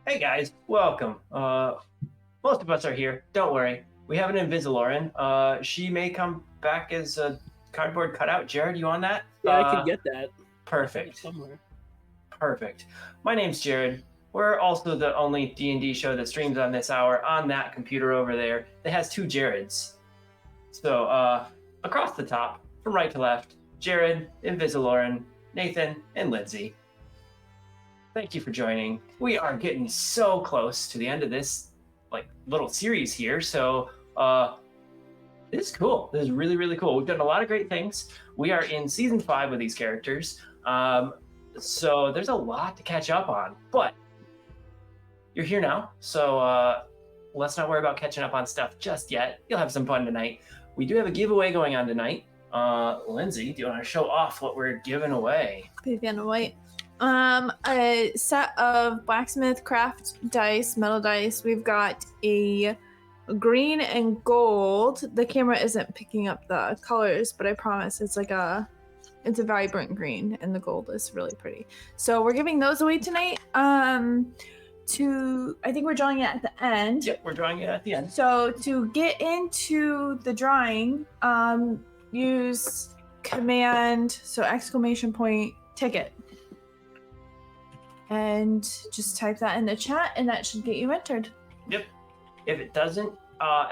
Hey guys, welcome. Most of us are here. Don't worry. We have an Invisaloran. She may come back as a cardboard cutout. Jared, you on that? Yeah, I could get that. Perfect. Somewhere. Perfect. My name's Jared. We're also the only D&D show that streams on this hour on that computer over there that has two Jareds. So, across the top, from right to left, Jared, Invisaloran, Nathan, and Lindsay. Thank you for joining. We are getting so close to the end of this little series here. So this is cool. This is really, really cool. We've done a lot of great things. We are in season 5 with these characters. So there's a lot to catch up on, but you're here now. So let's not worry about catching up on stuff just yet. You'll have some fun tonight. We do have a giveaway going on tonight. Lindsay, do you want to show off what we're giving away? Vivian White. A set of blacksmith craft dice, metal dice. We've got a green and gold. The camera isn't picking up the colors, but I promise it's a vibrant green, and the gold is really pretty. So we're giving those away tonight. I think we're drawing it at the end. Yep, we're drawing it at the end. So to get into the drawing, use command, exclamation point, ticket. And just type that in the chat, and that should get you entered. Yep. If it doesn't,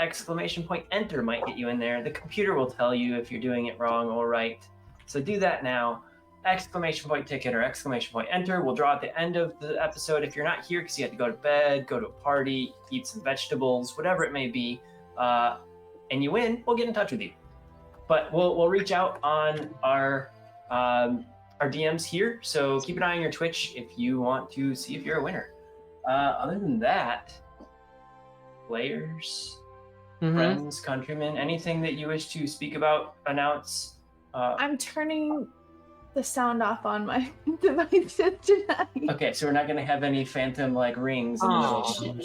exclamation point enter might get you in there. The computer will tell you if you're doing it wrong or right. So do that now. Exclamation point ticket or exclamation point enter. We'll draw at the end of the episode. If you're not here because you had to go to bed, go to a party, eat some vegetables, whatever it may be, and you win, we'll get in touch with you. But we'll reach out on our DMs here, so keep an eye on your Twitch if you want to see if you're a winner. Other than that, players, friends, countrymen, anything that you wish to speak about, announce? I'm turning the sound off on my devices tonight. Okay, so we're not going to have any phantom rings. Man.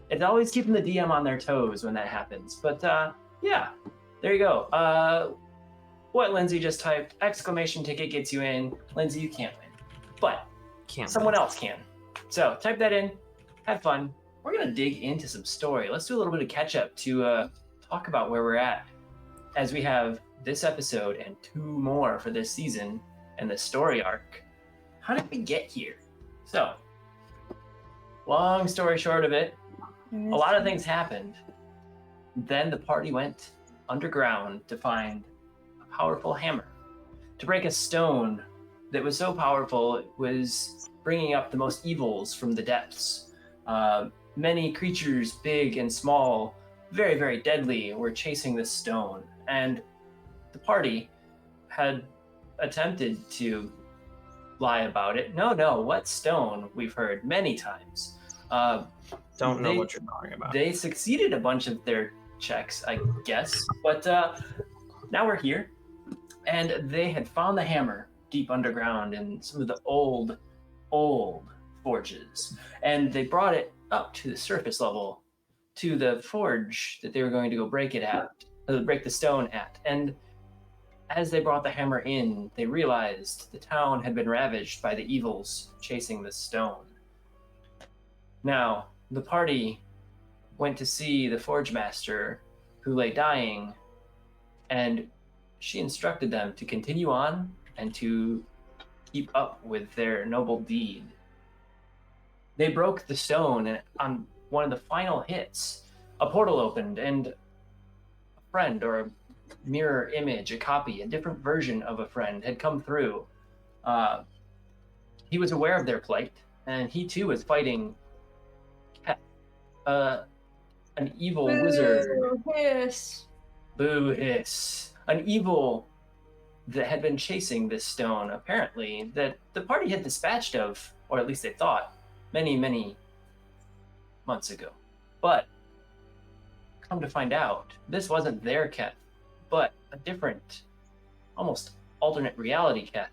It's always keeping the DM on their toes when that happens. But yeah, there you go. What Lindsay just typed, exclamation ticket gets you in. Lindsay, you can't win, but someone else can. So type that in, have fun. We're gonna dig into some story. Let's do a little bit of catch up to talk about where we're at as we have this episode and 2 more for this season and the story arc. How did we get here? So, long story short of it, a lot of things happened. Then the party went underground to find powerful hammer to break a stone that was so powerful it was bringing up the most evils from the depths. Many creatures, big and small, very, very deadly, were chasing this stone, and the party had attempted to lie about it. No, what stone? We've heard many times. Don't know what you're talking about. They succeeded a bunch of their checks, I guess, but now we're here. And they had found the hammer deep underground in some of the old forges. And they brought it up to the surface level to the forge that they were going to go break the stone at. And as they brought the hammer in, they realized the town had been ravaged by the evils chasing the stone. Now, the party went to see the forge master who lay dying, and she instructed them to continue on and to keep up with their noble deed. They broke the stone, and on one of the final hits, a portal opened, and a friend, or a mirror image, a copy, a different version of a friend had come through. He was aware of their plight, and he too was fighting an evil wizard. Boo hiss. An evil that had been chasing this stone, apparently, that the party had dispatched of, or at least they thought, many, many months ago. But, come to find out, this wasn't their Keth, but a different, almost alternate reality Keth.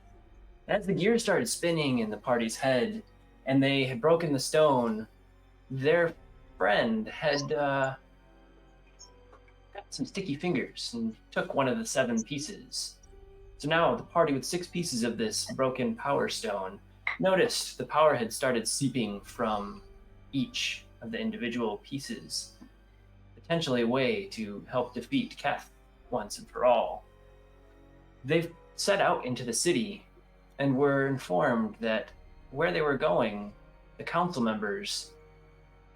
As the gears started spinning in the party's head, and they had broken the stone, their friend had got some sticky fingers and took one of the 7 pieces. So now the party with 6 pieces of this broken power stone noticed the power had started seeping from each of the individual pieces, potentially a way to help defeat Keth once and for all. They've set out into the city and were informed that where they were going, the council members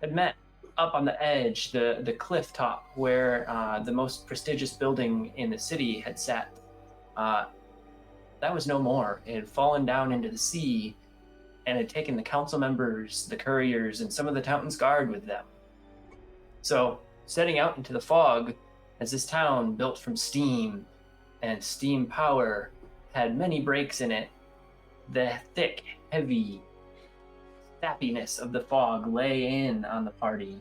had met up on the edge, the cliff top where the most prestigious building in the city had sat. That was no more. It had fallen down into the sea and had taken the council members, the couriers, and some of the town's guard with them. So, setting out into the fog, as this town built from steam and steam power had many breaks in it, the thick, heavy sappiness of the fog lay in on the party.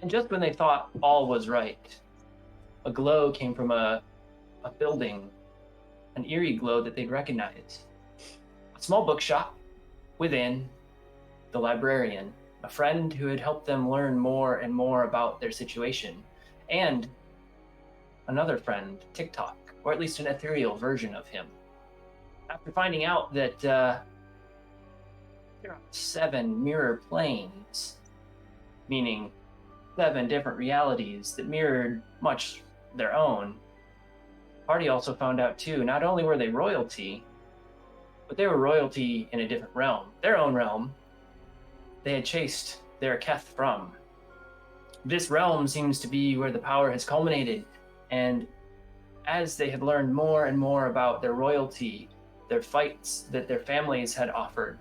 And just when they thought all was right, a glow came from a building, an eerie glow that they'd recognize. A small bookshop within, the librarian, a friend who had helped them learn more and more about their situation, and another friend, TikTok, or at least an ethereal version of him. After finding out that there are 7 mirror planes, meaning 7 different realities that mirrored much their own, the party also found out too, not only were they royalty, but they were royalty in a different realm, their own realm they had chased their Keth from. This realm seems to be where the power has culminated, and as they had learned more and more about their royalty, their fights that their families had offered,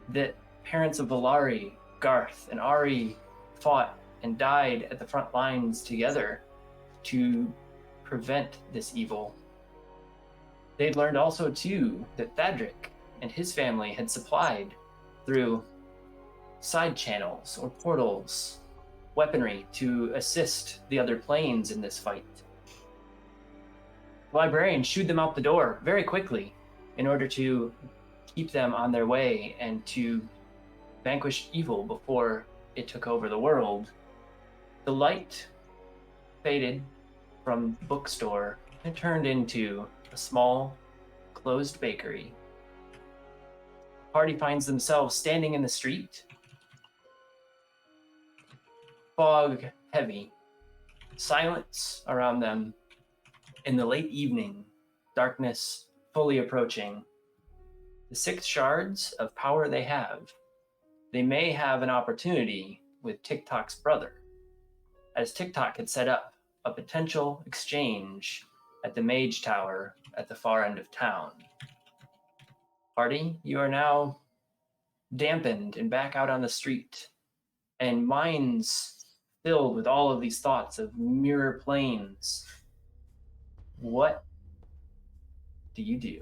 that parents of Valari, Garth, and Ari fought and died at the front lines together to prevent this evil. They'd learned also, too, that Thadric and his family had supplied, through side channels or portals, weaponry to assist the other planes in this fight. The librarian shooed them out the door very quickly in order to keep them on their way and to vanquish evil before it took over the world. The light faded from the bookstore and turned into a small, closed bakery. The party finds themselves standing in the street. Fog heavy, silence around them. In the late evening, darkness fully approaching. The 6 shards of power they have, they may have an opportunity with TikTok's brother, as TikTok had set up a potential exchange at the Mage Tower at the far end of town. Party, you are now dampened and back out on the street, and minds filled with all of these thoughts of mirror planes. What do you do?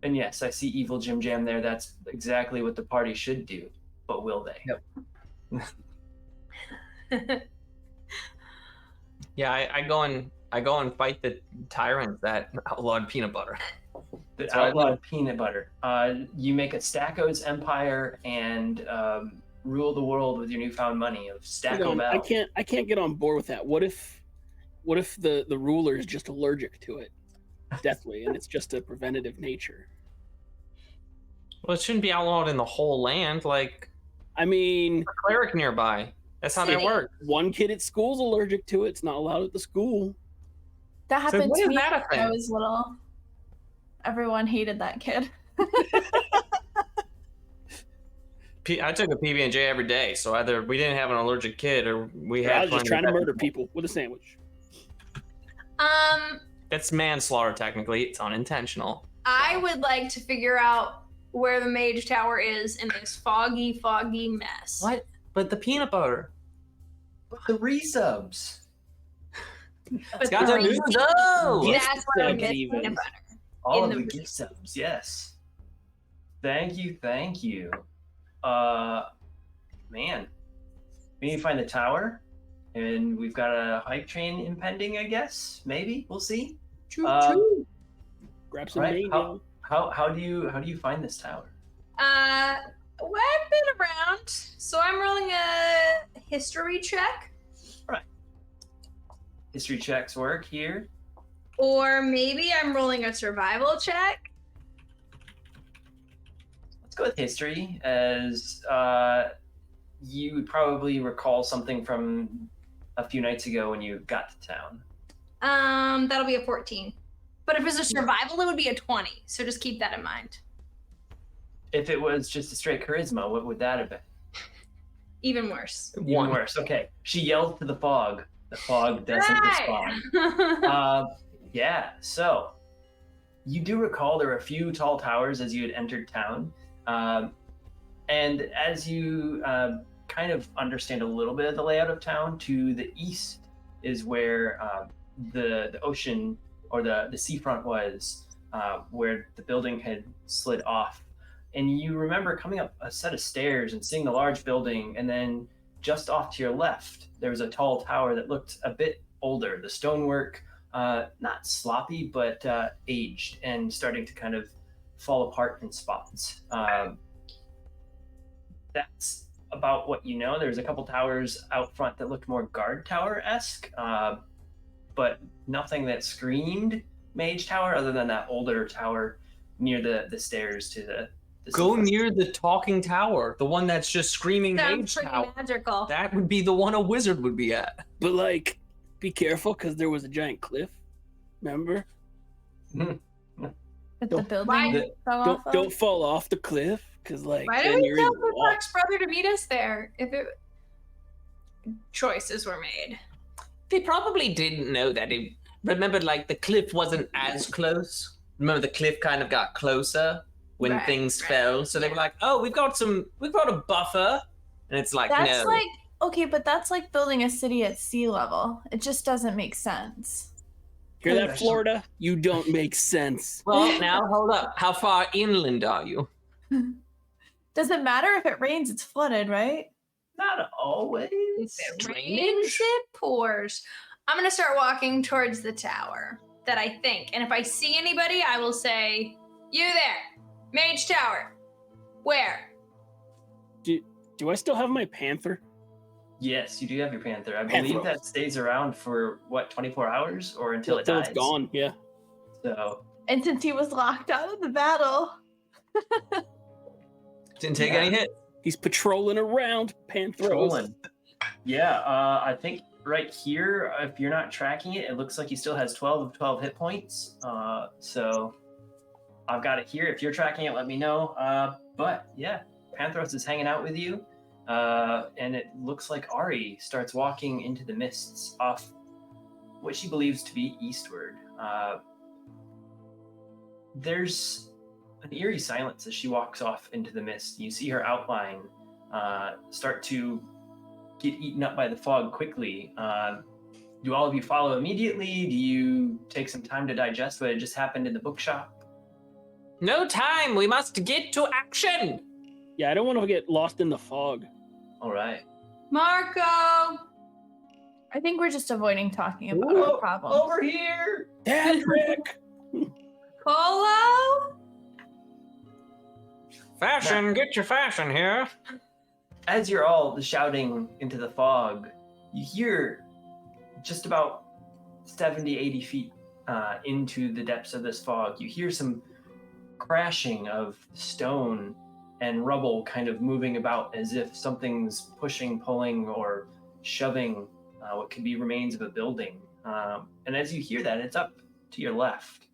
And yes, I see evil Jim Jam there. That's exactly what the party should do. But will they? Yep. Yeah, I go and fight the tyrant that outlawed peanut butter. The outlawed peanut butter. You make a Stacko's empire and rule the world with your newfound money of Stacko Bell. I can't get on board with that. What if the ruler is just allergic to it, deathly, and it's just a preventative nature? Well, it shouldn't be outlawed in the whole land. Like, I mean, a cleric nearby. That's how that works. One kid at school's allergic to it. It's not allowed at the school. That happened why to is me that a when thing? I was little. Everyone hated that kid. I took a PB&J every day, so either we didn't have an allergic kid or we had. I was just trying to murder people with a sandwich. That's manslaughter. Technically, it's unintentional. I would like to figure out where the Mage Tower is in this foggy mess. What? But the peanut butter. The resubs. It's got to do those. That's what I'm missing. even. Peanut butter. All In of the the gift subs, yes. Thank you. Man, we need to find the tower, and we've got a hype train impending, I guess. Maybe we'll see. Choo-choo. Grab some Right, mayo. how do you find this tower? Well, I've been around, so I'm rolling a history check. History checks work here. Or maybe I'm rolling a survival check. Let's go with history, as you would probably recall something from a few nights ago when you got to town. That'll be a 14. But if it's a survival, it would be a 20. So just keep that in mind. If it was just a straight charisma, what would that have been? Even worse. Even worse. Okay. She yelled to the fog. The fog doesn't respond. Yeah. So you do recall there were a few tall towers as you had entered town. And as you kind of understand a little bit of the layout of town, to the east is where the ocean or the seafront was, where the building had slid off. And you remember coming up a set of stairs and seeing the large building, and then just off to your left, there was a tall tower that looked a bit older. The stonework, not sloppy, but aged and starting to kind of fall apart in spots. That's about what you know. There's a couple towers out front that looked more guard tower-esque, but nothing that screamed mage tower other than that older tower near the stairs to the Go near the talking tower, the one that's just screaming Sounds mage pretty tower. magical. That would be the one a wizard would be at. But like, be careful because there was a giant cliff. Remember? That the Don't- building Why- fell Don't off of? don't fall off the cliff because like Why then did we you're in tell the the water. Park's brother to meet us there? If it choices were made. They probably didn't know that. Remember, like, the cliff wasn't as close. Remember, the cliff kind of got closer when Right, things right, fell. So they were like, "Oh, we've got a buffer," and it's like, That's no. like okay, but that's like building a city at sea level. It just doesn't make sense. Hear that, Florida? You don't make sense. Well, now hold up. How far inland are you? Doesn't matter if it rains, it's flooded, right? Not always. If it Drainage? rains, it pours. I'm gonna start walking towards the tower that I think, and if I see anybody, I will say, "You there, Mage Tower. Where?" Do I still have my panther? Yes, you do have your panther. I Panther. believe that stays around for what, 24 hours or until it dies. It's gone. Yeah. So And since he was locked out of the battle, Didn't take Yeah. any hit. He's patrolling around. Panthros. trolling. Yeah, I think right here, if you're not tracking it, it looks like he still has 12 of 12 hit points. So I've got it here. If you're tracking it, let me know. But yeah, Panthros is hanging out with you. And it looks like Ari starts walking into the mists off what she believes to be eastward. There's an eerie silence as she walks off into the mist. You see her outline start to get eaten up by the fog quickly. Do all of you follow immediately? Do you take some time to digest what had just happened in the bookshop? No time. We must get to action. Yeah, I don't want to get lost in the fog. All right. Marco. I think we're just avoiding talking about Ooh, our problems. over here! Patrick! Polo. Fashion, get your fashion here. As you're all shouting into the fog, you hear just about 70, 80 feet into the depths of this fog, you hear some crashing of stone and rubble kind of moving about as if something's pushing, pulling, or shoving what could be remains of a building. And as you hear that, it's up to your left.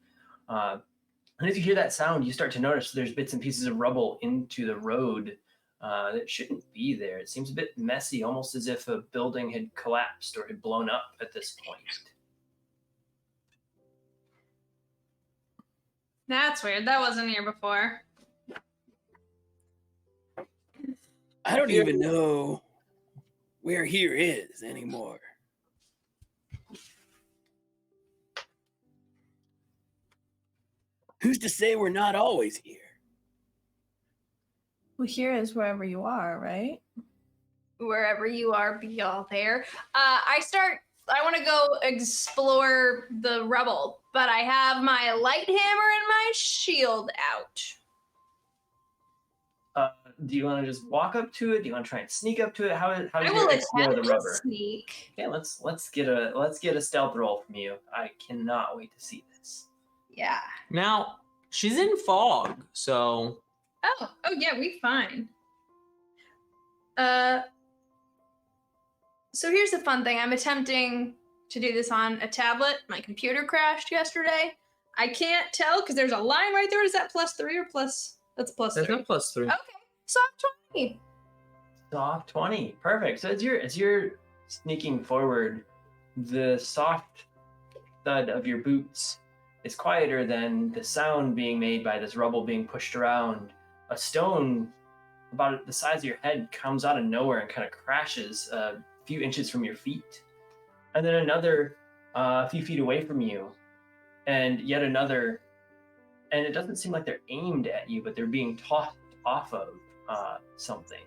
And as you hear that sound, you start to notice there's bits and pieces of rubble into the road that shouldn't be there. It seems a bit messy, almost as if a building had collapsed or had blown up at this point. That's weird. That wasn't here before. I don't even know where here is anymore. Who's to say we're not always here? Well, here is wherever you are, right? Wherever you are, be all there. I want to go explore the rubble, but I have my light hammer and my shield out. do you want to just walk up to it? Do you want to try and sneak up to it? How I do will you explore the attempt to rubber? sneak. Okay, let's get a stealth roll from you. I cannot wait to see this. Yeah. Now she's in fog, so Oh yeah, we fine. So here's the fun thing. I'm attempting to do this on a tablet. My computer crashed yesterday. I can't tell because there's a line right there. Is that +3 or plus? That's +3. there's no +3. Okay, soft 20. Soft 20. Perfect. So as you're sneaking forward, the soft thud of your boots is quieter than the sound being made by this rubble being pushed around. A stone about the size of your head comes out of nowhere and kind of crashes a few inches from your feet. And then another a few feet away from you. And yet another. And it doesn't seem like they're aimed at you, but they're being tossed off of something.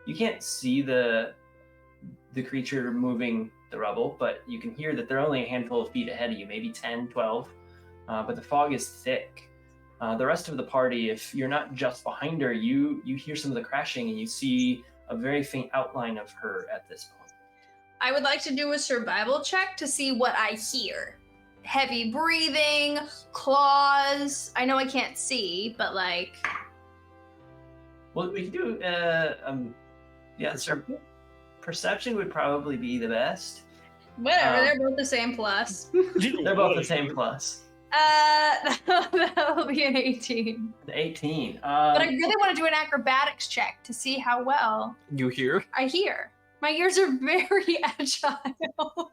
You can't see the creature moving the rubble, but you can hear that they're only a handful of feet ahead of you, maybe 10, 12. But the fog is thick. The rest of the party, if you're not just behind her, you hear some of the crashing and you see a very faint outline of her at this point. I would like to do a survival check to see what I hear. Heavy breathing, claws. I know I can't see, but like. Well, we can do, perception would probably be the best. Whatever, they're both the same plus. They're both the same plus. That'll be an 18. The 18. But I really want to do an acrobatics check to see how well You hear? I hear. My ears are very agile.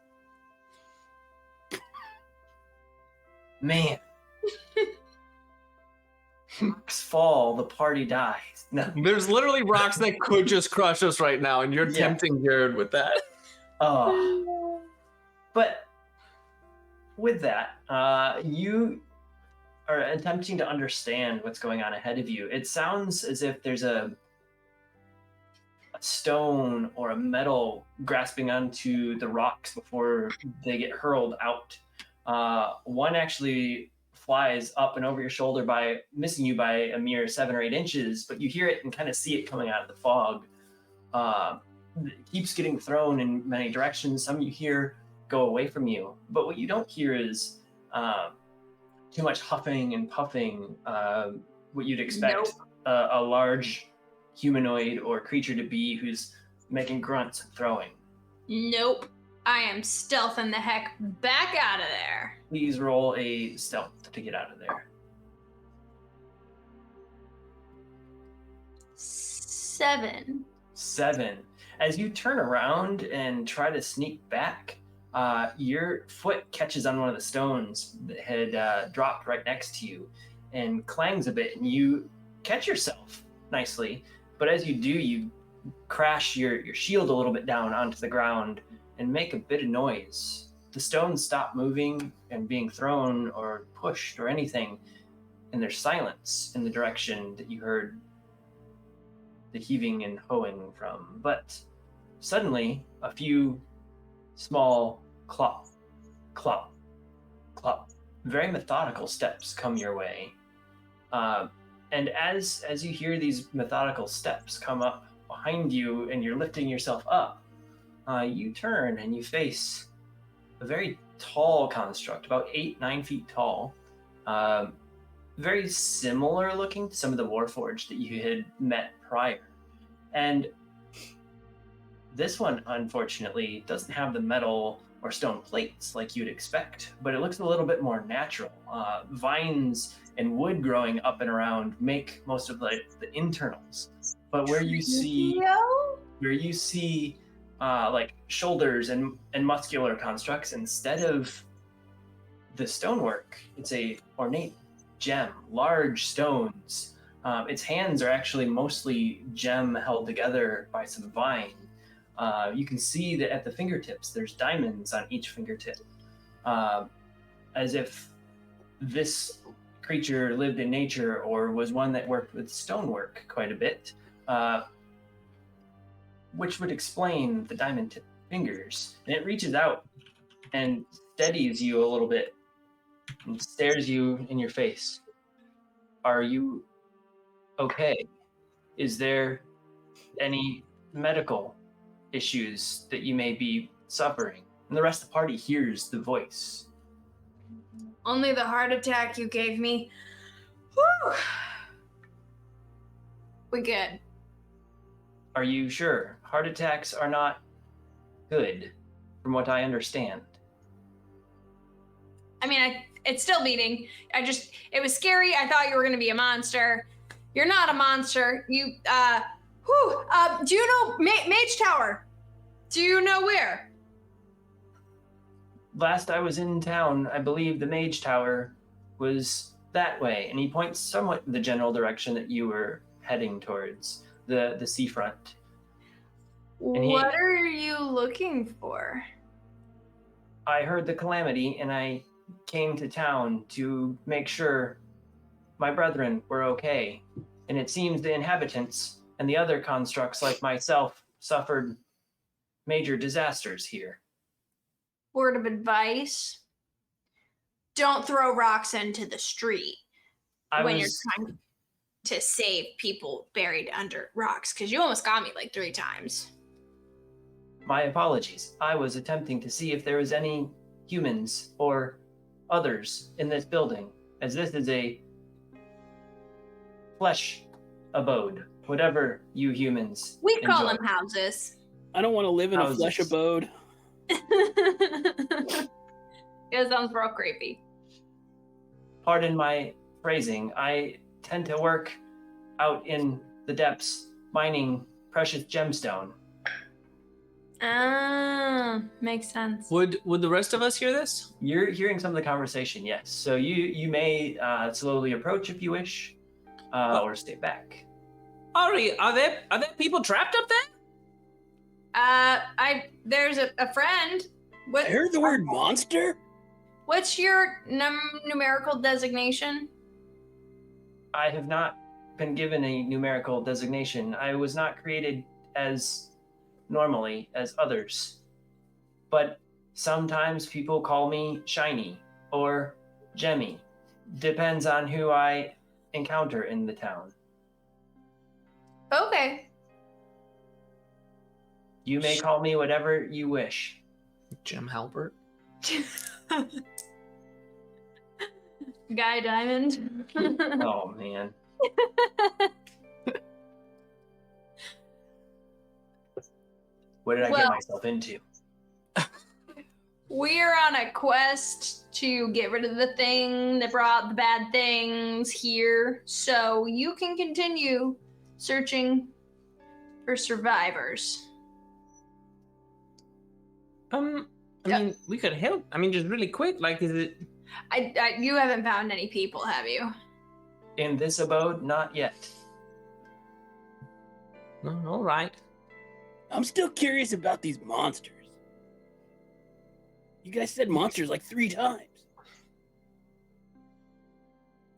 Man. Rocks fall, the party dies. No. There's literally rocks that could just crush us right now, and you're Yeah. tempting Jared with that. Oh. But with that, you are attempting to understand what's going on ahead of you. It sounds as if there's a stone or a metal grasping onto the rocks before they get hurled out. One actually flies up and over your shoulder by missing you by a mere 7 or 8 inches, but you hear it and kind of see it coming out of the fog. It keeps getting thrown in many directions. Some you hear go away from you, but what you don't hear is too much huffing and puffing, what you'd expect a large humanoid or creature to be who's making grunts and throwing. Nope. I am stealthing the heck back out of there. Please roll a stealth to get out of there. 7. 7. As you turn around and try to sneak back, your foot catches on one of the stones that had dropped right next to you and clangs a bit, and you catch yourself nicely. But as you do, you crash your shield a little bit down onto the ground and make a bit of noise. The stones stop moving and being thrown or pushed or anything, and there's silence in the direction that you heard the heaving and hoeing from. But suddenly, a few small clop, clop, clop, very methodical steps come your way. And as you hear these methodical steps come up behind you and you're lifting yourself up, you turn and you face a very tall construct, about 8-9 feet tall, very similar looking to some of the Warforged that you had met prior. And this one, unfortunately, doesn't have the metal or stone plates like you'd expect, but it looks a little bit more natural. Vines and wood growing up and around make most of the internals. But where you see like shoulders and muscular constructs, instead of the stonework, it's a ornate gem, large stones. Its hands are actually mostly gem held together by some vine. You can see that at the fingertips, there's diamonds on each fingertip, as if this creature lived in nature or was one that worked with stonework quite a bit, which would explain the diamond tip fingers. And it reaches out and steadies you a little bit and stares you in your face. Are you okay? Is there any medical issues that you may be suffering? And the rest of the party hears the voice. Only the heart attack you gave me. Whew. We good. Are you sure? Heart attacks are not good, from what I understand. I mean, it's still beating. It was scary. I thought you were gonna be a monster. You're not a monster. Do you know Mage Tower? Do you know where? Last I was in town, I believe the Mage Tower was that way, and he points somewhat in the general direction that you were heading towards, the seafront. What are you looking for? I heard the calamity, and I came to town to make sure my brethren were okay. And it seems the inhabitants and the other constructs like myself suffered major disasters here. Word of advice: don't throw rocks into the street you're trying to save people buried under rocks, because you almost got me like 3 times. My apologies. I was attempting to see if there was any humans or others in this building, as this is a flesh abode, whatever you humans We call enjoy. them houses. I don't want to live in a Houses. flesh abode. It sounds real creepy. Pardon my phrasing. I tend to work out in the depths, mining precious gemstone. Ah, makes sense. Would the rest of us hear this? You're hearing some of the conversation, yes. So you may slowly approach if you wish, or stay back. Ari, are there people trapped up there? There's a friend. I heard the word monster. What's your numerical designation? I have not been given a numerical designation. I was not created as normally as others. But sometimes people call me Shiny or Jemmy. Depends on who I encounter in the town. Okay. You may call me whatever you wish. Jim Halbert. Guy Diamond. Oh, man. What did I get myself into? We're on a quest to get rid of the thing that brought the bad things here, so you can continue searching for survivors. I mean, we could help. I mean, just really quick. Like, is it? You haven't found any people, have you? In this abode, not yet. No, all right. I'm still curious about these monsters. You guys said monsters like 3 times.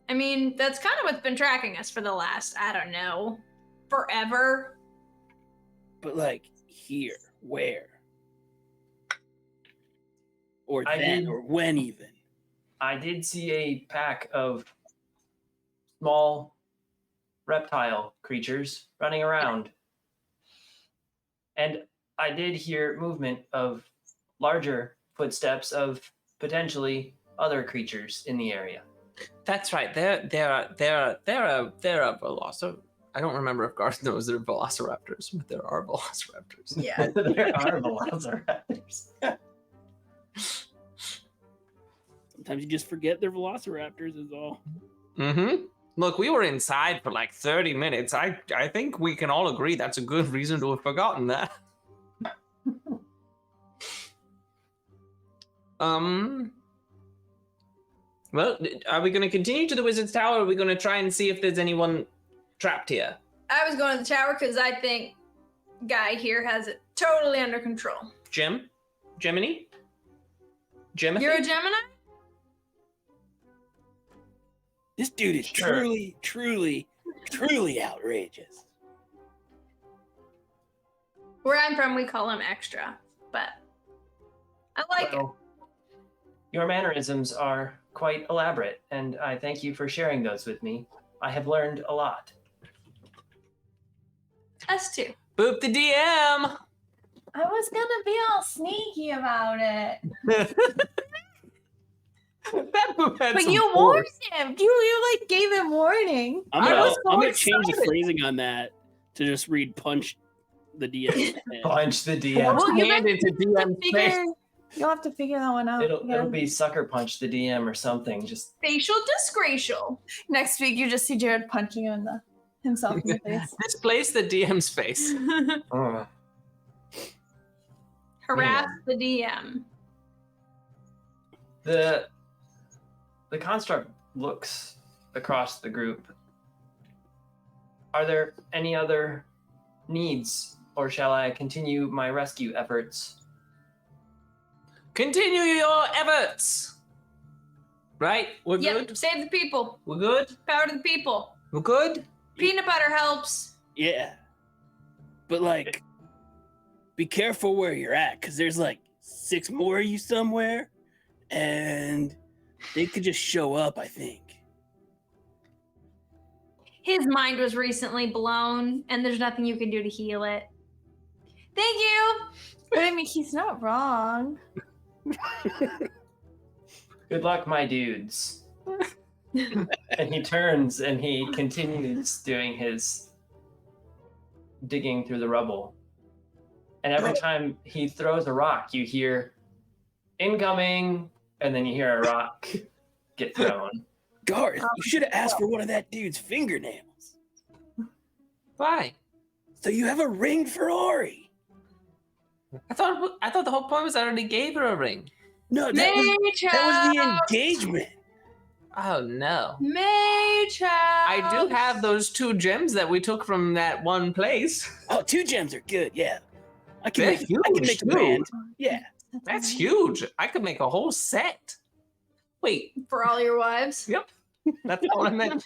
I mean, that's kind of what's been tracking us for the last, I don't know, forever. But like here, where? Or I then, did- or when even. I did see a pack of small reptile creatures running around. And I did hear movement of larger footsteps of potentially other creatures in the area. That's right. They're a velociraptor. I don't remember if Garth knows they're velociraptors, but there are velociraptors. Yeah. There are velociraptors. Sometimes you just forget they're velociraptors is all. Mm-hmm. Look, we were inside for like 30 minutes. I think we can all agree that's a good reason to have forgotten that. Well, are we going to continue to the Wizard's Tower, or are we going to try and see if there's anyone trapped here? I was going to the tower because I think Guy here has it totally under control. Jim? Gemini? Gemini? You're a Gemini? This dude is Sure. truly outrageous. Where I'm from, we call him extra, but I like it. Well, your mannerisms are quite elaborate, and I thank you for sharing those with me. I have learned a lot. Us too. Boop the DM. I was gonna be all sneaky about it. That boop had But some you force. warned him. You like gave him warning. I'm I gonna, was so I'm gonna change the excited. phrasing on that to just read punch the DM. Punch the DM. Well, you Hand guys into DM's face. You'll have to figure that one out. It'll be sucker punch the DM or something. Just Facial disgracial. Next week. You just see Jared punching himself in the face. Displace the DM's face. Harass the DM. the construct looks across the group. Are there any other needs, or shall I continue my rescue efforts? Continue your efforts. Right? We're Yep, good? save the people. We're good? Power to the people. We're good? Peanut butter helps. Yeah. But like, be careful where you're at, because there's like 6 more of you somewhere, and they could just show up, I think. His mind was recently blown, and there's nothing you can do to heal it. Thank you. But I mean, he's not wrong. Good luck, my dudes. And he turns and he continues doing his digging through the rubble. And every time he throws a rock, you hear incoming, and then you hear a rock get thrown. Garth, you should have asked for one of that dude's fingernails. Why? So you have a ring for Ori. I thought the whole point was I already gave her a ring. No, that was the engagement. Oh no. Mage I do have those 2 gems that we took from that one place. Oh, 2 gems are good, yeah. I can They're make a huge, band. Yeah. That's huge. I could make a whole set. Wait, for all your wives. yep. That's what I meant.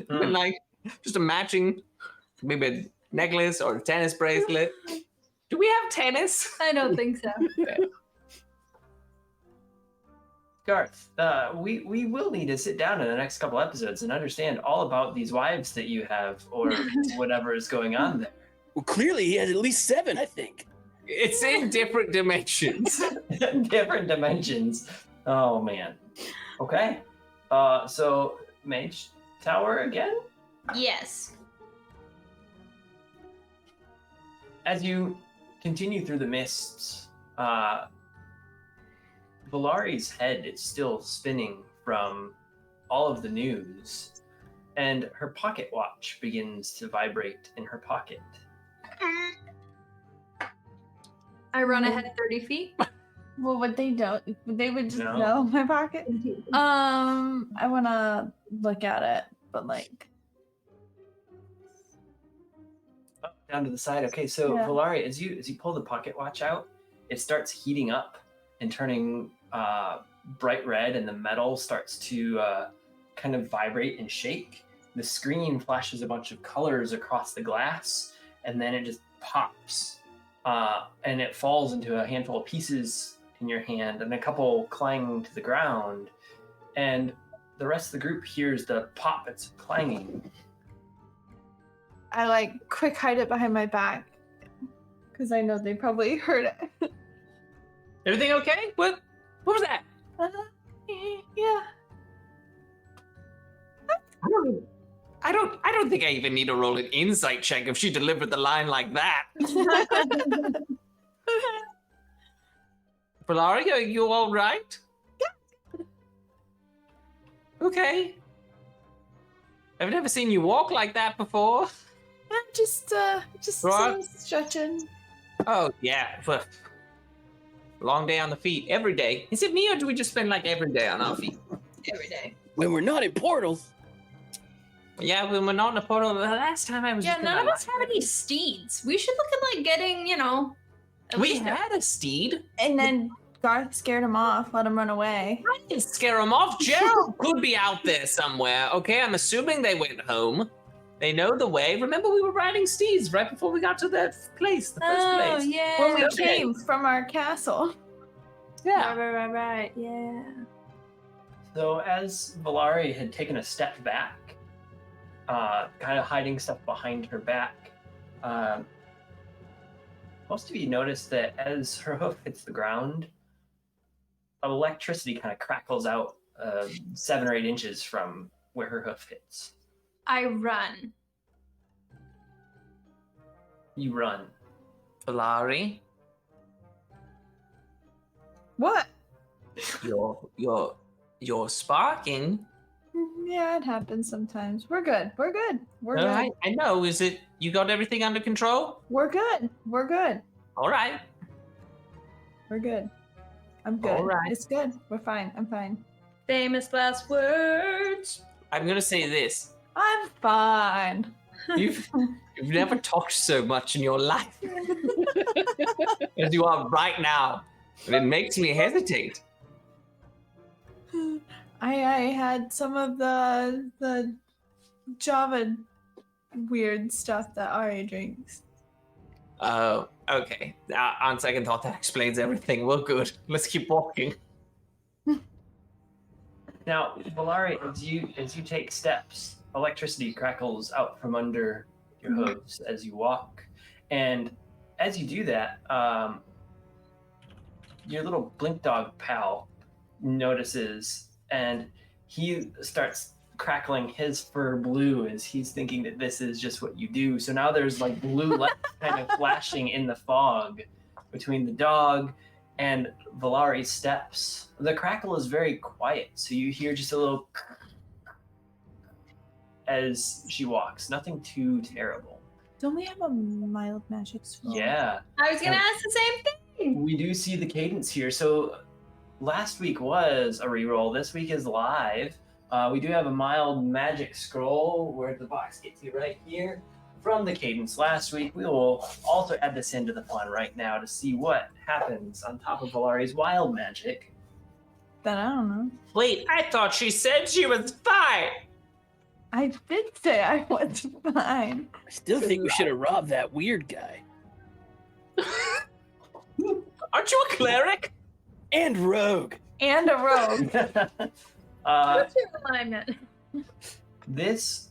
And like just a matching maybe a necklace or a tennis bracelet. Do we have tennis? I don't think so. Garth, we will need to sit down in the next couple episodes and understand all about these wives that you have, or whatever is going on there. Well, clearly he has at least 7, I think. It's in different dimensions. Different dimensions. Oh man. Okay. So Mage Tower again? Yes. As you continue through the mists, Valari's head is still spinning from all of the news, and her pocket watch begins to vibrate in her pocket. I run ahead 30 feet. Well, what they don't, they would just No. know my pocket. I want to look at it, but like, Up, down to the side. Okay, so Yeah. Valari, as you pull the pocket watch out, it starts heating up and turning bright red, and the metal starts to kind of vibrate and shake. The screen flashes a bunch of colors across the glass, and then it just pops, and it falls into a handful of pieces in your hand, and a couple clang to the ground, and the rest of the group hears the pop. It's clanging. I like quick hide it behind my back because I know they probably heard it. Everything okay? What was that? Yeah. I don't think I even need to roll an insight check if she delivered the line like that. Valari, are you all right? Yeah. Okay. I've never seen you walk like that before. Just Right. stretching. Oh yeah. Long day on the feet every day. Is it me or do we just spend like every day on our feet? Every day. When we're not in portals. Yeah, when we're not in a portal. The last time I was. Yeah, none of us have any steeds. We should look at like getting, at We least had a steed. And then Garth scared him off, let him run away. I didn't scare him off. Gerald could be out there somewhere. Okay, I'm assuming they went home. They know the way. Remember, we were riding steeds right before we got to that place, the first Oh place. yeah. When we Okay. came from our castle. Yeah. Right. Yeah. So as Valari had taken a step back, kind of hiding stuff behind her back, most of you notice that as her hoof hits the ground, electricity kind of crackles out 7 or 8 inches from where her hoof hits. I run. You run. Valari, What? you're sparking. Yeah, it happens sometimes. We're good. We're good. We're good. I know. Is it you got everything under control? We're good. We're good. All right. We're good. I'm good. All right. It's good. We're fine. I'm fine. Famous last words. I'm gonna say this. I'm fine. You've never talked so much in your life as you are right now. And it makes me hesitate. I had some of the Java weird stuff that Ari drinks. Oh, okay. On second thought, that explains everything. Well, good. Let's keep walking. Now, Valari, as you take steps, electricity crackles out from under your hooves as you walk, and as you do that, your little blink dog pal notices, and he starts crackling his fur blue as he's thinking that this is just what you do. So now there's like blue light kind of flashing in the fog between the dog and Valari's steps. The crackle is very quiet, so you hear just a little as she walks. Nothing too terrible. Don't we have a mild magic scroll? Yeah. I was gonna ask the same thing. We do see the cadence here. So last week was a reroll. This week is live. We do have a mild magic scroll where the box gets you right here from the cadence last week. We will also add this into the fun right now to see what happens on top of Valari's wild magic. Then I don't know. Wait, I thought she said she was fine. I did say I was fine. I still think we should have robbed that weird guy. Aren't you a cleric? And rogue. And a rogue. What's your alignment? This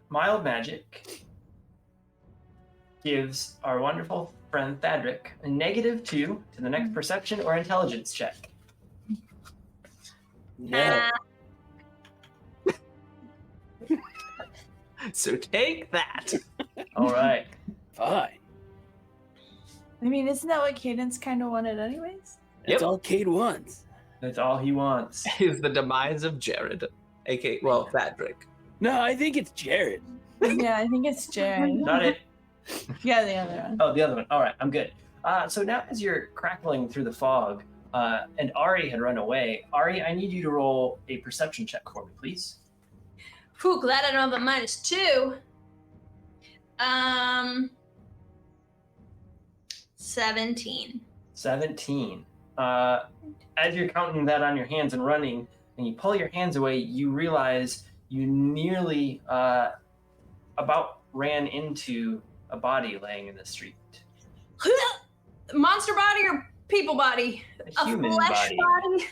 mild magic gives our wonderful friend Thadric a -2 to the next perception or intelligence check. Yeah. So take that. All right. Fine. I mean, isn't that what Cadence kind of wanted anyways? That's Yep. all Cade wants. That's all he wants. Is the demise of Jared, aka Thadric. No, I think it's Jared. Yeah, I think it's Jared. Not it. Yeah, the other one. Oh, the other one. All right, I'm good. So now as you're crackling through the fog, and Ari had run away, Ari, I need you to roll a perception check for me, please. Whew, glad I don't have a -2. 17. 17. As you're counting that on your hands and running, and you pull your hands away, you realize you nearly about ran into a body laying in the street. Monster body or people body? A human flesh body? A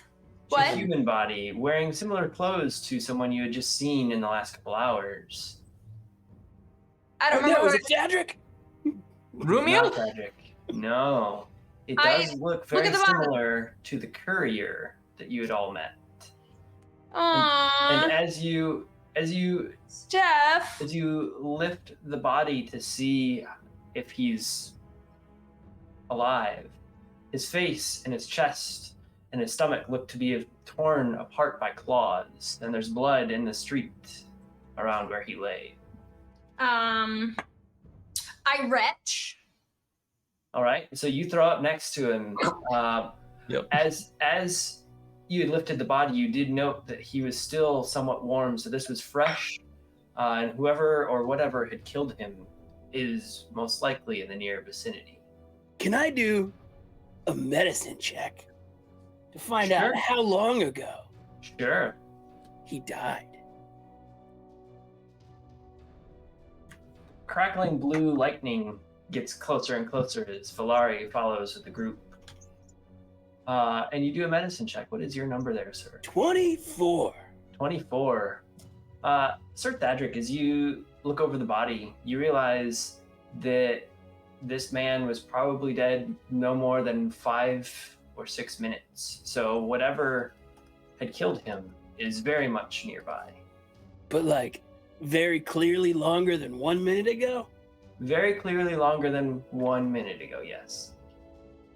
What? human body wearing similar clothes to someone you had just seen in the last couple hours. I don't Oh, no, remember. was it Thadric? Rumio? Not tragic. No. It does look very at the bottom. similar to the courier that you had all met. Aww. And as you Jeff. lift the body to see if he's alive, his face and his chest and his stomach look to be torn apart by claws, and there's blood in the street around where he lay. I retch. All right, so you throw up next to him. Yep. As you had lifted the body, you did note that he was still somewhat warm, so this was fresh, and whoever or whatever had killed him is most likely in the near vicinity. Can I do a medicine check to find Sure. out how long ago Sure. he died? Crackling blue lightning gets closer and closer as Valari follows with the group. And you do a medicine check. What is your number there, sir? 24. 24. Sir Thadric, as you look over the body, you realize that this man was probably dead no more than 5 or 6 minutes. So whatever had killed him is very much nearby. But like very clearly longer than 1 minute ago? Very clearly longer than 1 minute ago, yes.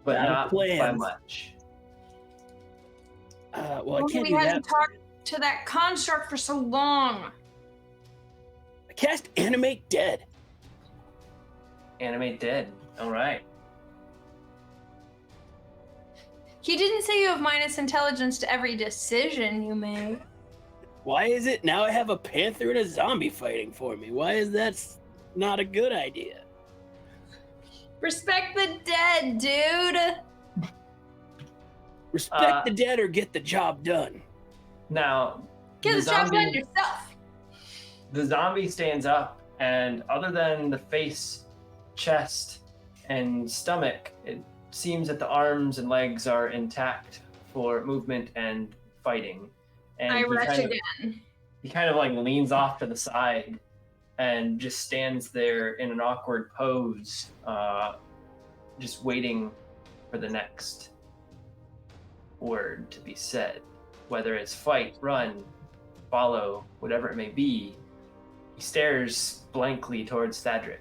But not by much. Well, I can't we do hadn't that. talked to that construct for so long. I cast Animate Dead. Animate dead. All right. He didn't say you have minus intelligence to every decision you make. Why is it now I have a panther and a zombie fighting for me? Why is that not a good idea? Respect the dead, dude. Respect the dead or get the job done. Now, Get the job done yourself. the zombie stands up, and other than the face, chest, and stomach, it seems that the arms and legs are intact for movement and fighting. And I retch again. He kind of like leans off to the side and just stands there in an awkward pose, just waiting for the next word to be said. Whether it's fight, run, follow, whatever it may be, he stares blankly towards Thadric.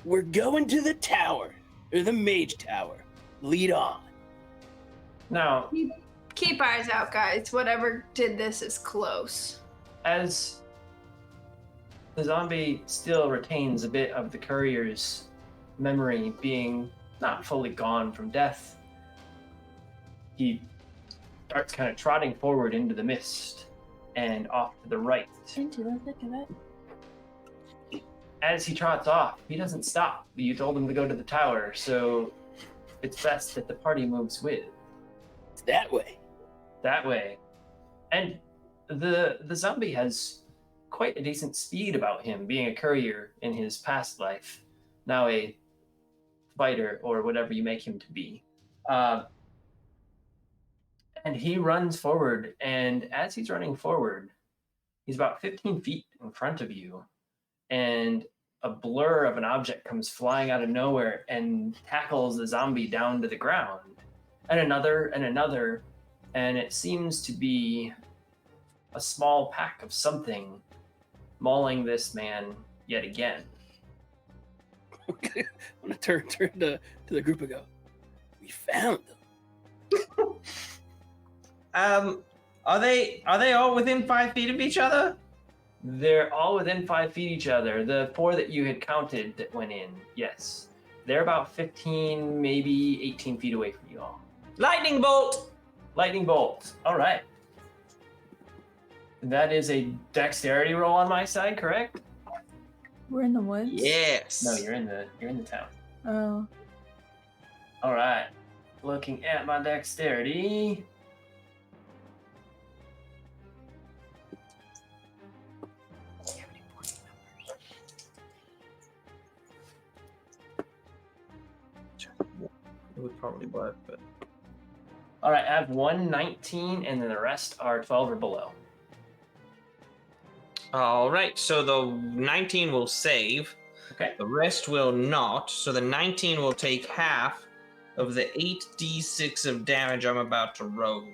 We're going to the tower, or the mage tower. Lead on. Now, Keep eyes out, guys. Whatever did this is close. as the zombie still retains a bit of the courier's memory, being not fully gone from death, he starts kind of trotting forward into the mist and off to the right. Into the thick of it. As he trots off, he doesn't stop. You told him to go to the tower, so it's best that the party moves with. It's that way. That way. And the zombie has quite a decent speed about him, being a courier in his past life, now a fighter or whatever you make him to be. And he runs forward, and as he's running forward, he's about 15 feet in front of you, and a blur of an object comes flying out of nowhere and tackles the zombie down to the ground, and another, and it seems to be a small pack of something mauling this man yet again. I'm gonna turn to the group and go, we found them. Are they all within 5 feet of each other? They're all within 5 feet each other. The 4 that you had counted that went in, yes. They're about 15, maybe 18 feet away from you all. Lightning bolt! Lightning bolt. All right. That is a dexterity roll on my side, correct? We're in the woods? Yes. No, you're in the town. Oh. All right. Looking at my dexterity. It would probably work, but All right, I have 119, and then the rest are 12 or below. all right. So the 19 will save. Okay. The rest will not. So the 19 will take half of the 8d6 of damage I'm about to roll.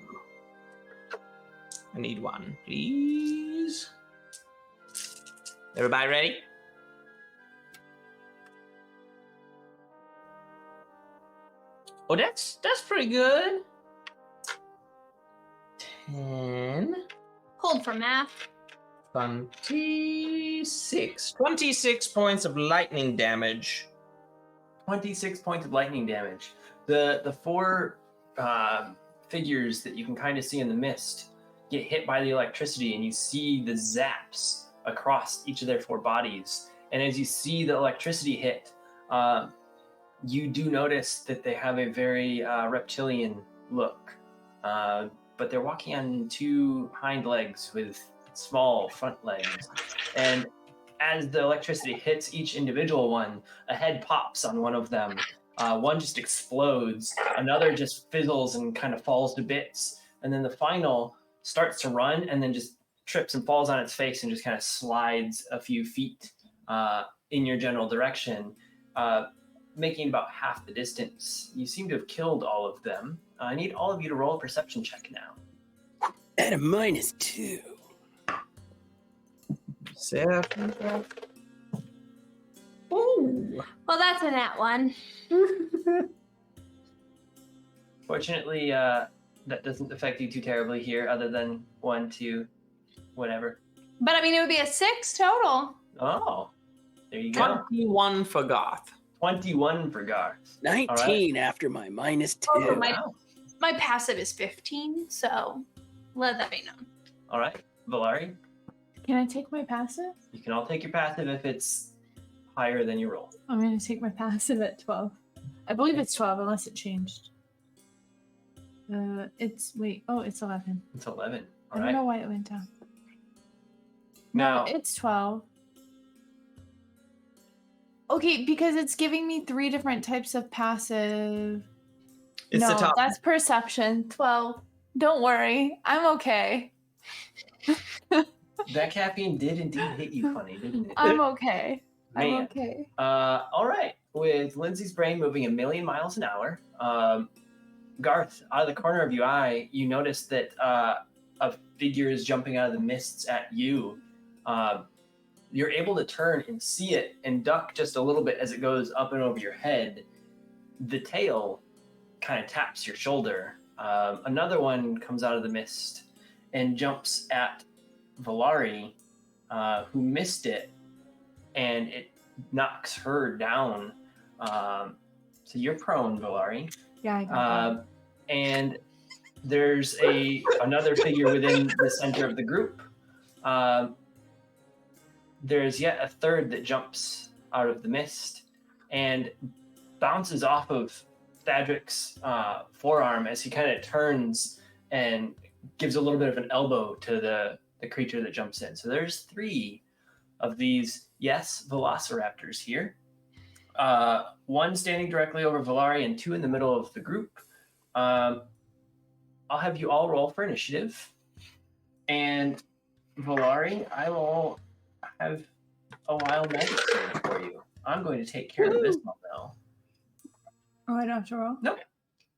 I need one, please. Everybody ready? Oh, that's pretty good. 10, Hold for math. 26 points of lightning damage. 26 points of lightning damage. The 4 figures that you can kind of see in the mist get hit by the electricity, and you see the zaps across each of their 4 bodies. And as you see the electricity hit, you do notice that they have a very reptilian look, but they're walking on 2 hind legs with small front legs. And as the electricity hits each individual one, a head pops on one of them. One just explodes, another just fizzles and kind of falls to bits, and then the final starts to run and then just trips and falls on its face and just kind of slides a few feet in your general direction, making about half the distance. You seem to have killed all of them. I need all of you to roll a perception check now. At a -2. 7. Ooh. Well, that's a nat one. Fortunately, that doesn't affect you too terribly here, other than 1, 2, whatever. But I mean, it would be a 6 total. Oh, there you go. 21 for Goth. 21 for Garth. 19 after my -2. Oh, my- Wow. My passive is 15, so let that be known. All right, Valari, Can I take my passive? you can all take your passive if it's higher than your roll. I'm gonna take my passive at 12. I believe it's 12 unless it changed. It's 11. It's 11. I All don't right. know why it went down. Now, No, it's 12. Okay, because it's giving me 3 different types of passive. It's no, the top. that's perception. 12. Don't worry, I'm okay. that caffeine did indeed hit you funny, didn't it? I'm okay. I'm Man. okay. All right. With Lindsay's brain moving 1,000,000 miles an hour, Garth, out of the corner of your eye, you notice that a figure is jumping out of the mists at you. You're able to turn and see it and duck just a little bit as it goes up and over your head. The tail kind of taps your shoulder. Another one comes out of the mist and jumps at Valari, who missed it, and it knocks her down. So you're prone, Valari. Yeah, I got And there's another figure within the center of the group. There's yet a third that jumps out of the mist and bounces off of Thadric's forearm as he kind of turns and gives a little bit of an elbow to the creature that jumps in. So there's 3 of these, yes, velociraptors here. 1 standing directly over Valari and 2 in the middle of the group. I'll have you all roll for initiative. And Valari, I will have a wild magic surge for you. I'm going to take care of this one, though. Oh, I don't have to roll? Nope.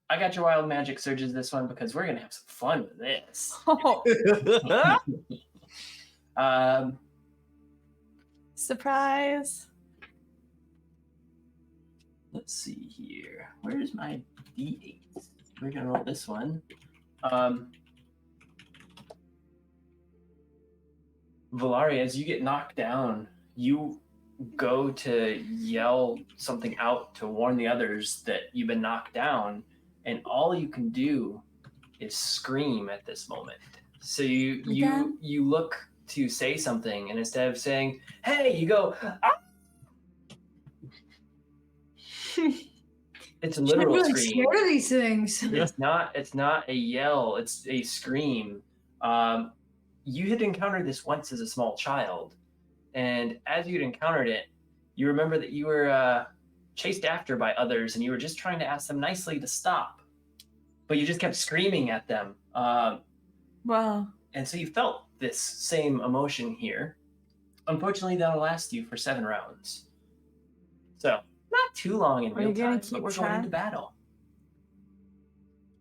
I got your wild magic surges this one because we're going to have some fun with this. Oh, surprise. Let's see here. Where's my D8? We're going to roll this one. Valari, as you get knocked down, you go to yell something out to warn the others that you've been knocked down, and all you can do is scream at this moment. So you look to say something, and instead of saying, "Hey," you go, "Ah!" It's a literal I'm really scream. scared of these things. It's not a yell, it's a scream. You had encountered this once as a small child, and as you'd encountered it, you remember that you were chased after by others, and you were just trying to ask them nicely to stop, but you just kept screaming at them. Wow. And so you felt this same emotion here. Unfortunately, that'll last you for 7 rounds. So, not too long in Are you real gonna time, keep but we're track? going into battle.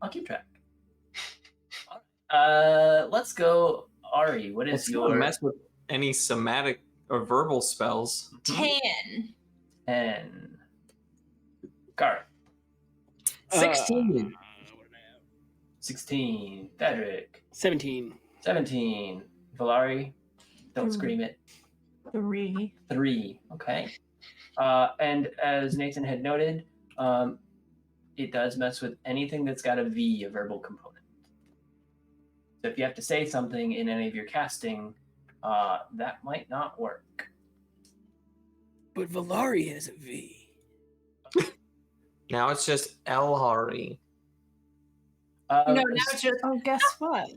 I'll keep track. Let's go, Ari. What is It's not your mess with any somatic or verbal spells. 10. 10? Gar. 16. 16. Thadric. 17. 17. Valari. Don't scream it. 3. 3. Okay. And as Nathan had noted, it does mess with anything that's got a V, a verbal component. So if you have to say something in any of your casting, that might not work. But Valari has a V. Now it's just Elhari. No, now it's just Oh, guess what?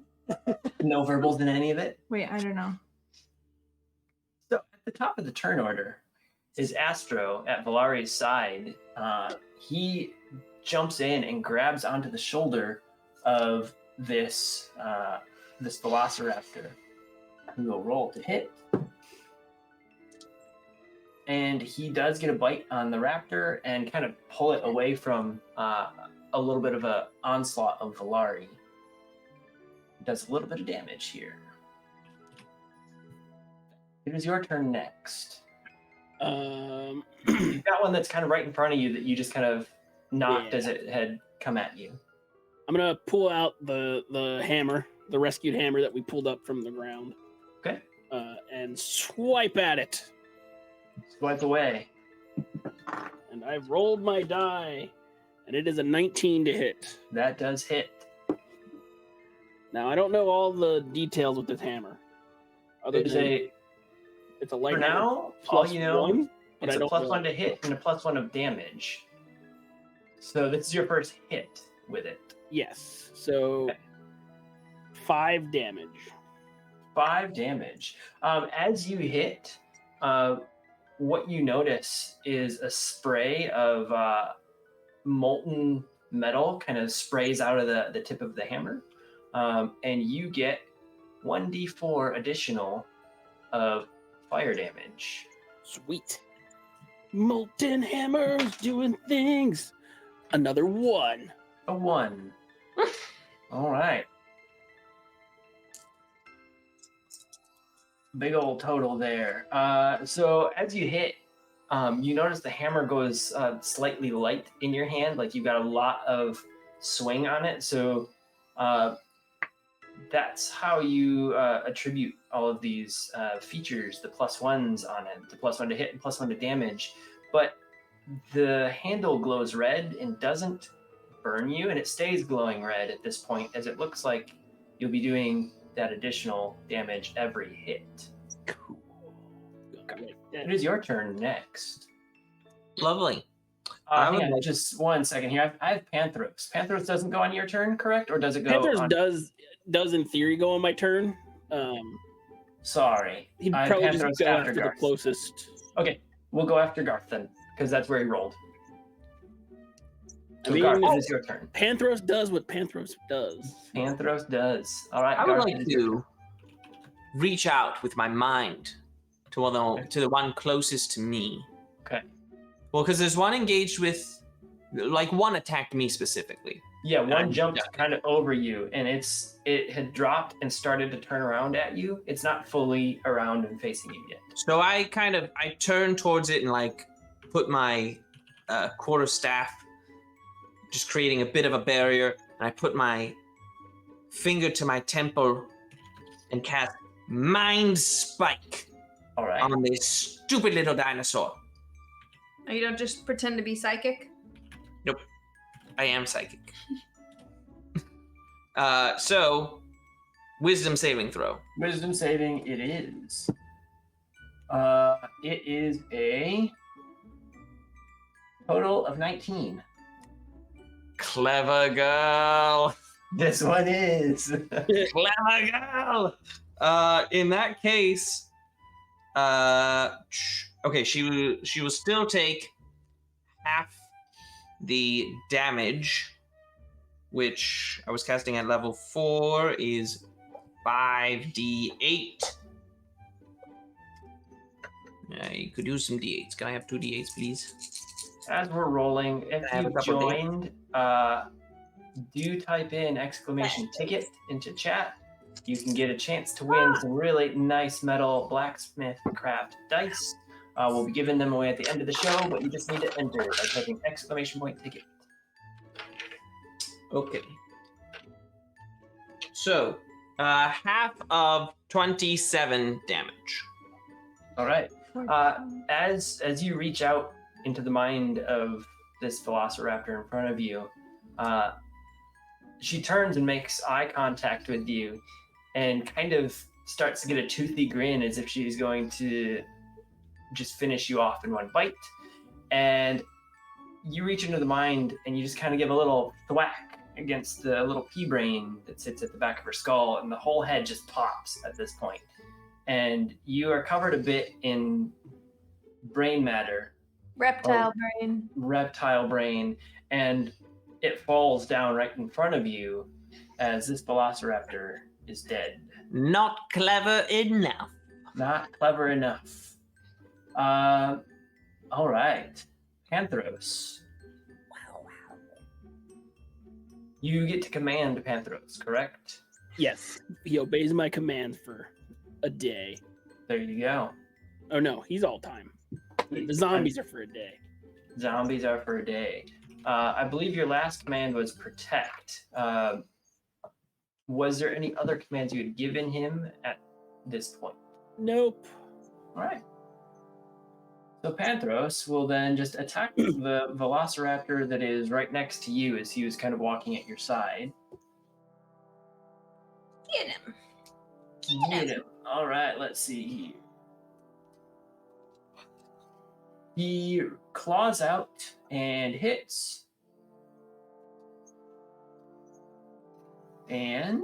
no verbals in any of it. Wait, I don't know. So at the top of the turn order is Astro at Valari's side. He jumps in and grabs onto the shoulder of this velociraptor, who will roll to hit. and he does get a bite on the raptor and kind of pull it away from a little bit of an onslaught of Valari. Does a little bit of damage here. It is your turn next. You've got one that's kind of right in front of you that you just kind of knocked as it had come at you. I'm gonna pull out the hammer, the rescued hammer that we pulled up from the ground. Okay. And swipe at it. Swipe away. And I've rolled my die, and it is a 19 to hit. That does hit. Now I don't know all the details with this hammer. It's a light for hammer now. All you know, one, but it's I a don't plus know. 1 to hit and a plus 1 of damage. So this is your first hit with it. Yes. So Okay. 5 damage. 5 damage. As you hit, what you notice is a spray of molten metal kind of sprays out of the tip of the hammer, and you get 1d4 additional of fire damage. Sweet. Molten hammers doing things. Another 1. A 1. All right. Big old total there. So as you hit, you notice the hammer goes slightly light in your hand, like you've got a lot of swing on it. So that's how you attribute all of these features, the +1s on it, the +1 to hit and +1 to damage. But the handle glows red and doesn't burn you, and it stays glowing red at this point, as it looks like you'll be doing that additional damage every hit. Cool. It is your turn next. Lovely. Hang on, just 1 second here. I have Panthros. Panthros doesn't go on your turn, correct? Or does it go Panthers on... does in theory go on my turn. Sorry. He'd I have probably Panthros just go after the Garth. closest. Okay, we'll go after Garth then, because that's where he rolled. I So mean, Garth, it is your turn. Panthros does what Panthros does. Panthros does. All right, I would Garth, like it is your turn. to reach out with my mind to the one closest to me. Okay. Well, because there's one engaged with, like, one attacked me specifically. Yeah, one I'm jumped done. kind of over you, and it had dropped and started to turn around at you. It's not fully around and facing you yet. So I turn towards it and like put my quarterstaff, just creating a bit of a barrier, and I put my finger to my temple and cast Mind Spike All right. on this stupid little dinosaur. Oh, you don't just pretend to be psychic? Nope, I am psychic. So, wisdom saving throw. Wisdom saving it is. It is a total of 19. Clever girl. This one is. Clever girl. In that case, okay, she will still take half the damage, which I was casting at level 4 is 5d8. You could use some d8s. Can I have 2 d8s, please? As we're rolling, if I have a you couple of joined, do type in !ticket into chat. You can get a chance to win some really nice metal blacksmith craft dice. We'll be giving them away at the end of the show, but you just need to enter by typing !ticket. Okay. So, half of 27 damage. All right. As you reach out into the mind of this velociraptor in front of you, she turns and makes eye contact with you and kind of starts to get a toothy grin as if she's going to just finish you off in one bite. And you reach into the mind and you just kind of give a little thwack against the little pea brain that sits at the back of her skull, and the whole head just pops at this point. And you are covered a bit in brain matter, Reptile brain. and it falls down right in front of you as this velociraptor is dead. Not clever enough. Not clever enough. All right. Panthros. You get to command Panthros, correct? Yes, he obeys my commands for a day. There you go. Oh no, he's all time. The zombies are for a day. Zombies are for a day. I believe your last command was protect. Was there any other commands you had given him at this point? Nope. All right. So Panthros will then just attack the Velociraptor that is right next to you as he was kind of walking at your side. Get him. Get him. All right, let's see here. He claws out and hits. And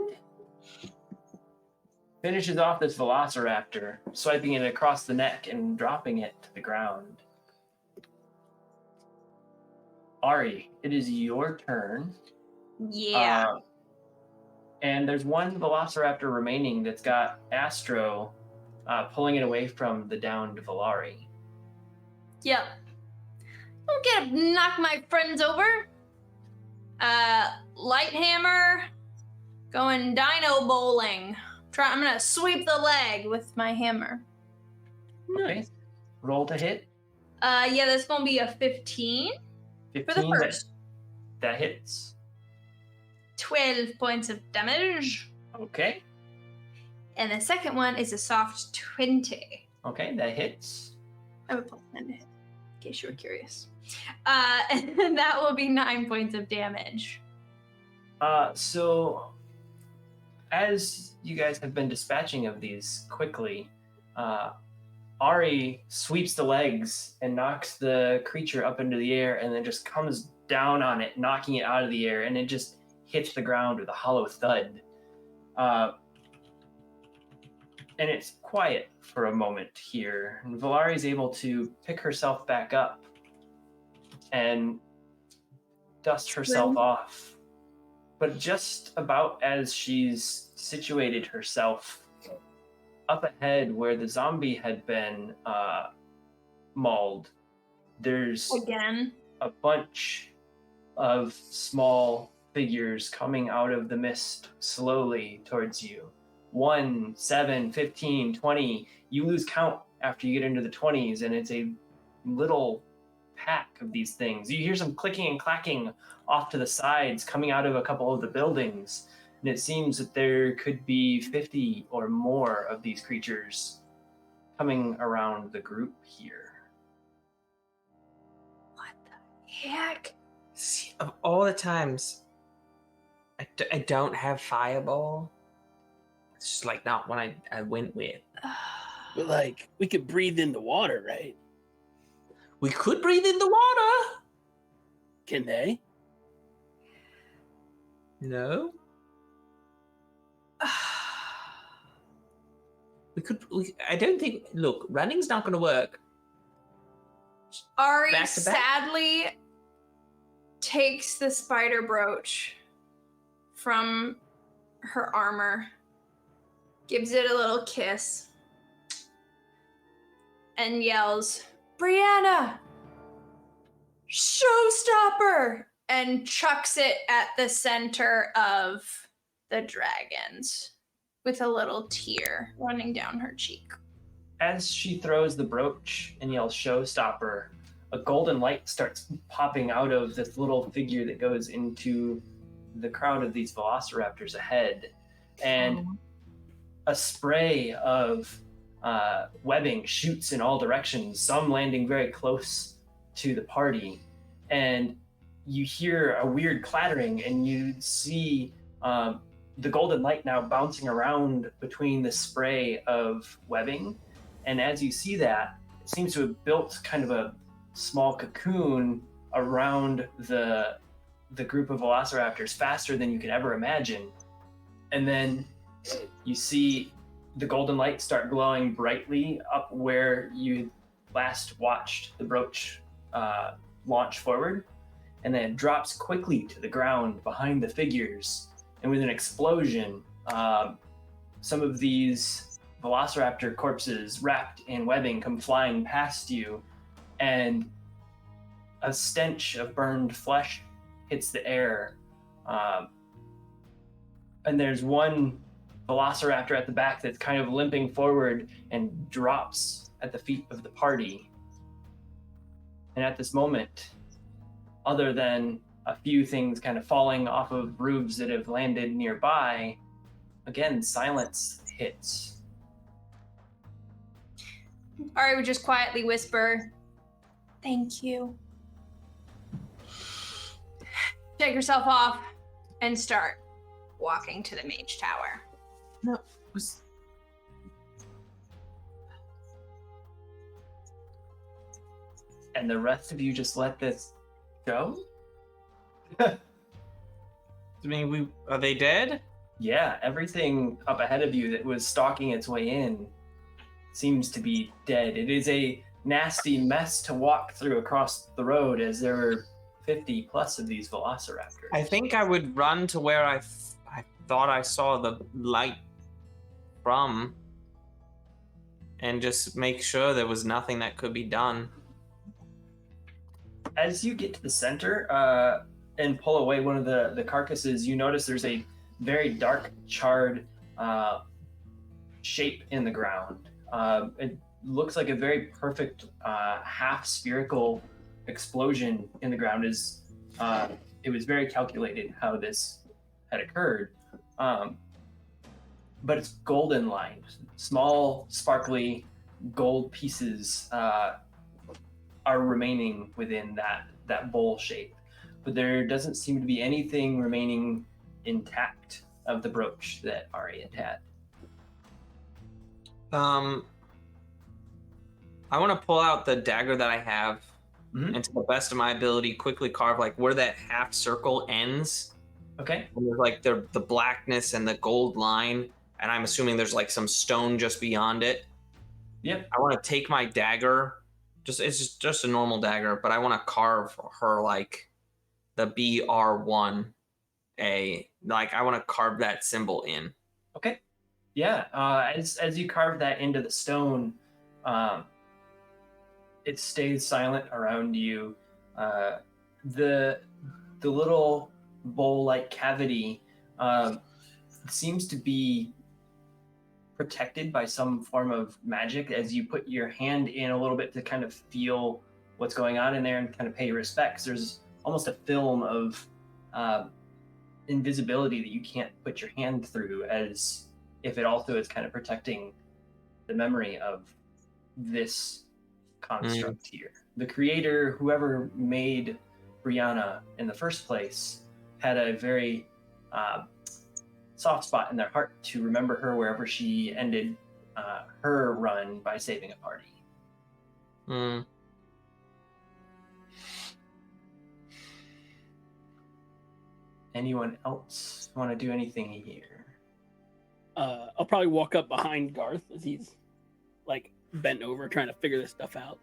finishes off this Velociraptor, swiping it across the neck and dropping it to the ground. Ari, it is your turn. Yeah. And there's one Velociraptor remaining that's got Astro pulling it away from the downed Valari. Yep. Don't get knock my friends over. Light hammer, going dino bowling. I'm gonna sweep the leg with my hammer. Okay. Roll to hit. Yeah, that's gonna be a 15 for the first. That hits. 12 points of damage. Okay. And the second one is a soft 20. Okay, that hits. I would pull that hit, in case you were curious. And that will be 9 points of damage. So as you guys have been dispatching of these quickly, Ari sweeps the legs and knocks the creature up into the air and then just comes down on it, knocking it out of the air, and it just hits the ground with a hollow thud. And it's quiet for a moment here. And Valari is able to pick herself back up and dust herself off. But just about as she's situated herself up ahead where the zombie had been mauled, there's Again. a bunch of small figures coming out of the mist slowly towards you. 1, 7, 15, 20. You lose count after you get into the 20s, and it's a little pack of these things. You hear some clicking and clacking off to the sides coming out of a couple of the buildings, and it seems that there could be 50 or more of these creatures coming around the group here. What the heck? See, of all the times, I don't have Fireball. It's just like not one I went with. But like, we could breathe in the water, right? We could breathe in the water. Can they? No. I don't think. Look, running's not going to work. Ari Back to back? sadly takes the spider brooch from her armor, gives it a little kiss, and yells, "Brianna! Showstopper!" and chucks it at the center of the dragons with a little tear running down her cheek. As she throws the brooch and yells showstopper, a golden light starts popping out of this little figure that goes into the crowd of these velociraptors ahead. And a spray of webbing shoots in all directions, some landing very close to the party. And you hear a weird clattering, and you see the golden light now bouncing around between the spray of webbing. And as you see that, it seems to have built kind of a small cocoon around the group of velociraptors faster than you could ever imagine. And then you see the golden light start glowing brightly up where you last watched the brooch launch forward. And then it drops quickly to the ground behind the figures. And with an explosion, some of these velociraptor corpses wrapped in webbing come flying past you and a stench of burned flesh hits the air. And there's one velociraptor at the back that's kind of limping forward and drops at the feet of the party. And at this moment, other than a few things kind of falling off of roofs that have landed nearby, again, silence hits. Ari would just quietly whisper, "Thank you." Take yourself off and start walking to the mage tower. No, was... And the rest of you just let this go? I mean, are they dead? Yeah, everything up ahead of you that was stalking its way in seems to be dead. It is a nasty mess to walk through across the road, as there were 50 plus of these velociraptors. I think I would run to where I thought I saw the light from and just make sure there was nothing that could be done. As you get to the center and pull away one of the carcasses, you notice there's a very dark, charred shape in the ground. It looks like a very perfect half spherical explosion in the ground. It was very calculated how this had occurred. But it's golden lined. Small, sparkly gold pieces are remaining within that bowl shape. But there doesn't seem to be anything remaining intact of the brooch that Ari had. I want to pull out the dagger that I have, Mhm. and to the best of my ability, quickly carve like where that half circle ends. Okay. And there's like the blackness and the gold line, and I'm assuming there's like some stone just beyond it. Yep. I want to take my dagger, it's just a normal dagger, but I want to carve her like the BR1A. Like I want to carve that symbol in. Okay. Yeah. As you carve that into the stone, it stays silent around you. The little bowl-like cavity seems to be protected by some form of magic. As you put your hand in a little bit to kind of feel what's going on in there and kind of pay your respects, there's almost a film of invisibility that you can't put your hand through, as if it also is kind of protecting the memory of this construct here. The creator, whoever made Brianna in the first place, had a very soft spot in their heart to remember her wherever she ended her run by saving a party. Anyone else want to do anything here? I'll probably walk up behind Garth as he's like bent over trying to figure this stuff out.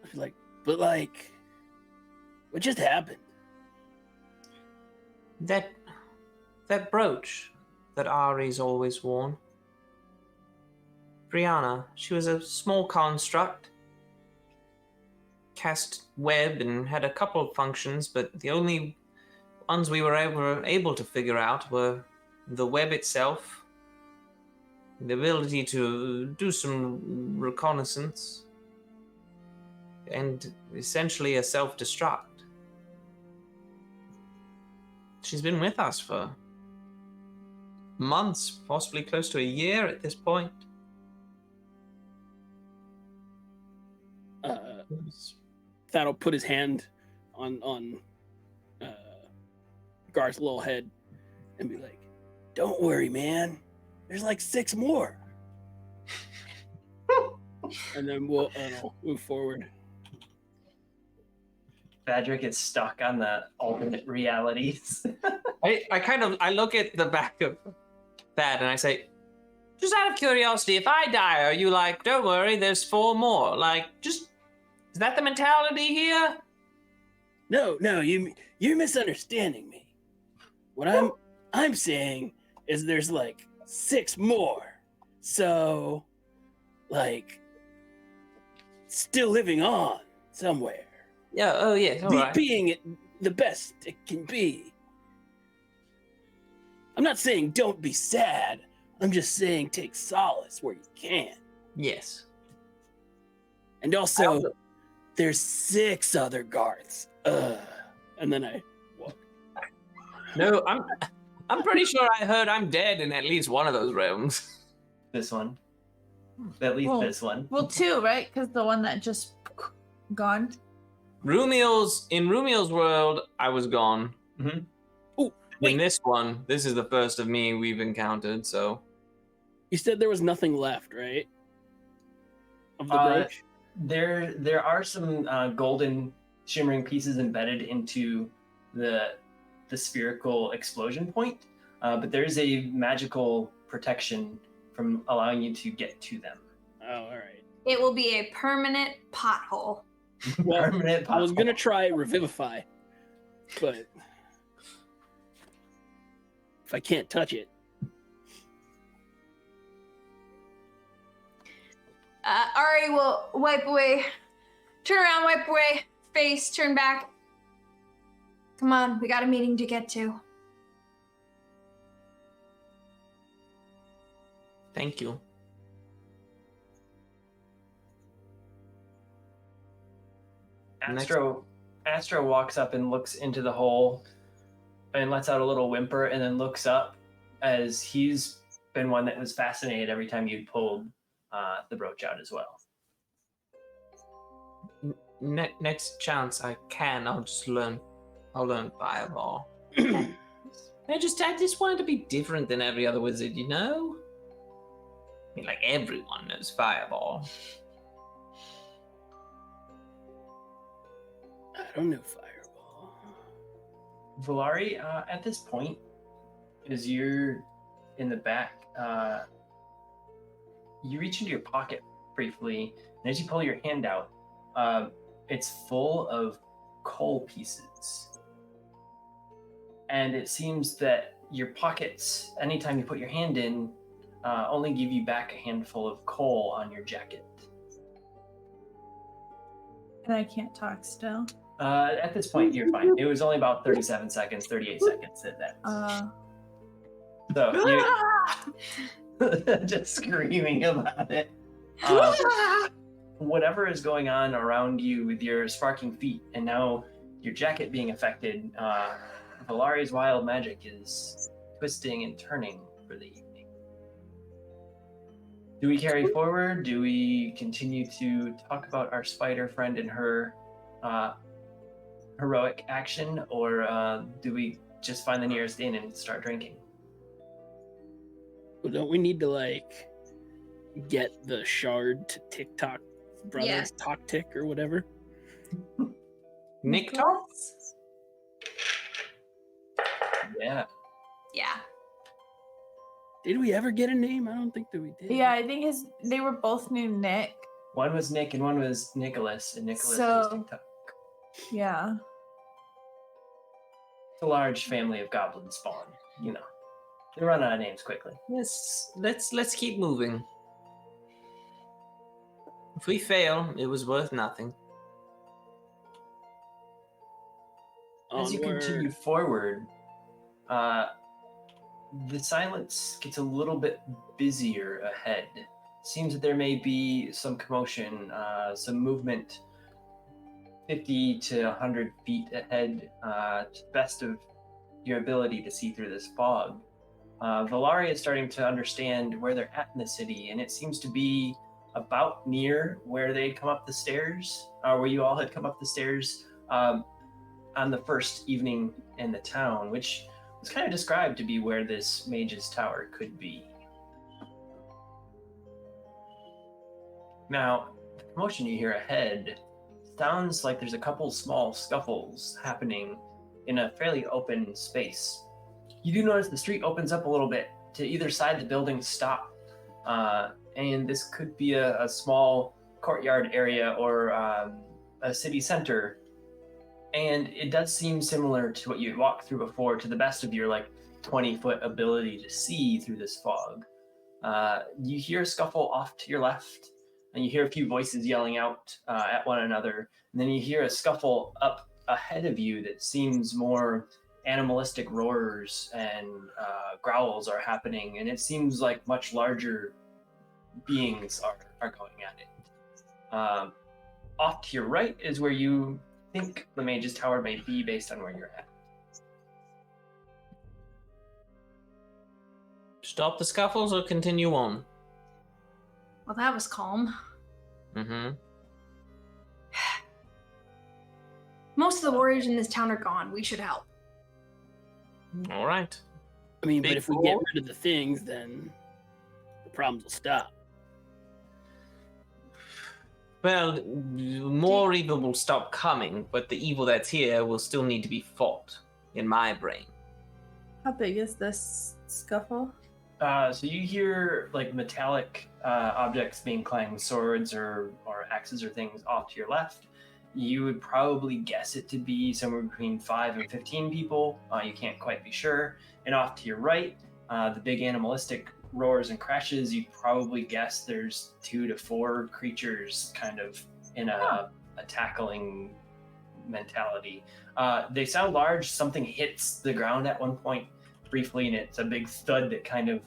She's like, but like, what just happened? That brooch that Ari's always worn. Brianna, she was a small construct. Cast web and had a couple of functions, but the only ones we were able to figure out were the web itself, the ability to do some reconnaissance, and essentially a self-destruct. She's been with us for months, possibly close to a year at this point. That'll put his hand on Garth's little head and be like, "Don't worry, man. There's like 6 more." And then we'll move forward. Badrick is stuck on the alternate realities. I look at the back of that and I say, just out of curiosity, if I die, are you like, don't worry, there's 4 more? Like, just, is that the mentality here? No, you're misunderstanding me. What I'm saying is there's like 6 more. So, like, still living on. somewhere. Yeah. Oh, yeah. All right. Being it the best it can be. I'm not saying don't be sad. I'm just saying take solace where you can. Yes. And also, there's 6 other Garths. And then I walk. No, I'm pretty sure I heard I'm dead in at least one of those realms. This one. At least this one. Well, 2, right? Because the one that just gone. In Rumiel's world, I was gone. Mm-hmm. Oh, wait. In this one, this is the first of me we've encountered, so. You said there was nothing left, right? Of the brooch? There are some golden shimmering pieces embedded into the spherical explosion point, but there is a magical protection from allowing you to get to them. Oh, all right. It will be a permanent pothole. Well, Permanent I was pothole. going to try Revivify, but if I can't touch it. Ari will wipe away, turn around, wipe away, face, turn back. Come on, we got a meeting to get to. Thank you. Astro walks up and looks into the hole and lets out a little whimper and then looks up, as he's been one that was fascinated every time you pulled the brooch out as well. Next chance I can, I'll learn Fireball. I just wanted to be different than every other wizard, you know? I mean, like, everyone knows Fireball. I don't know Fireball. Valari, at this point, as you're in the back, you reach into your pocket briefly, and as you pull your hand out, it's full of coal pieces. And it seems that your pockets, anytime you put your hand in, only give you back a handful of coal on your jacket. And I can't talk still. At this point, you're fine. It was only about 37 seconds, 38 seconds at that. So you just screaming about it. Whatever is going on around you with your sparking feet and now your jacket being affected, Valari's wild magic is twisting and turning for the evening. Do we carry forward? Do we continue to talk about our spider friend and her heroic action, or do we just find the nearest inn and start drinking? Well, don't we need to get the shard to TikTok brother Yes. talk tick or whatever? Nick talks? Yeah. Yeah. Did we ever get a name? I don't think that we did. Yeah, I think they were both named Nick. One was Nick and one was Nicholas, and Nicholas So- was TikTok. Yeah. It's a large family of goblin spawn, you know. They run out of names quickly. Let's keep moving. If we fail, it was worth nothing. As you Onward. continue forward, the silence gets a little bit busier ahead. Seems that there may be some commotion, some movement 50 to 100 feet ahead, to the best of your ability to see through this fog. Valari is starting to understand where they're at in the city, and it seems to be about near where they'd come up the stairs, where you all had come up the stairs on the first evening in the town, which was kind of described to be where this mage's tower could be. Now, the commotion you hear ahead sounds like there's a couple small scuffles happening in a fairly open space. You do notice the street opens up a little bit to either side. The buildings stop, and this could be a small courtyard area or a city center. And it does seem similar to what you had walked through before, to the best of your 20-foot ability to see through this fog. You hear a scuffle off to your left, and you hear a few voices yelling out at one another, and then you hear a scuffle up ahead of you that seems more animalistic roars and growls are happening, and it seems like much larger beings are going at it. Off to your right is where you think the Mage's Tower may be based on where you're at. Stop the scuffles or continue on? Well, that was calm. Mm-hmm. Most of the warriors in this town are gone. We should help. All right. I mean, Big but if we get goal. rid of the things, then the problems will stop. Well, more evil will stop coming, but the evil that's here will still need to be fought, in my brain. How big is this scuffle? So you hear like metallic objects being clanged, swords or axes or things off to your left. You would probably guess it to be somewhere between 5 and 15 people. You can't quite be sure. And off to your right, the big animalistic roars and crashes, you'd probably guess there's 2 to 4 creatures kind of in a tackling mentality. They sound large. Something hits the ground at one point briefly, and it's a big thud that kind of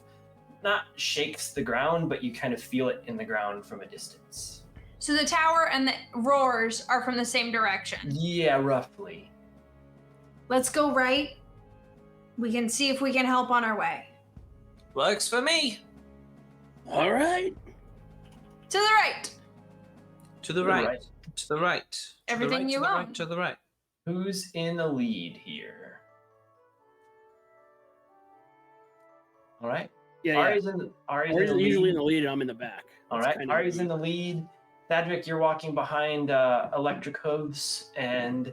not shakes the ground, but you kind of feel it in the ground from a distance. So the tower and the roars are from the same direction. Yeah, roughly. Let's go right. We can see if we can help on our way. Works for me. All right. To the right. To the right. To the right. To the Everything right, you to the own. right, to the right. Who's in the lead here? All right. Yeah, Ari's in the usually lead. in the lead, and I'm in the back. All That's right. kind of Ari's in the lead. Thadvik, you're walking behind Electric Hooves and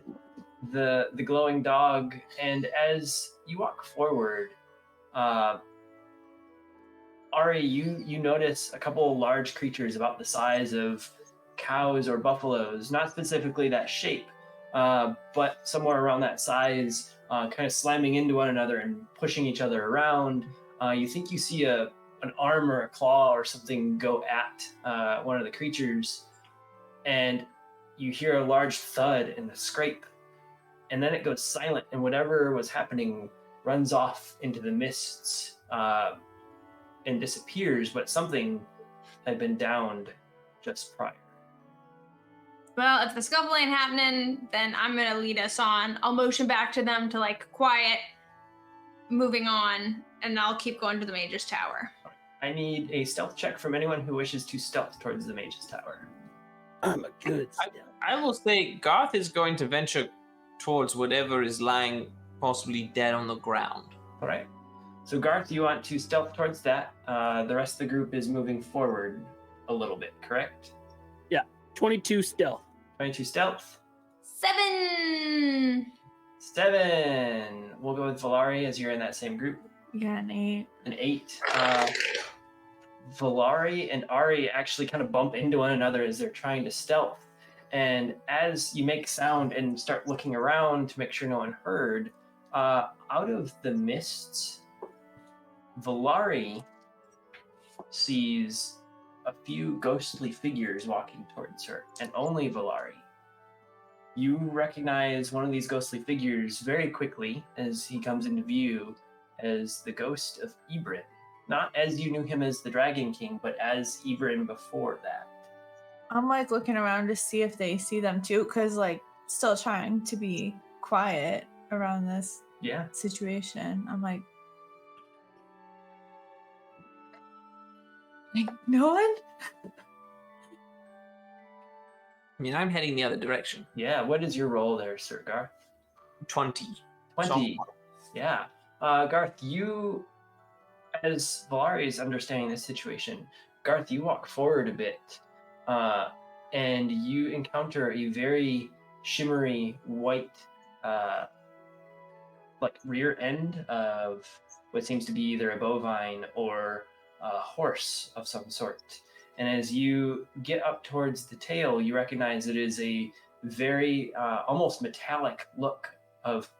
the glowing dog. And as you walk forward, Ari, you notice a couple of large creatures about the size of cows or buffaloes, not specifically that shape, but somewhere around that size, kind of slamming into one another and pushing each other around. You think you see an arm or a claw or something go at one of the creatures, and you hear a large thud and a scrape, and then it goes silent, and whatever was happening runs off into the mists and disappears, but something had been downed just prior. Well, if the scuffle ain't happening, then I'm gonna lead us on. I'll motion back to them to like quiet, moving on, and I'll keep going to the Mage's Tower. I need a stealth check from anyone who wishes to stealth towards the Mage's Tower. I'm a good. I will say Garth is going to venture towards whatever is lying possibly dead on the ground. All right. So Garth, you want to stealth towards that. The rest of the group is moving forward a little bit, correct? 22 stealth. 22 stealth. 7. 7. We'll go with Valari as you're in that same group. Yeah, an 8. An 8. Valari and Ari actually kind of bump into one another as they're trying to stealth. And as you make sound and start looking around to make sure no one heard, out of the mists, Valari sees a few ghostly figures walking towards her, and only Valari. You recognize one of these ghostly figures very quickly as he comes into view as the ghost of Ibrin. Not as you knew him as the Dragon King, but as Ibrin before that. I'm like looking around to see if they see them too, because like still trying to be quiet around this Yeah. situation. I'm like no one? I mean, I'm heading the other direction. Yeah, what is your role there, Sir Garth? 20. 20. Yeah. Garth, you, as Valari is understanding this situation, Garth, you walk forward a bit, and you encounter a very shimmery white, like rear end of what seems to be either a bovine or a horse of some sort. And as you get up towards the tail, you recognize it is a very almost metallic look of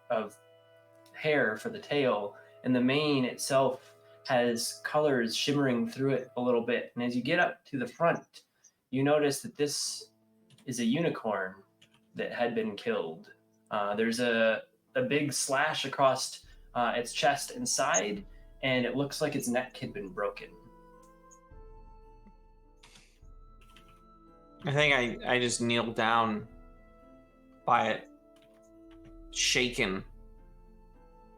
hair for the tail, and the mane itself has colors shimmering through it a little bit. And as you get up to the front, you notice that this is a unicorn that had been killed. There's a big slash across its chest and side, and it looks like its neck had been broken. I think I just kneeled down by it, shaken.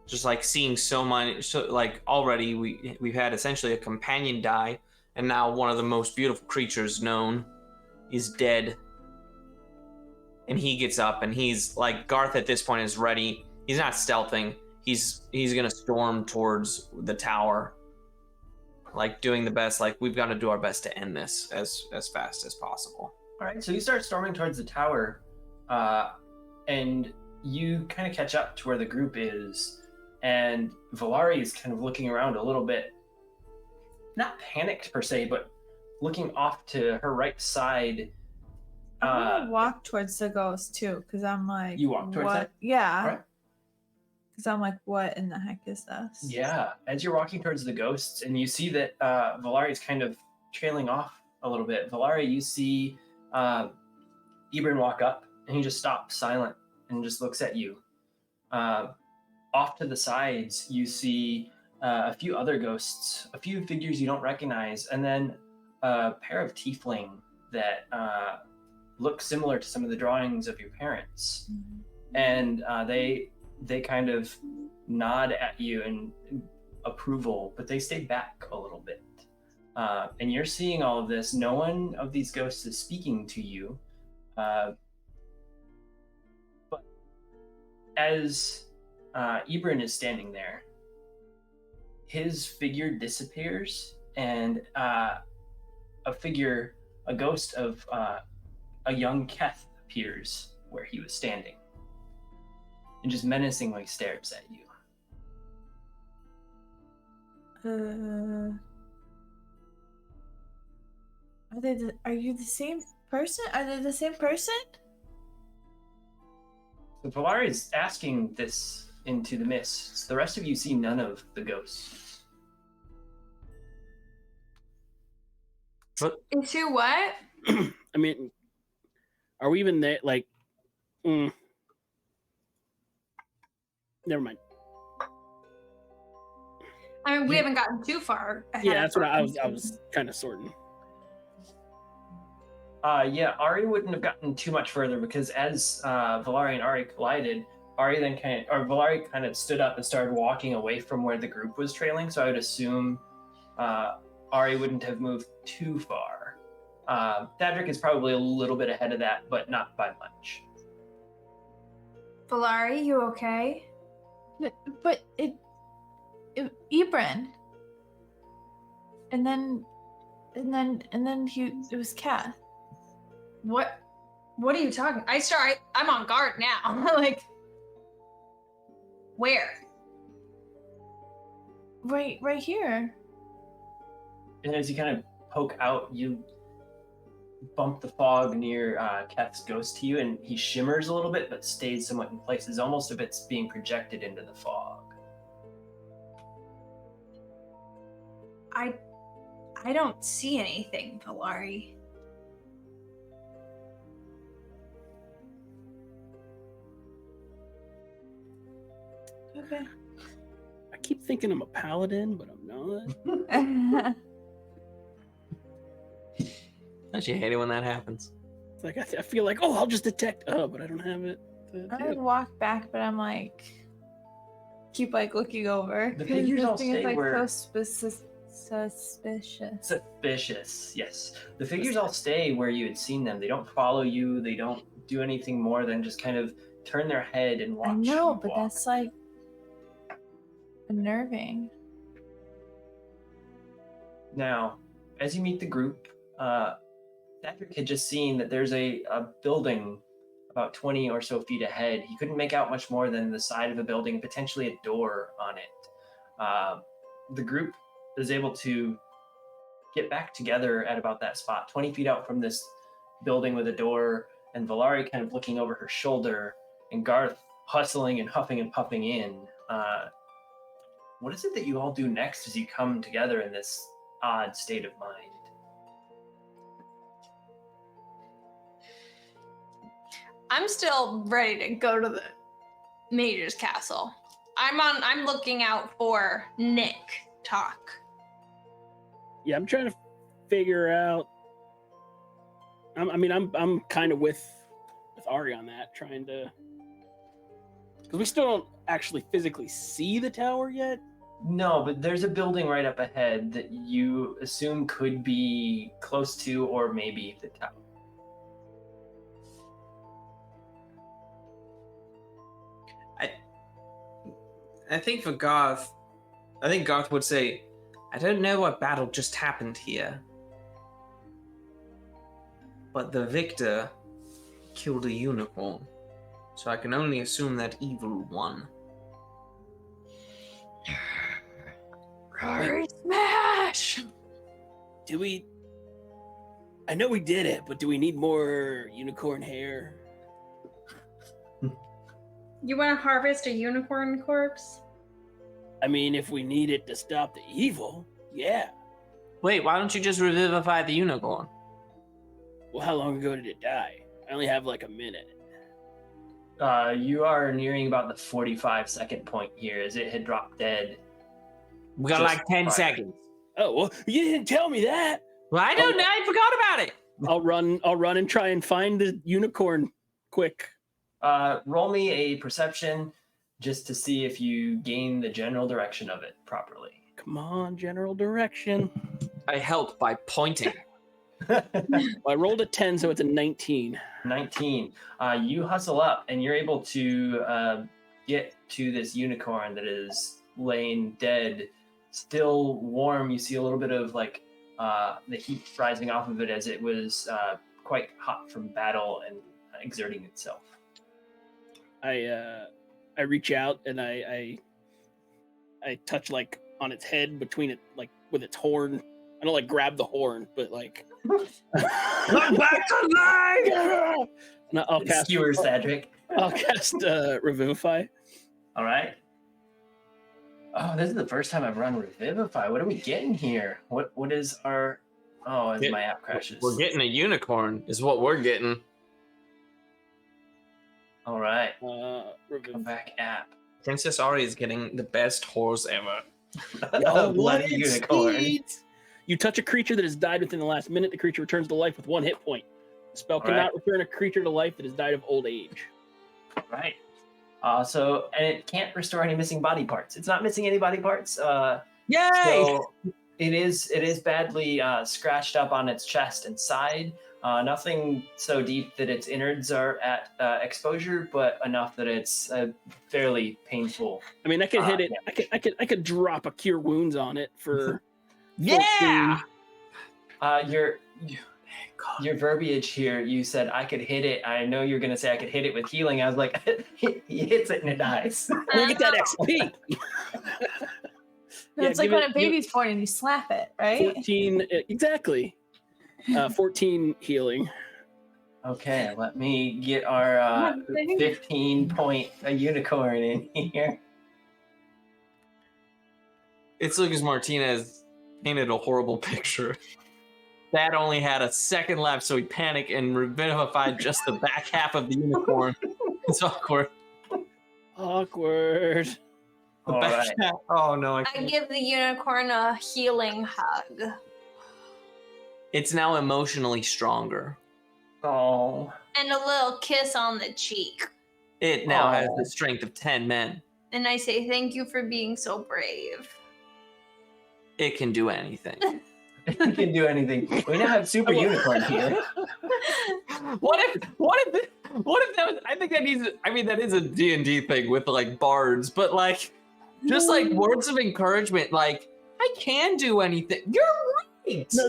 Just like seeing so many, so like already we've had essentially a companion die, and now one of the most beautiful creatures known is dead. And he gets up, and he's like, Garth at this point is ready. He's not stealthing. He's gonna storm towards the tower, like doing the best. Like, we've got to do our best to end this as fast as possible. All right, so you start storming towards the tower, and you kind of catch up to where the group is, and Valari is kind of looking around a little bit, not panicked per se, but looking off to her right side. I'm gonna walk towards the ghost too, because I'm like, You walk towards what? that? Yeah. All right. Because I'm like, what in the heck is this? Yeah, as you're walking towards the ghosts, and you see that Valari is kind of trailing off a little bit. Valari, you see Ibrin walk up, and he just stops silent and just looks at you. Off to the sides, you see a few other ghosts, a few figures you don't recognize, and then a pair of tiefling that look similar to some of the drawings of your parents. Mm-hmm. And they kind of nod at you in approval, but they stay back a little bit. And you're seeing all of this. No one of these ghosts is speaking to you. But as Ibrin is standing there, his figure disappears, and a ghost of a young Keth appears where he was standing and just menacingly stares at you. Are you the same person? Are they the same person? So Valari is asking this into the mists. The rest of you see none of the ghosts. Into what? I mean, are we even there? Like, never mind. I mean, we haven't gotten too far ahead. Yeah, that's what I was kind of sorting. Yeah, Ari wouldn't have gotten too much further because as Valari and Ari collided, Valari kind of stood up and started walking away from where the group was trailing. So I would assume Ari wouldn't have moved too far. Thadric is probably a little bit ahead of that, but not by much. Valari, you okay? But Ibrin. And then it was Kath. What are you talking? I'm on guard now. Like, where? Right here. And as you kind of poke out, you bump the fog near Keth's ghost to you, and he shimmers a little bit, but stays somewhat in place. It's almost if it's being projected into the fog. I don't see anything, Valari. Okay. I keep thinking I'm a paladin, but I'm not. Don't you hate it when that happens? It's like I feel like, oh, I'll just detect, but I don't have it. I would walk back, but I'm like, keep like looking over. The figures all thing is stay like where- suspicious. Suspicious, yes. The figures all stay where you had seen them. They don't follow you. They don't do anything more than just kind of turn their head and watch. I know, you but walk. that's like unnerving. Now, as you meet the group, Thadric had just seen that there's a building about 20 or so feet ahead. He couldn't make out much more than the side of a building, potentially a door on it. The group is able to get back together at about that spot, 20 feet out from this building with a door, and Valari kind of looking over her shoulder, and Garth hustling and huffing and puffing in. What is it that you all do next as you come together in this odd state of mind? I'm still ready to go to the Mage's Castle. I'm looking out for Nick talk. Yeah, I'm trying to figure out. I'm kind of with Ari on that, trying to, because we still don't actually physically see the tower yet. No, but there's a building right up ahead that you assume could be close to or maybe the tower. I think for Garth, Garth would say, I don't know what battle just happened here, but the victor killed a unicorn, so I can only assume that evil won. Rory smash! Do we? I know we did it, but do we need more unicorn hair? You want to harvest a unicorn corpse? I mean, if we need it to stop the evil, yeah. Wait, why don't you just revivify the unicorn? Well, how long ago did it die? I only have like a minute. You are nearing about the 45-second point here, as it had dropped dead. We got Just like 10 fire. seconds. Oh well, you didn't tell me that. Well, I don't know. I forgot about it. I'll run and try and find the unicorn quick. Roll me a perception just to see if you gain the general direction of it properly. Come on, general direction. I helped by pointing. I rolled a 10, so it's a 19. 19. You hustle up and you're able to get to this unicorn that is laying dead, still warm. You see a little bit of like the heat rising off of it as it was quite hot from battle and exerting itself. I reach out and I touch like on its head between it, like with its horn. I don't like grab the horn, but like Come back to life! And I'll cast Skewers, Cedric. I'll cast Revivify. All right. Oh, this is the first time I've run Revivify. What are we getting here? What is our? Oh, as my app crashes. We're getting a unicorn, is what we're getting. All right. Come Revivify. back, app. Princess Ari is getting the best horse ever. A bloody unicorn. You touch a creature that has died within the last minute, the creature returns to life with 1 hit point. The spell cannot return a creature to life that has died of old age. Right. And it can't restore any missing body parts. It's not missing any body parts. Yay! So it is badly scratched up on its chest and side. Nothing so deep that its innards are at exposure, but enough that it's fairly painful. I mean, I could hit it. I could drop a cure wounds on it for. Yeah! Your verbiage here, you said I could hit it. I know you're gonna say I could hit it with healing. I was like, he hits it and it dies. Look at that XP. It's like when a baby's born and you slap it, right? 14 exactly. 14 healing. Okay, let me get our 15-point unicorn in here. It's Lucas Martinez painted a horrible picture. That only had a second left, so he panicked and revivified just the back half of the unicorn. It's awkward. Awkward. The All back right. half. Oh no! I give the unicorn a healing hug. It's now emotionally stronger. Oh. And a little kiss on the cheek. It now has Oh. the strength of 10 men. And I say, thank you for being so brave. It can do anything. It can do anything. We now have Super Unicorn here. What if that was, I think that needs, I mean, that is a D&D thing with like bards, but like, just like words of encouragement, like, I can do anything. You're right. No,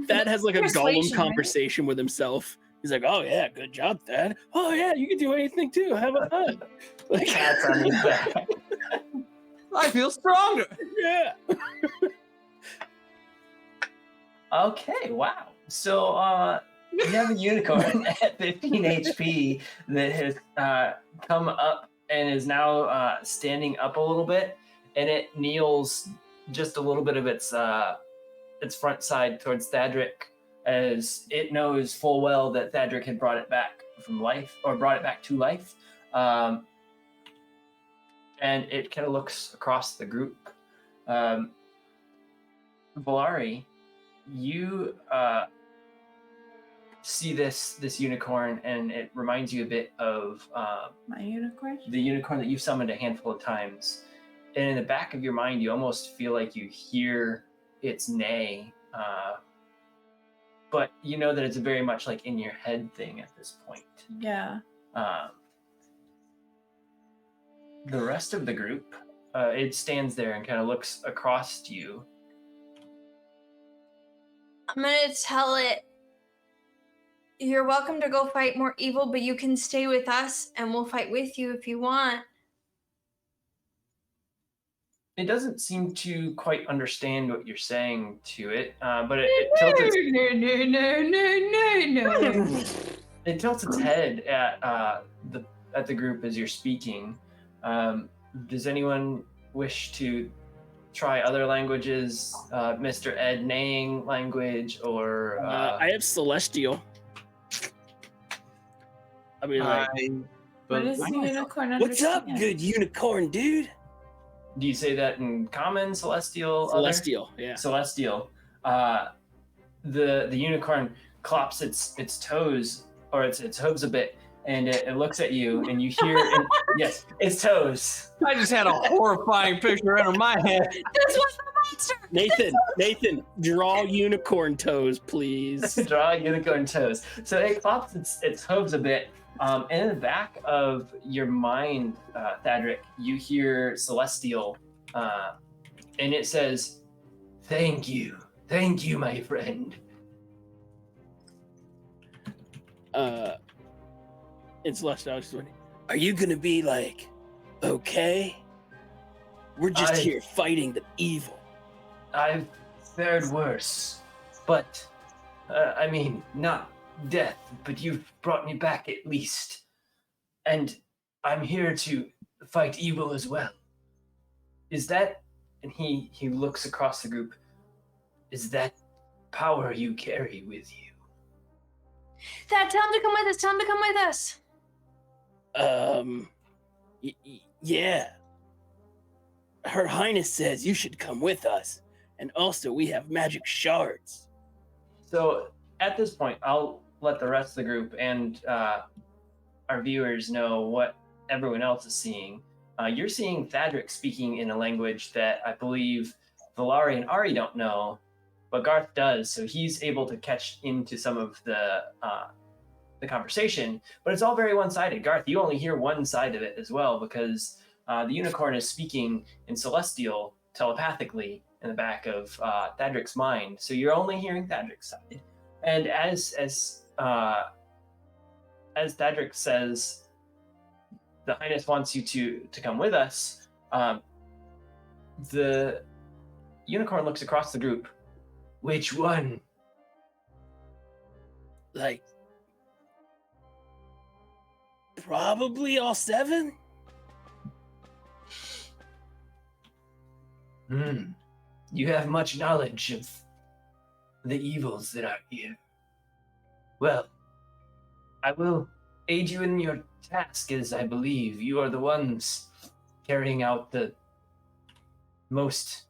that has like a Persuasion, Gollum right? conversation with himself. He's like, "Oh yeah, good job, Dad. Oh yeah, you can do anything too. How about that?" Like, Cats on his back. I feel stronger. yeah. Okay, wow. So you have a unicorn at 15 HP that has come up and is now standing up a little bit, and it kneels just a little bit of its front side towards Thadric as it knows full well that Thadric had brought it back from life, or brought it back to life. And it kind of looks across the group. Valari, you see this unicorn, and it reminds you a bit of My unicorn? the unicorn that you've summoned a handful of times. And in the back of your mind, you almost feel like you hear its neigh, but you know that it's very much like in your head thing at this point. Yeah. The rest of the group, it stands there and kind of looks across to you. I'm gonna tell it, you're welcome to go fight more evil, but you can stay with us and we'll fight with you if you want. It doesn't seem to quite understand what you're saying to it, but it tilts its No. it tilts its head at the group as you're speaking. Does anyone wish to try other languages? Mr. Ed neighing language, or I have Celestial. I mean, like, What does the unicorn what's up, understand? good unicorn dude? do you say that in common, celestial, Celestial, yeah. celestial? The unicorn clops its toes, or its hooves a bit, and it looks at you, and you hear yes, its toes. I just had a horrifying picture out of my head. This was the monster! Nathan, draw unicorn toes, please. Draw unicorn toes. So it clops its hooves a bit. And in the back of your mind, Thadric, you hear Celestial, and it says, thank you, my friend. In Celestial, I was just wondering, are you gonna be like, okay? We're just here fighting the evil. I've fared worse, but, I mean, not death, but you've brought me back at least. And I'm here to fight evil as well. Is that, and he looks across the group, is that power you carry with you? Dad, tell him to come with us. Tell him to come with us. Yeah. Her Highness says you should come with us. And also, we have magic shards. So at this point, I'll let the rest of the group and our viewers know what everyone else is seeing. You're seeing Thadric speaking in a language that I believe Valari and Ari don't know, but Garth does, so he's able to catch into some of the conversation, but it's all very one-sided. Garth, you only hear one side of it as well, because the unicorn is speaking in Celestial telepathically in the back of Thadric's mind, so you're only hearing Thadric's side. And as Thadric says, the Highness wants you to come with us, the unicorn looks across the group. Which one? Like, probably all 7? You have much knowledge of the evils that are here. Well, I will aid you in your task, as I believe you are the ones carrying out the most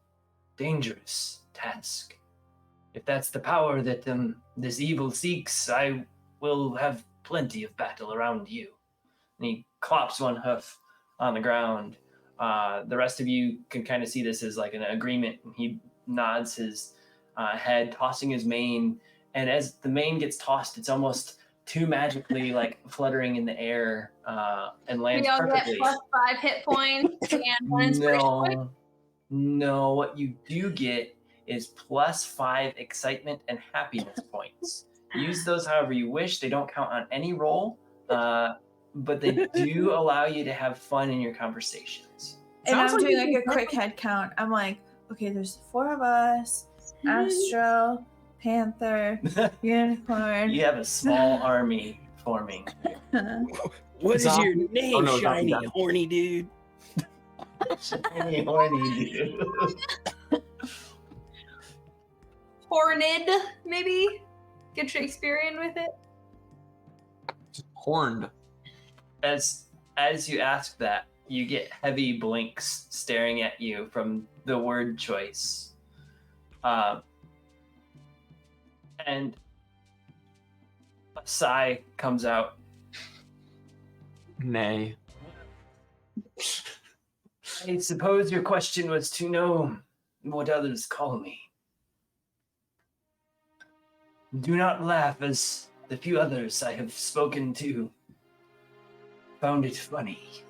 dangerous task. If that's the power that this evil seeks, I will have plenty of battle around you. And he clops one hoof on the ground. The rest of you can kind of see this as like an agreement. He nods his head, tossing his mane. And as the mane gets tossed, it's almost too magically like fluttering in the air and lands We all perfectly. get +5 hit points and 1 inspiration point. No, what you do get is +5 excitement and happiness points. Use those however you wish. They don't count on any roll, but they do allow you to have fun in your conversations. And Sounds I'm like doing you like a quick head count. I'm like, okay, there's 4 of us. Astro, Panther, Unicorn. You have a small army forming. What is your Zombie. name, Oh, no, shiny, zombie. horny dude? Shiny, horny dude. Horned, maybe? Get Shakespearean with it. Just horned. As you ask that, you get heavy blinks staring at you from the word choice. And a sigh comes out. Nay. I suppose your question was to know what others call me. Do not laugh, as the few others I have spoken to found it funny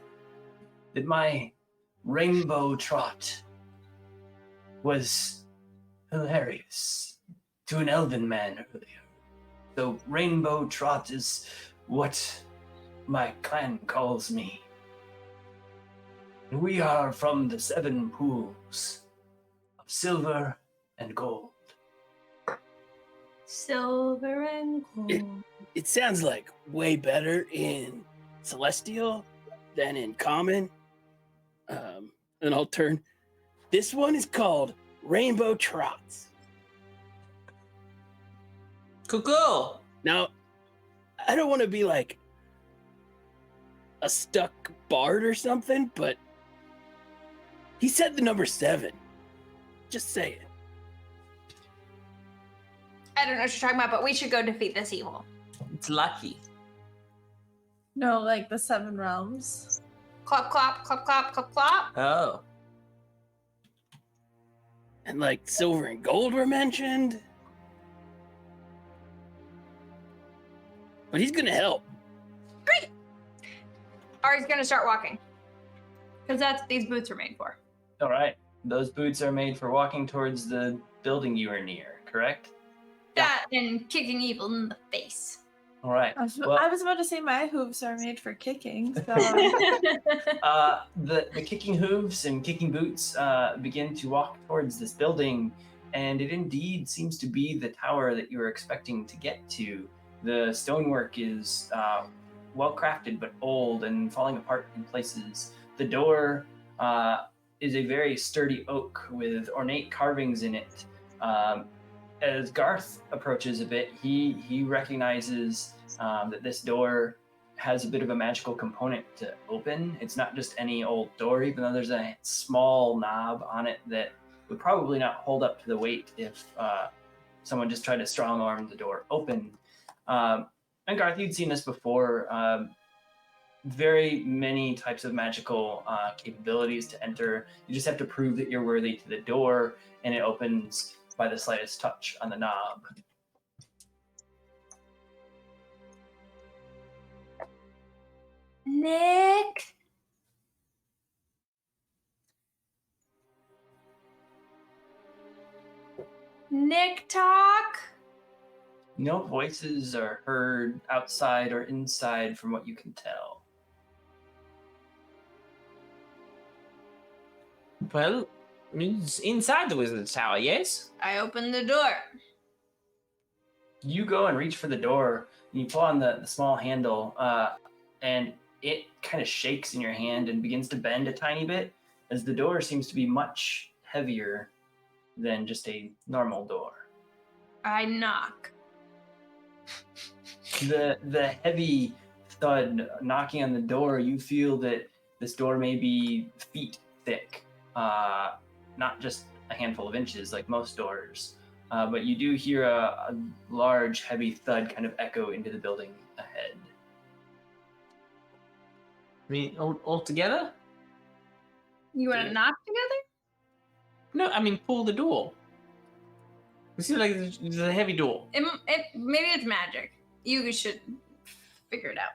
that my rainbow trot was hilarious to an elven man earlier. So rainbow trot is what my clan calls me. We are from the 7 pools of silver and gold. Silver and gold. It sounds like way better in Celestial than in Common. And I'll turn. This one is called Rainbow Trots. Cool. Now, I don't want to be like a stuck bard or something, but he said the number 7. Just say it. I don't know what you're talking about, but we should go defeat this evil. It's lucky. No, like the 7 realms. Clop, clop, clop, clop, clop, clop. Oh. And like silver and gold were mentioned. But he's gonna help. Great. Ari's gonna start walking. Because that's what these boots are made for. All right. Those boots are made for walking towards the building you are near, correct? That and kicking evil in the face. All right. I was, Well- I was about to say my hooves are made for kicking. So. The kicking hooves and kicking boots begin to walk towards this building, and it indeed seems to be the tower that you were expecting to get to. The stonework is well crafted but old and falling apart in places. The door is a very sturdy oak with ornate carvings in it. As Garth approaches a bit, he recognizes that this door has a bit of a magical component to open. It's not just any old door, even though there's a small knob on it that would probably not hold up to the weight if someone just tried to strong arm the door open. And Garth, you'd seen this before. Very many types of magical capabilities to enter. You just have to prove that you're worthy to the door, and it opens by the slightest touch on the knob. Nick. Nick talk. No voices are heard outside or inside from what you can tell. Well, it's inside the wizard's tower, yes? I opened the door. You go and reach for the door, and you pull on the small handle, and it kind of shakes in your hand and begins to bend a tiny bit, as the door seems to be much heavier than just a normal door. I knock. The heavy thud knocking on the door, you feel that this door may be feet thick, not just a handful of inches like most doors. But you do hear a large, heavy thud kind of echo into the building ahead. I mean, all together? You want to knock together? No, I mean, pull the door. It seems like it's a heavy door. Maybe it's magic. You should figure it out.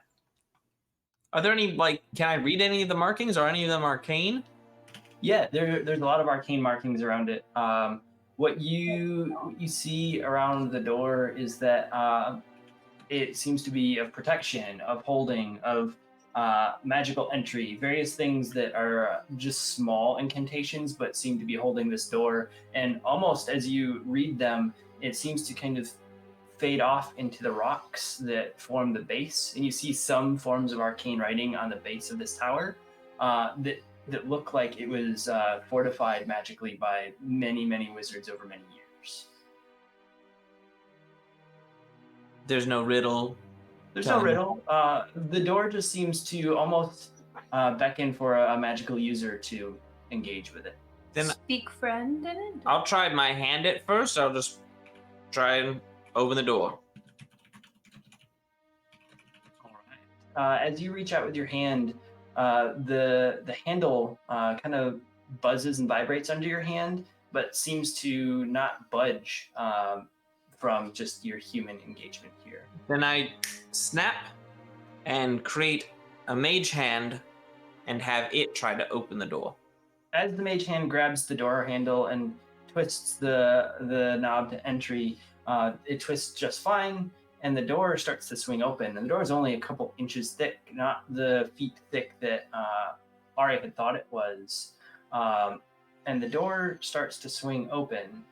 Are there any, like, can I read any of the markings? Are any of them arcane? Yeah, there's a lot of arcane markings around it. What you see around the door is that it seems to be of protection, of holding, of magical entry, various things that are just small incantations but seem to be holding this door. And almost as you read them, it seems to kind of fade off into the rocks that form the base. And you see some forms of arcane writing on the base of this tower that look like it was fortified magically by many, many wizards over many years. There's no riddle. There's no riddle. The door just seems to almost beckon for a magical user to engage with it. Then Speak friend in it. I'll try my hand at first. I'll just try and open the door. All right. As you reach out with your hand, the handle kind of buzzes and vibrates under your hand, but seems to not budge from just your human engagement here. Then I snap and create a mage hand and have it try to open the door. As the mage hand grabs the door handle and twists the knob to entry, it twists just fine, and the door starts to swing open. And the door is only a couple inches thick, not the feet thick that Ari had thought it was. And the door starts to swing open.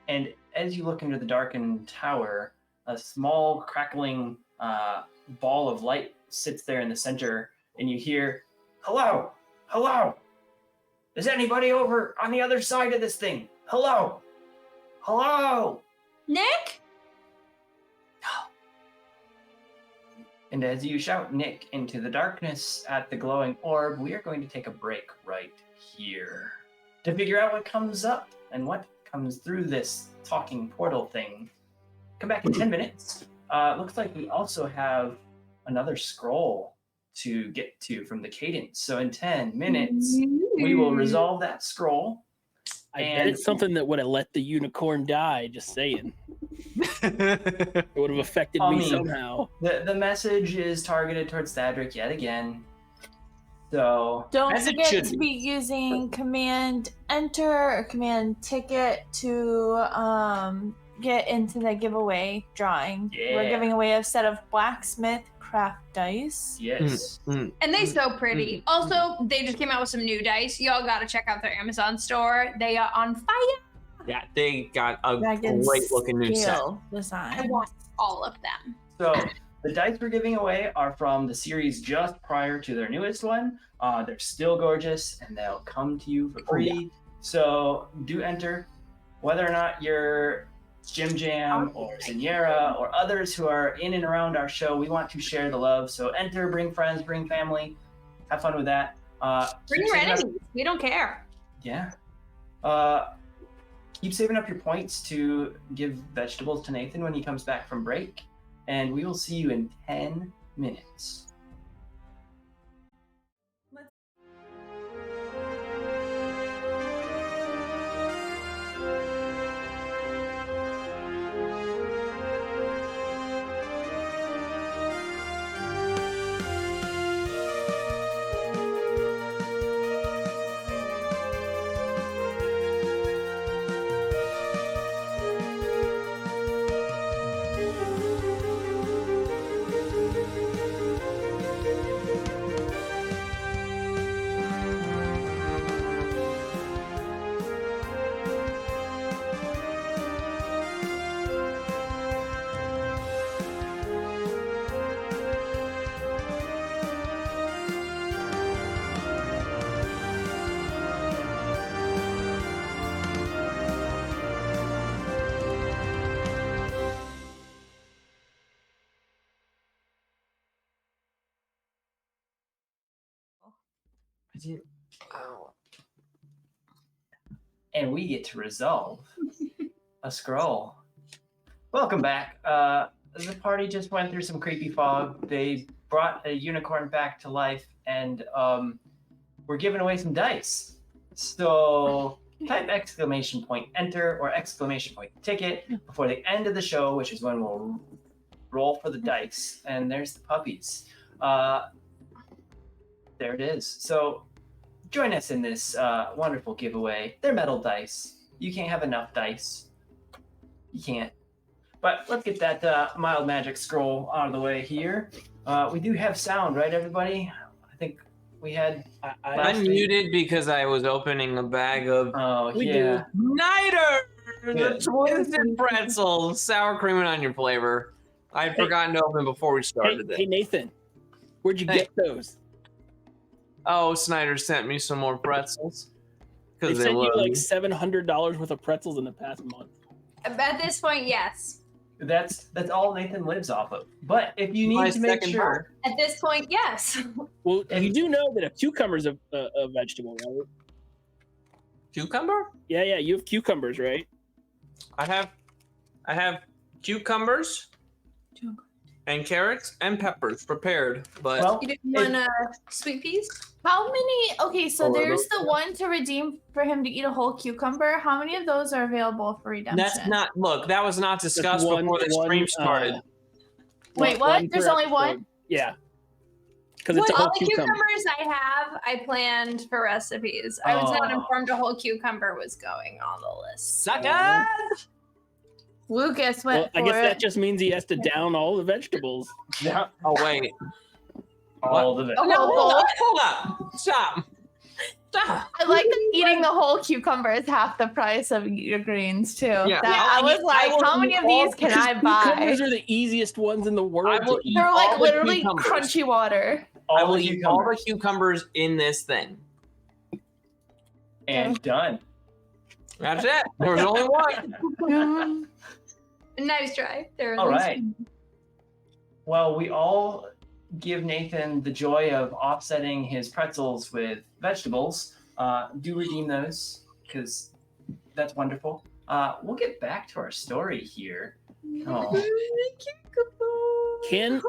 And as you look into the darkened tower, a small crackling ball of light sits there in the center, and you hear, "Hello! Hello! Is anybody over on the other side of this thing? Hello! Hello!" Nick? And as you shout Nick into the darkness at the glowing orb, we are going to take a break right here to figure out what comes up and what comes through this talking portal thing. Come back in 10 minutes. Looks like we also have another scroll to get to from the cadence. So in 10 minutes, we will resolve that scroll. I bet it's something that would have let the unicorn die, just saying. It would have affected me somehow. The message is targeted towards Thadric yet again. So Don't forget to be using command enter or command ticket to get into the giveaway drawing. Yeah. We're giving away a set of blacksmith craft dice. yes. And they so pretty. Also, they just came out with some new dice. Y'all gotta check out their Amazon store. They are on fire. Yeah, they got a Dragon great looking new set. scale design. I want all of them. So the dice we're giving away are from the series just prior to their newest one. They're still gorgeous and they'll come to you for free. yeah. So do enter. Whether or not you're Jim Jam or Zinera or others who are in and around our show, we want to share the love. So enter, bring friends, bring family. Have fun with that. Bring your enemies. We don't care. Yeah. Keep saving up your points to give vegetables to Nathan when he comes back from break. And we will see you in 10 minutes. And we get to resolve a scroll. Welcome back. The party just went through some creepy fog. They brought a unicorn back to life, and we're giving away some dice. So type exclamation point enter or exclamation point ticket before the end of the show, which is when we'll roll for the dice. And there's the puppies. There it is. So join us in this wonderful giveaway. They're metal dice. You can't have enough dice. You can't. But let's get that mild magic scroll out of the way here. We do have sound, right, everybody? I think we had. I'm muted because I was opening a bag of yeah. Niter, the Good. twisted pretzels, sour cream and onion flavor. I'd forgotten to open before we started Hey, Nathan, where'd you get those? Oh, Snyder sent me some more pretzels. They Because sent you like $700 worth of pretzels in the past month. At this point, yes. That's all Nathan lives off of. But if you My need to make second sure, At this point, yes. Well, you do know that a cucumber's a vegetable, right? Cucumber? Yeah, you have cucumbers, right? I have cucumbers and carrots and peppers prepared, but well, You didn't want sweet peas? How many? Okay, so Oh, are there's those- the one to redeem for him to eat a whole cucumber. How many of those are available for redemption? that's not. Look, that was not discussed one- before the one, stream started. Wait, what? One There's per only episode. one? Yeah. Because it's a All whole the cucumber. cucumbers I have, I planned for recipes. I was not Oh. informed a whole cucumber was going on the list. Suckers! Lucas Well, went I for guess it. that just means he has to down all the vegetables. yeah, Oh wait, all of it. Oh, no, hold well, up, hold up, stop. I like that eating the whole cucumber is half the price of your greens too. Yeah. That, I was like, how many of these can I buy? Cucumbers are the easiest ones in the world. I will to eat. eat They're like all the literally cucumbers. crunchy water. I All will the eat all the cucumbers. cucumbers in this thing. And done. That's it. There was only one. Nice try. There was All one. right. Well, we all give Nathan the joy of offsetting his pretzels with vegetables. Do redeem those because that's wonderful. We'll get back to our story here. Oh, Can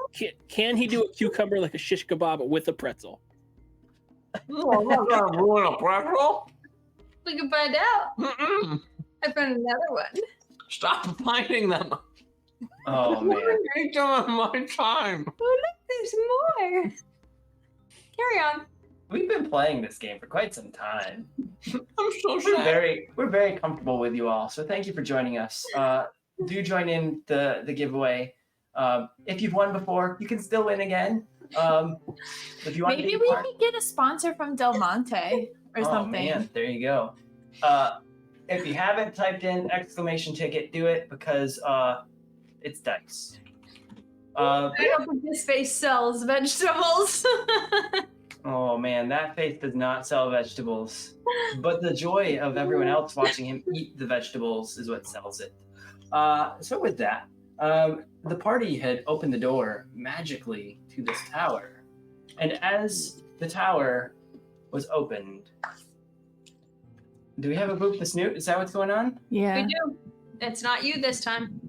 he do a cucumber like a shish kebab with a pretzel? No, I'm not gonna ruin a pretzel. We can find out. Mm-mm. I found another one. Stop finding them. oh man. Take some of my time. Oh, look, there's more. Carry on. We've been playing this game for quite some time. I'm so We're sad. very comfortable with you all. So thank you for joining us. Do join in the giveaway. If you've won before, you can still win again. If you want Maybe to we take part, could get a sponsor from Del Monte or oh something. man, there you go. If you haven't typed in exclamation ticket, do it because it's dice. I don't think this face sells vegetables. Oh man, that face does not sell vegetables. But the joy of everyone else watching him eat the vegetables is what sells it. So with that, the party had opened the door magically to this tower. And as the tower was opened, do we have a boop the snoot? Is that what's going on? Yeah. We do. It's not you this time.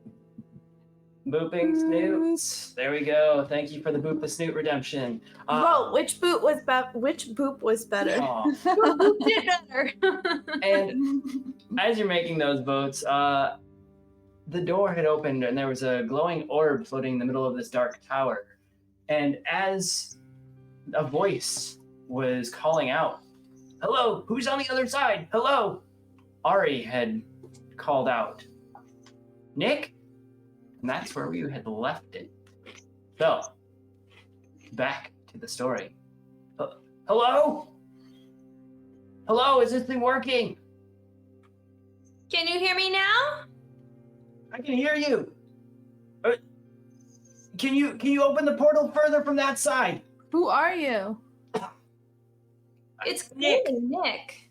Booping snoots. There we go. Thank you for the boop the snoot redemption. Vote which boot was which boop was better. Aw. Who did better? And as you're making those votes, the door had opened and there was a glowing orb floating in the middle of this dark tower. And as a voice was calling out, "Hello, who's on the other side? Hello!" Ari had called out, "Nick?" And that's where we had left it. So, back to the story. Hello? Hello, is this thing working? Can you hear me now? I can hear you. Can you open the portal further from that side? Who are you? It's Nick. Nick.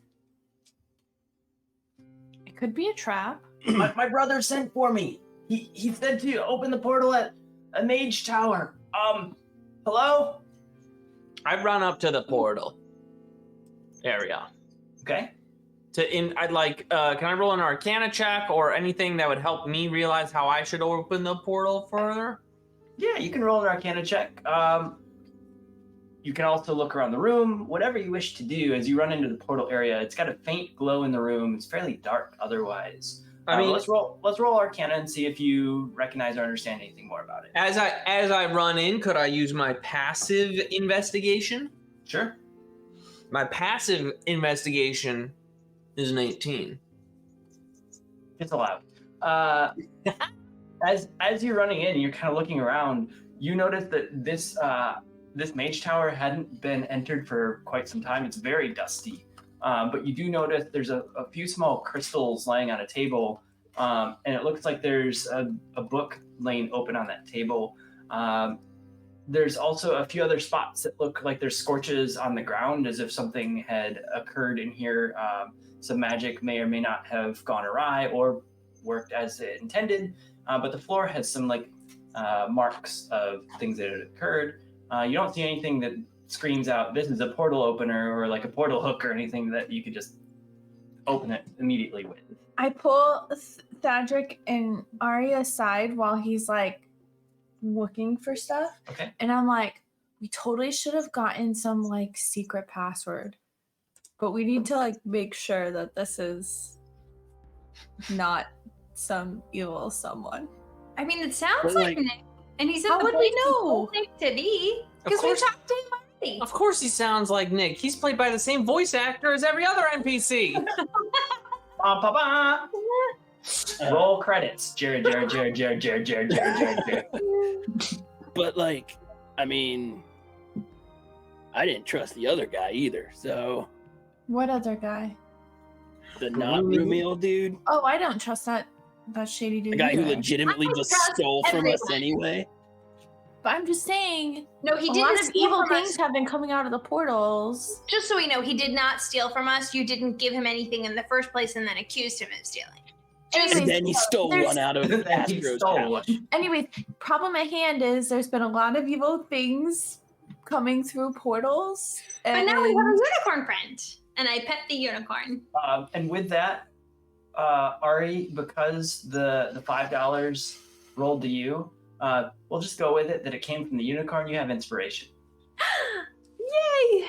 It could be a trap. My brother sent for me. He said to open the portal at a mage tower. Hello? I run up to the portal area. Okay. I'd like. Can I roll an Arcana check or anything that would help me realize how I should open the portal further? Yeah, you can roll an Arcana check. You can also look around the room, whatever you wish to do as you run into the portal area. It's got a faint glow in the room. It's fairly dark otherwise. I mean, let's roll Arcana and see if you recognize or understand anything more about it. as I run in, could I use my passive investigation? Sure. My passive investigation is an 18. It's allowed. As you're running in, you're kind of looking around. You notice that this mage tower hadn't been entered for quite some time. It's very dusty, but you do notice there's a few small crystals laying on a table, and it looks like there's a book laying open on that table. There's also a few other spots that look like there's scorches on the ground, as if something had occurred in here. Some magic may or may not have gone awry or worked as it intended. but the floor has some like marks of things that had occurred. You don't see anything that screams out, "This is a portal opener," or like a portal hook or anything that you could just open it immediately with. I pull Thadric and Arya aside while he's like looking for stuff. Okay. And I'm like, we totally should have gotten some like secret password. But we need to like make sure that this is not some evil someone. I mean, it sounds But, like like- Nick, and he said How the would we place is know? safe to be Of because we course- talked to him already. Of course, he sounds like Nick. He's played by the same voice actor as every other NPC. Ba-ba-ba. Roll credits. Jared. But like, I mean, I didn't trust the other guy either. So What other guy? the not Rumiel dude, Oh, I don't trust that shady dude. the guy who either. legitimately I just trust stole from us everyone. anyway. But I'm just saying, No, he a didn't. lot of steal evil from things us. have been coming out of the portals. Just so we know, he did not steal from us. You didn't give him anything in the first place, and then accused him of stealing. Anyways, And then he stole there's- one out of Then he Astro's stole pouch. Anyways, problem at hand is there's been a lot of evil things coming through portals. But And now we have a unicorn friend, and I pet the unicorn. And with that, Ari, because the $5 rolled to you, we'll just go with it that it came from the unicorn. You have inspiration. Yay!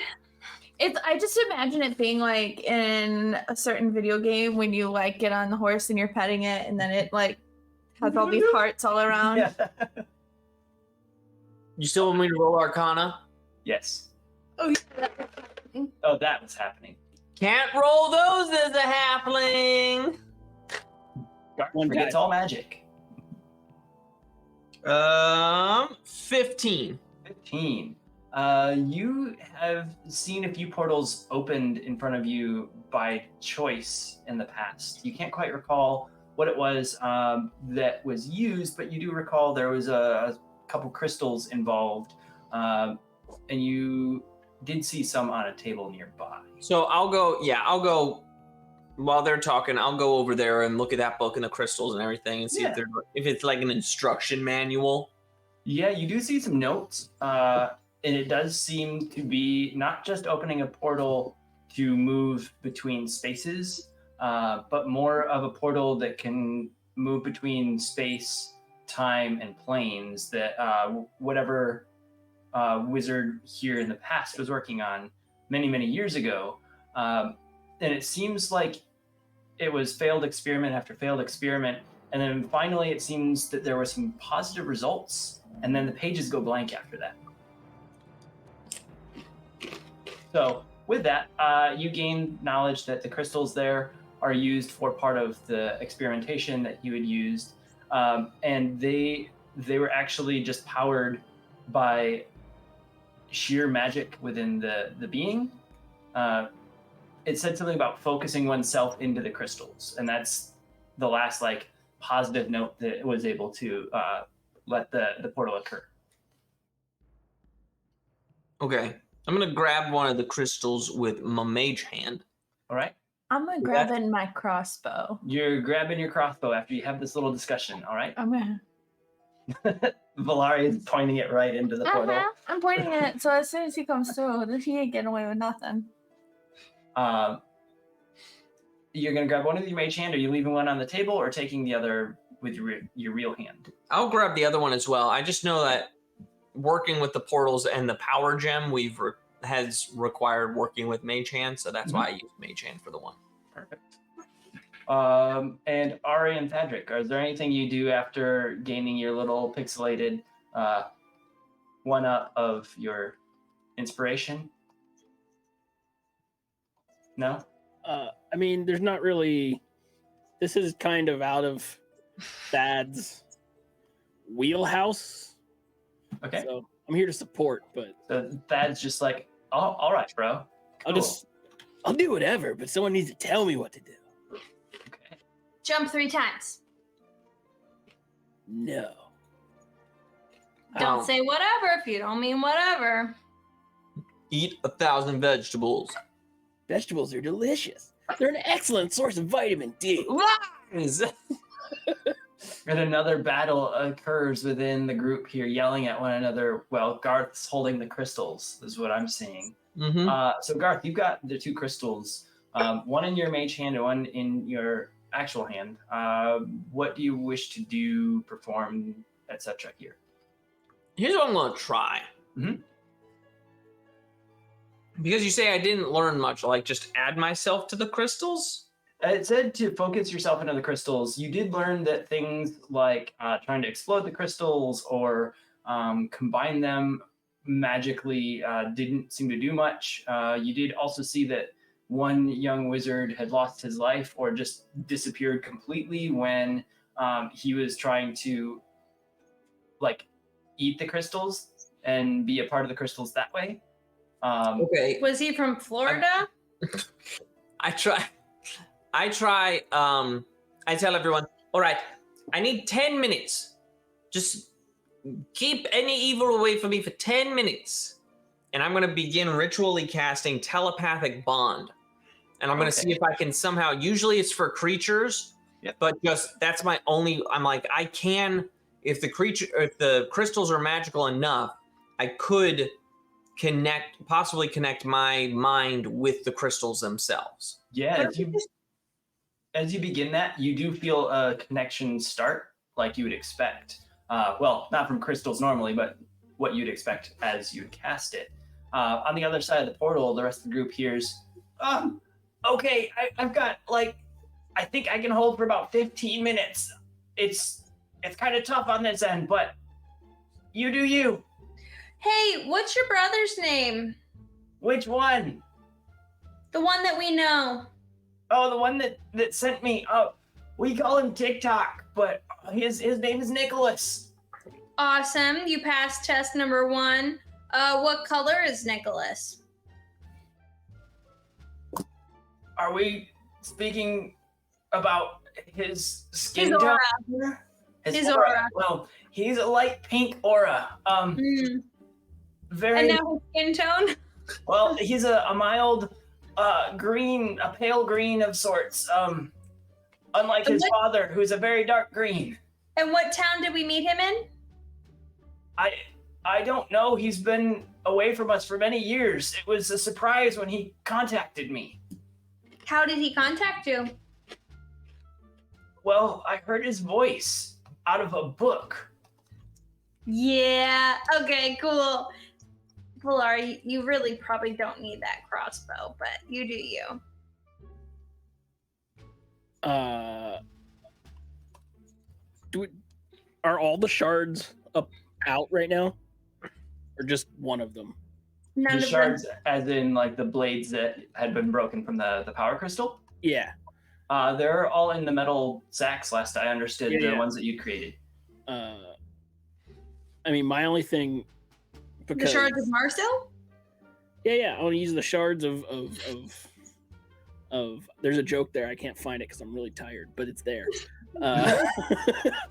I just imagine it being like in a certain video game when you like get on the horse and you're petting it and then it like has all these hearts all around. Yeah. You still want me to roll Arcana? Yes. Oh, Oh, that was happening. Can't roll those as a halfling. One It's all magic. 15. 15. You have seen a few portals opened in front of you by choice in the past. You can't quite recall what it was that was used, but you do recall there was a couple crystals involved, and you did see some on a table nearby. So I'll go while they're talking. I'll go over there and look at that book and the crystals and everything and see Yeah. if it's like an instruction manual. Yeah, you do see some notes, and it does seem to be not just opening a portal to move between spaces, but more of a portal that can move between space, time, and planes that whatever wizard here in the past was working on many years ago. And it seems like it was failed experiment after failed experiment. And then finally, it seems that there were some positive results, and then the pages go blank after that. So with that, you gain knowledge that the crystals there are used for part of the experimentation that you had used, and they were actually just powered by sheer magic within the being. It said something about focusing oneself into the crystals, and that's the last like positive note that it was able to let the portal occur. Okay. I'm gonna grab one of the crystals with my mage hand. All right, I'm gonna grab in my crossbow. you're grabbing your crossbow after you have this little discussion. All right, I'm gonna. Valari is pointing it right into the portal. I'm pointing it so as soon as he comes through, he ain't getting away with nothing. You're gonna grab one with your mage hand. Are you leaving one on the table or taking the other with your real hand? I'll grab the other one as well. I just know that working with the portals and the power gem has required working with mage hand, so that's why I use mage hand for the one. Perfect. And Ari and Thadric, is there anything you do after gaining your little pixelated one-up of your inspiration? No? I mean, there's not really. This is kind of out of Thad's wheelhouse. Okay. So I'm here to support, but So Thad's just like, oh, all right, bro. I'll do whatever, but someone needs to tell me what to do. Okay. Jump 3 times. No. Don't Oh. say whatever if you don't mean whatever. Eat 1,000 vegetables. Vegetables are delicious. They're an excellent source of vitamin D. Lies! And another battle occurs within the group here, yelling at one another. Well, Garth's holding the crystals, is what I'm seeing. So Garth, you've got the 2 crystals, one in your mage hand and one in your actual hand. What do you wish to do, perform, etc. here? Here's what I'm going to try. Because you say I didn't learn much, like just add myself to the crystals? It said to focus yourself into the crystals. You did learn that things like trying to explode the crystals or combine them magically didn't seem to do much. You did also see that one young wizard had lost his life or just disappeared completely when he was trying to like eat the crystals and be a part of the crystals that way. Okay. Was he from Florida? I tell everyone, all right, I need 10 minutes. Just keep any evil away from me for 10 minutes. And I'm going to begin ritually casting telepathic bond. And I'm going to see if I can somehow, usually it's for creatures, but just that's my only, I'm like, I can, if the crystals are magical enough, I could possibly connect my mind with the crystals themselves. Yeah, as you begin that, you do feel a connection start like you would expect. Well, not from crystals normally, but what you'd expect as you cast it. On the other side of the portal, the rest of the group hears, okay, I've got I think I can hold for about 15 minutes. It's kind of tough on this end, but you do you. Hey, what's your brother's name? Which one? The one that we know. Oh, the one that sent me. Oh, we call him TikTok, but his name is Nicholas. Awesome. You passed test number 1. What color is Nicholas? Are we speaking about his skin His tone? aura. His aura. Well, he's a light pink aura. Very. And now his skin tone? Well, he's a mild green, a pale green of sorts. Unlike his father, who's a very dark green. And what town did we meet him in? I don't know. He's been away from us for many years. It was a surprise when he contacted me. How did he contact you? Well, I heard his voice out of a book. Yeah. Okay, cool. Pilar, you really probably don't need that crossbow, but you do you. Are all the shards out right now, or just one of them? None The of shards, them. as in like the blades that had been broken from the power crystal. Yeah. They're all in the metal sacks. Last I understood, the ones that you created. I mean, my only thing. The shards of Marcel? Yeah. I want to use the shards of. There's a joke there. I can't find it because I'm really tired, but it's there.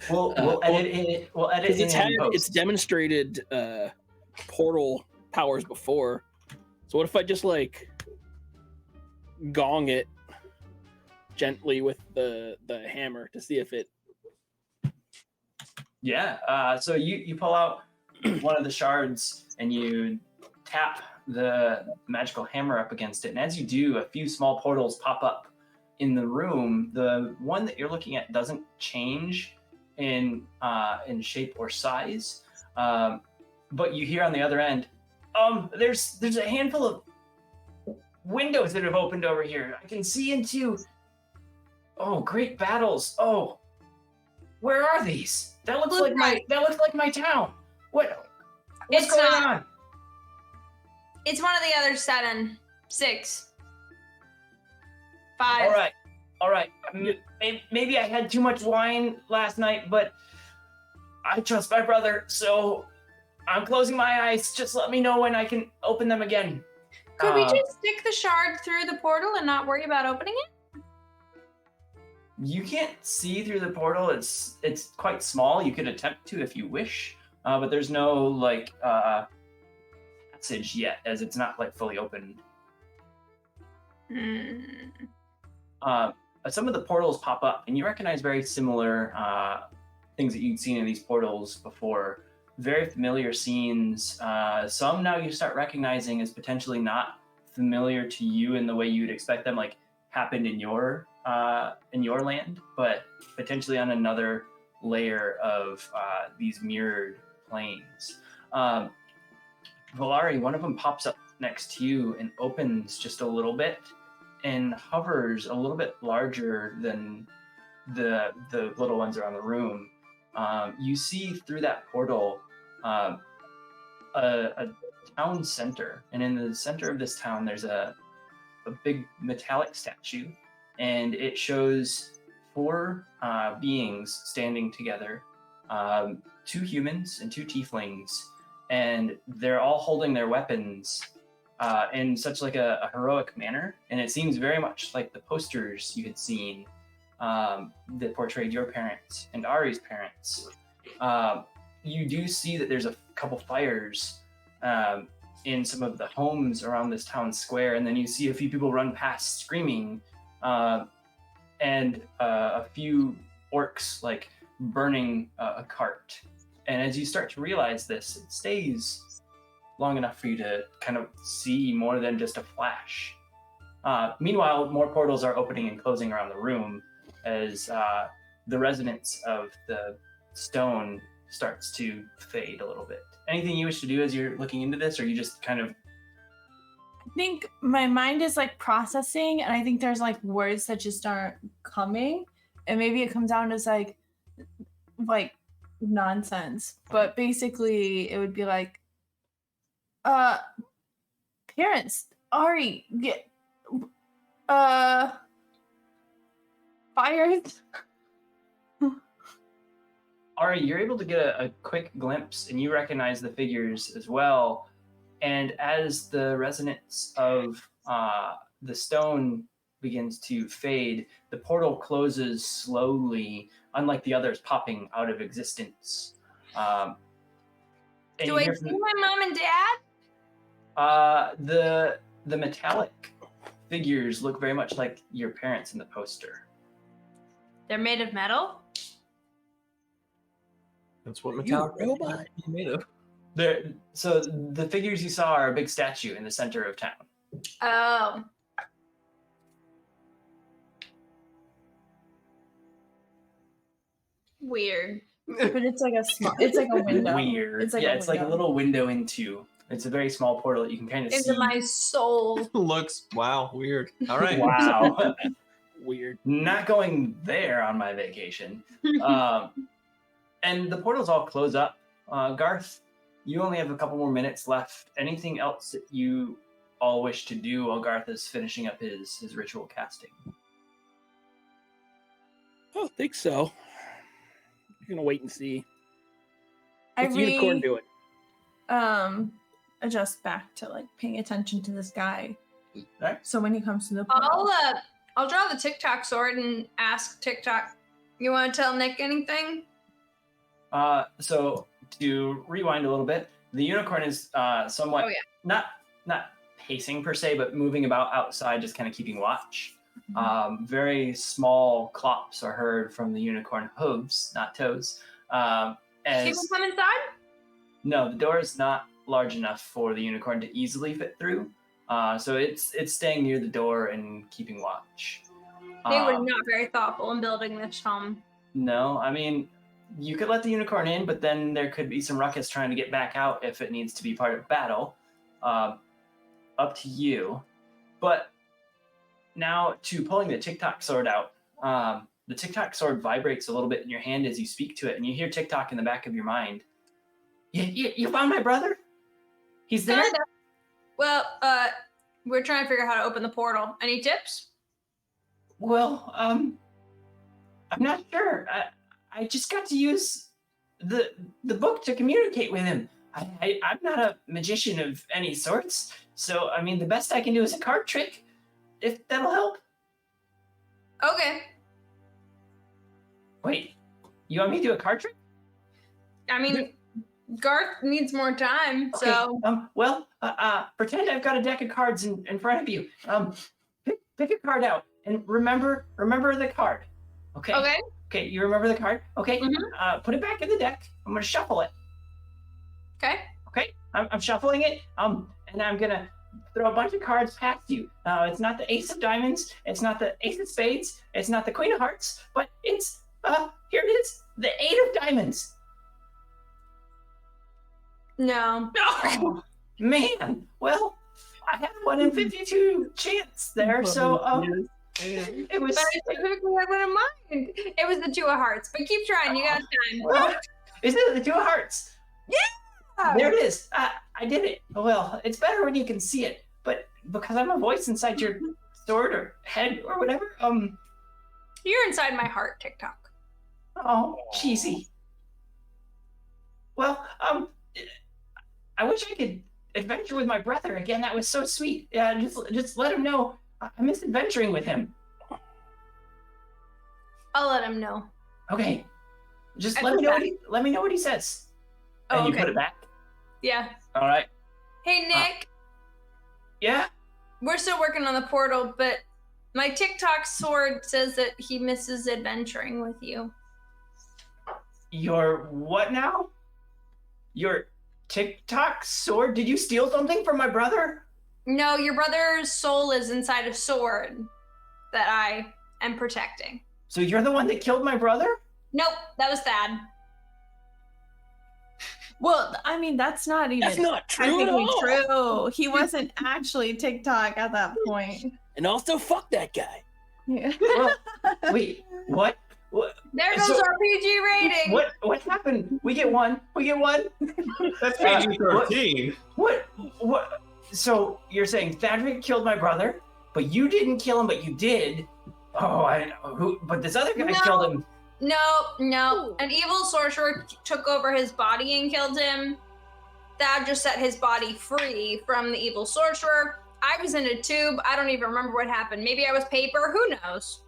We'll edit it. We'll edit it. It's demonstrated portal powers before. So what if I just gong it gently with the hammer to see if it. Yeah. So you pull out one of the shards and you tap the magical hammer up against it, and as you do, a few small portals pop up in the room. The one that you're looking at doesn't change in shape or size, but you hear on the other end, there's a handful of windows that have opened over here. I can see into great battles. Oh, where are these? That looks like my town. What's going on? It's one of the other 7, 6, 5. All right. Maybe I had too much wine last night, but I trust my brother, so I'm closing my eyes. Just let me know when I can open them again. Could we just stick the shard through the portal and not worry about opening it? You can't see through the portal. It's quite small. You could attempt to if you wish, but there's no passage yet, as it's not fully open. Some of the portals pop up, and you recognize very similar things that you'd seen in these portals before. Very familiar scenes. Some now you start recognizing as potentially not familiar to you in the way you'd expect them, like happened in your land, but potentially on another layer of these mirrored planes. Valari, one of them pops up next to you and opens just a little bit and hovers a little bit larger than the little ones around the room. You see through that portal a town center, and in the center of this town there's a big metallic statue, and it shows 4 beings standing together, 2 humans and 2 tieflings, and they're all holding their weapons in such like a heroic manner, and it seems very much like the posters you had seen that portrayed your parents and Ari's parents. You do see that there's a couple fires in some of the homes around this town square, and then you see a few people run past screaming, and a few orcs like burning a cart. And as you start to realize this, it stays long enough for you to kind of see more than just a flash. Meanwhile, more portals are opening and closing around the room as the resonance of the stone starts to fade a little bit. Anything you wish to do as you're looking into this, or you just kind of... I think my mind is like processing, and I think there's like words that just aren't coming, and maybe it comes down as like nonsense, but basically it would be like, parents, Ari, get fired. Ari, you're able to get a quick glimpse, and you recognize the figures as well. And as the resonance of the stone begins to fade, the portal closes slowly, unlike the others popping out of existence. Do I see my mom and dad? The metallic figures look very much like your parents in the poster. They're made of metal? That's what You metallic robot. is made of. So the figures you saw are a big statue in the center of town. Oh. Weird. But it's like it's like a window. Weird. It's like It's like a window. little window into. It's a very small portal that you can kind of see. Into my soul. Looks weird. All right. Wow. Weird. Not going there on my vacation. And the portals all close up. Garth, you only have a couple more minutes left. Anything else that you all wish to do while Garth is finishing up his ritual casting? I don't think so. I'm gonna wait and see. I What's the unicorn really doing? adjust back to like paying attention to this guy. Right. So when he comes to the portal, I'll draw the TikTok sword and ask TikTok, you want to tell Nick anything? So to rewind a little bit, the unicorn is somewhat not pacing per se, but moving about outside, just kind of keeping watch. Very small clops are heard from the unicorn hooves, not toes. People come inside? No, the door is not large enough for the unicorn to easily fit through. So it's staying near the door and keeping watch. They were not very thoughtful in building this home. No, I mean, you could let the unicorn in, but then there could be some ruckus trying to get back out if it needs to be part of battle. Up to you. But now to pulling the TikTok sword out. The TikTok sword vibrates a little bit in your hand as you speak to it, and you hear TikTok in the back of your mind. You found my brother? He's there? Well, we're trying to figure out how to open the portal. Any tips? Well, I'm not sure. I just got to use the book to communicate with him. I'm not a magician of any sorts, so I mean the best I can do is a card trick, if that'll help. Okay. Wait, you want me to do a card trick? I mean, Garth needs more time, Okay. so Well, pretend I've got a deck of cards in front of you. Pick a card out and remember the card. Okay. okay. Okay, you remember the card? Okay, Mhm. put it back in the deck. I'm gonna shuffle it. Okay. Okay, I'm shuffling it. And I'm gonna throw a bunch of cards past you. It's not the Ace of Diamonds. It's not the Ace of Spades. It's not the Queen of Hearts. But it's here it is, the Eight of Diamonds. No. Oh, man, well, I had a 1 in 52 chance there, so it was. But I specifically had one in mind. It was the 2 of hearts. But keep trying. You got time. What? Is it the 2 of Hearts? Yeah. There it is. I did it. Well, it's better when you can see it, but because I'm a voice inside your sword or head or whatever, You're inside my heart, TikTok. oh, cheesy. Well, I wish I could adventure with my brother again. That was so sweet. Yeah, just let him know I miss adventuring with him. I'll let him know. Okay, just I let put me know. it Let me know what he says. Oh, And you okay. put it back. Yeah. All right. Hey, Nick. Yeah. We're still working on the portal, but my TikTok sword says that he misses adventuring with you. Your what now? Your TikTok sword? Did you steal something from my brother? No, your brother's soul is inside a sword that I am protecting. So you're the one that killed my brother? Nope, that was Thad. Well, I mean, that's not even That's not true at technically all. true. He wasn't actually TikTok at that point. And also, fuck that guy. Yeah. Well, wait, what? What? There goes So- our PG rating. What happened? We get one. We get one. That's PG-13. What? So you're saying Thadric killed my brother, but you didn't kill him, but you did. Oh, I who? But this other guy No. killed him. No. An evil sorcerer took over his body and killed him. Thad just set his body free from the evil sorcerer. I was in a tube. I don't even remember what happened. Maybe I was paper. Who knows?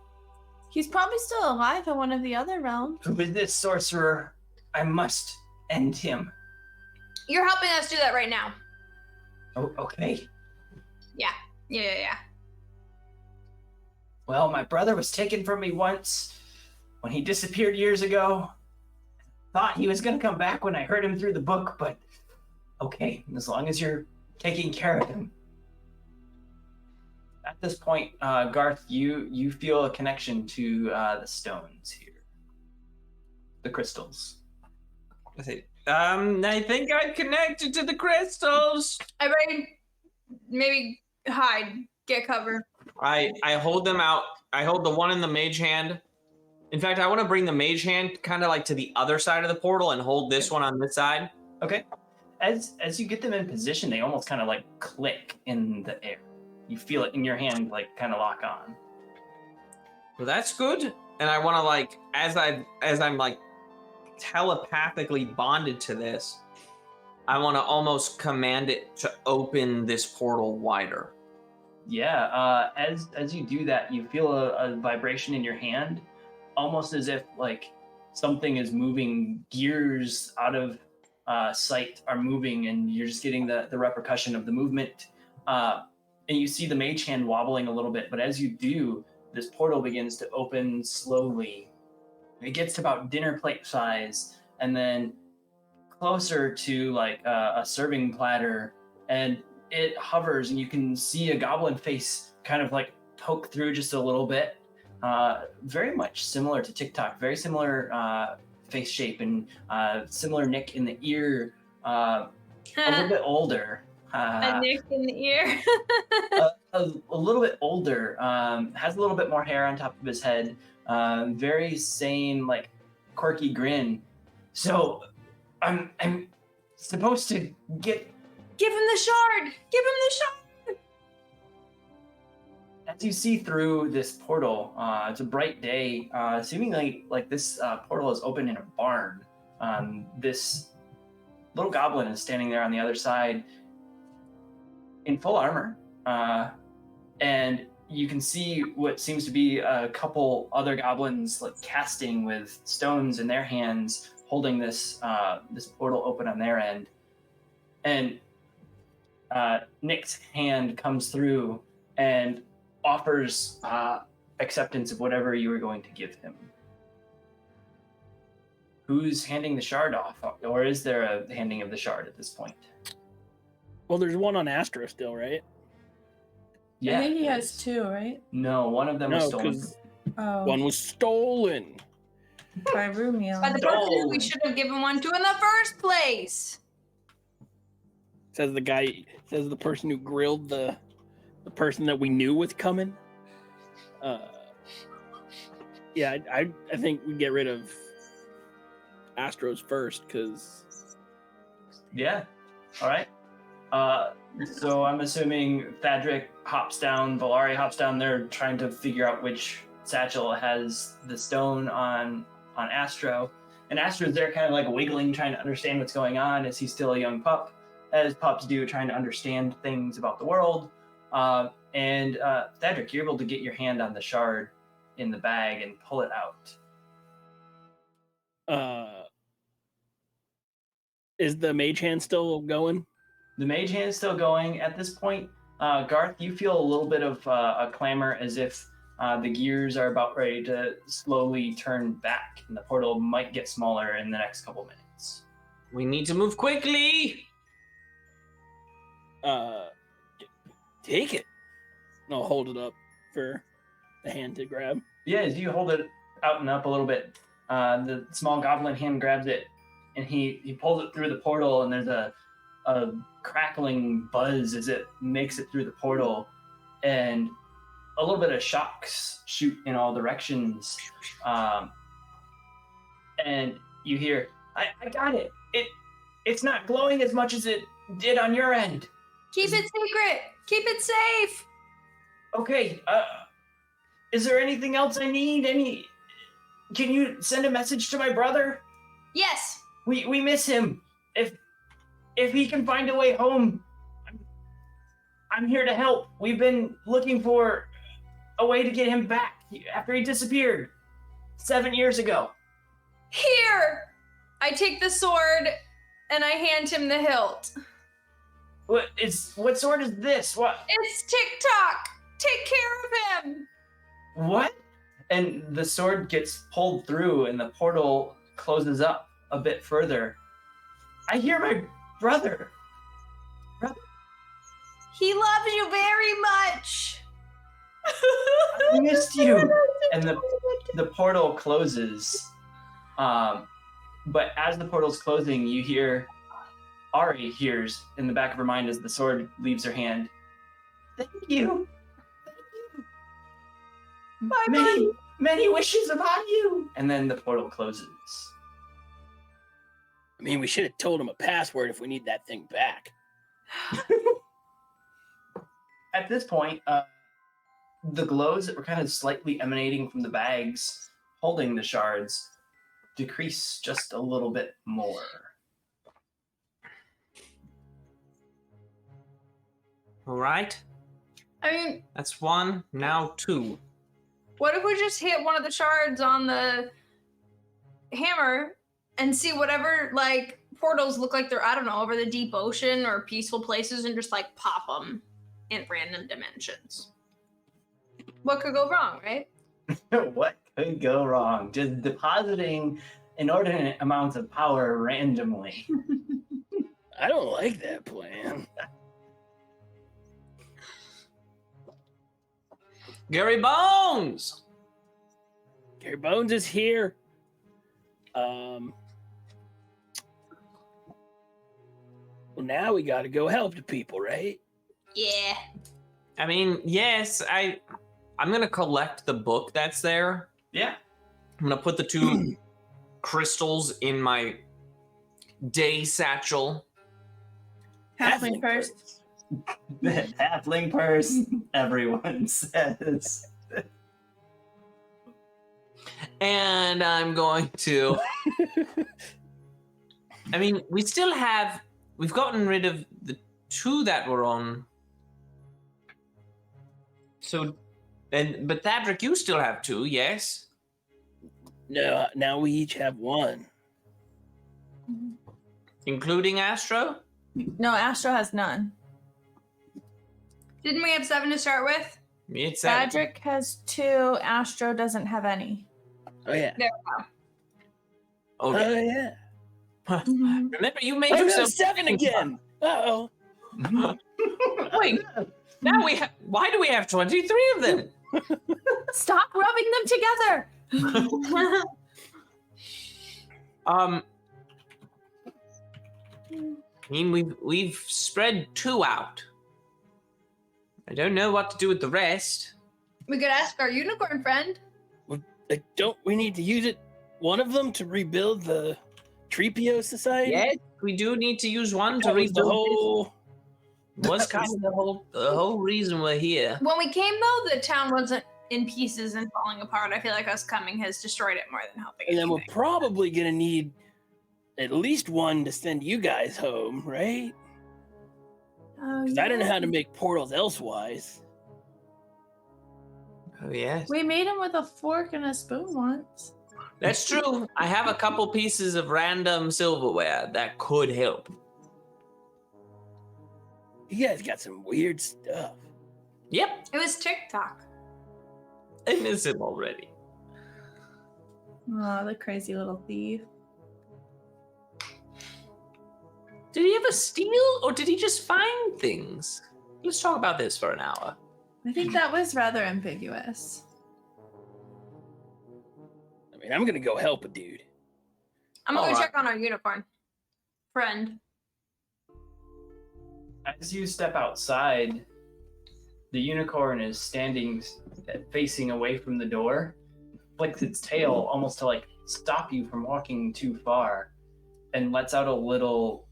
He's probably still alive in one of the other realms. Who is this sorcerer? I must end him. You're helping us do that right now. Oh, okay. Yeah. Well, my brother was taken from me once when he disappeared years ago. Thought he was gonna come back when I heard him through the book, but okay, as long as you're taking care of him. At this point, Garth, you feel a connection to the stones here, the crystals. I think I connected to the crystals. Everybody, maybe hide, get cover. I hold them out. I hold the one in the mage hand. In fact, I want to bring the mage hand kind of like to the other side of the portal and hold this one on this side. Okay. As you get them in position, they almost kind of like click in the air. You feel it in your hand, like kind of lock on. Well, that's good. And I want to like, as I'm like telepathically bonded to this, I want to almost command it to open this portal wider. Yeah. As you do that, you feel a vibration in your hand, almost as if like something is moving. Gears out of sight are moving, and you're just getting the repercussion of the movement. And you see the mage hand wobbling a little bit, but as you do, this portal begins to open slowly. It gets to about dinner plate size, and then closer to like a serving platter, and it hovers, and you can see a goblin face kind of like poke through just a little bit. Very much similar to TikTok, very similar face shape, and similar nick in the ear, a little bit older. A nick in the ear. a little bit older, has a little bit more hair on top of his head, very same like quirky grin. So I'm supposed to Give him the shard. Give him the shard. as you see through this portal, it's a bright day, seemingly like this portal is open in a barn. This little goblin is standing there on the other side in full armor, and you can see what seems to be a couple other goblins like casting with stones in their hands, holding this portal open on their end. And Nick's hand comes through and offers acceptance of whatever you were going to give him. who's handing the shard off, or is there a handing of the shard at this point? Well, there's one on Astro still, right? Yeah, I think he there has is. 2, right? No, one of them was No, stolen. because Oh, one was stolen. by Rumiel. By the person who we Stolen. should have given one to in the first place. Says the person who grilled the person that we knew was coming. Yeah, I think we get rid of Astros first, because Yeah. All right. So I'm assuming Thadric hops down, Valari hops down. They're trying to figure out which satchel has the stone on Astro, and Astro's there, kind of like wiggling, trying to understand what's going on, as he's still a young pup, as pups do, trying to understand things about the world. And Thadric, you're able to get your hand on the shard in the bag and pull it out. is the mage hand still going? The mage hand is still going at this point. Garth, you feel a little bit of a clamor, as if the gears are about ready to slowly turn back, and the portal might get smaller in the next couple minutes. We need to move quickly. Take it. And I'll hold it up for the hand to grab. Yeah, as you hold it out and up a little bit, the small goblin hand grabs it, and he pulls it through the portal, and there's a crackling buzz as it makes it through the portal, and a little bit of shocks shoot in all directions. And you hear, I got it. It's not glowing as much as it did on your end. Keep it secret. Keep it safe. Okay, is there anything else I need? Can you send a message to my brother? Yes. We miss him. If he can find a way home, I'm here to help. We've been looking for a way to get him back after he disappeared 7 years ago. Here. I take the sword and I hand him the hilt. What sword is this? What? It's TikTok. Take care of him. What? And the sword gets pulled through, and the portal closes up a bit further. I hear my brother. He loves you very much. I missed you. And the portal closes. But as the portal's closing, you hear, Ari hears in the back of her mind as the sword leaves her hand. Thank you. Bye-bye. Many wishes upon you. And then the portal closes. I mean, we should have told him a password if we need that thing back. At this point, the glows that were kind of slightly emanating from the bags holding the shards decrease just a little bit more. All right. I mean, That's 1. Now 2. what if we just hit one of the shards on the hammer and see whatever, like, portals look like they're, I don't know, over the deep ocean or peaceful places, and just, like, pop them in random dimensions? What could go wrong, right? What could go wrong? Just depositing inordinate amounts of power randomly. I don't like that plan. Gary Bones! Gary Bones is here. Well, now we got to go help the people, right? Yeah. I mean, yes, I'm gonna collect the book that's there. Yeah. I'm gonna put the 2 crystals in my day satchel. Halfling first. Halfling purse, everyone says. And I'm going to... I mean, we've gotten rid of the 2 that were on. So, but Thadric, you still have 2, yes? No, now we each have 1. Including Astro? No, Astro has none. Didn't we have 7 to start with? It's Cedric has 2. Astro doesn't have any. Oh, yeah. There we go. Okay. yeah. Remember, you made Oh no, yourself 7 again. Uh-oh. Wait. Now why do we have 23 of them? Stop rubbing them together. I mean, we've spread 2 out. I don't know what to do with the rest. We could ask our unicorn friend. Don't we need to use one of them to rebuild the Trepio Society? Yes, we do need to use one to That was rebuild the whole. Was kind of the whole reason we're here. When we came, though, the town wasn't in pieces and falling apart. I feel like us coming has destroyed it more than helping. And then we're anything. probably gonna need at least one to send you guys home, right? Oh, Because I don't know how to make portals elsewise. Oh yes, We made them with a fork and a spoon once. that's true. I have a couple pieces of random silverware that could help. You guys got some weird stuff. Yep, It was TikTok. I miss him already. Oh, the crazy little thief. Did he ever steal, or did he just find things? Let's talk about this for an hour. I think that was rather ambiguous. I mean, I'm gonna go help a dude. I'm gonna go Alright. check on our unicorn friend. As you step outside, the unicorn is standing facing away from the door, flicks its tail almost to like stop you from walking too far, and lets out a little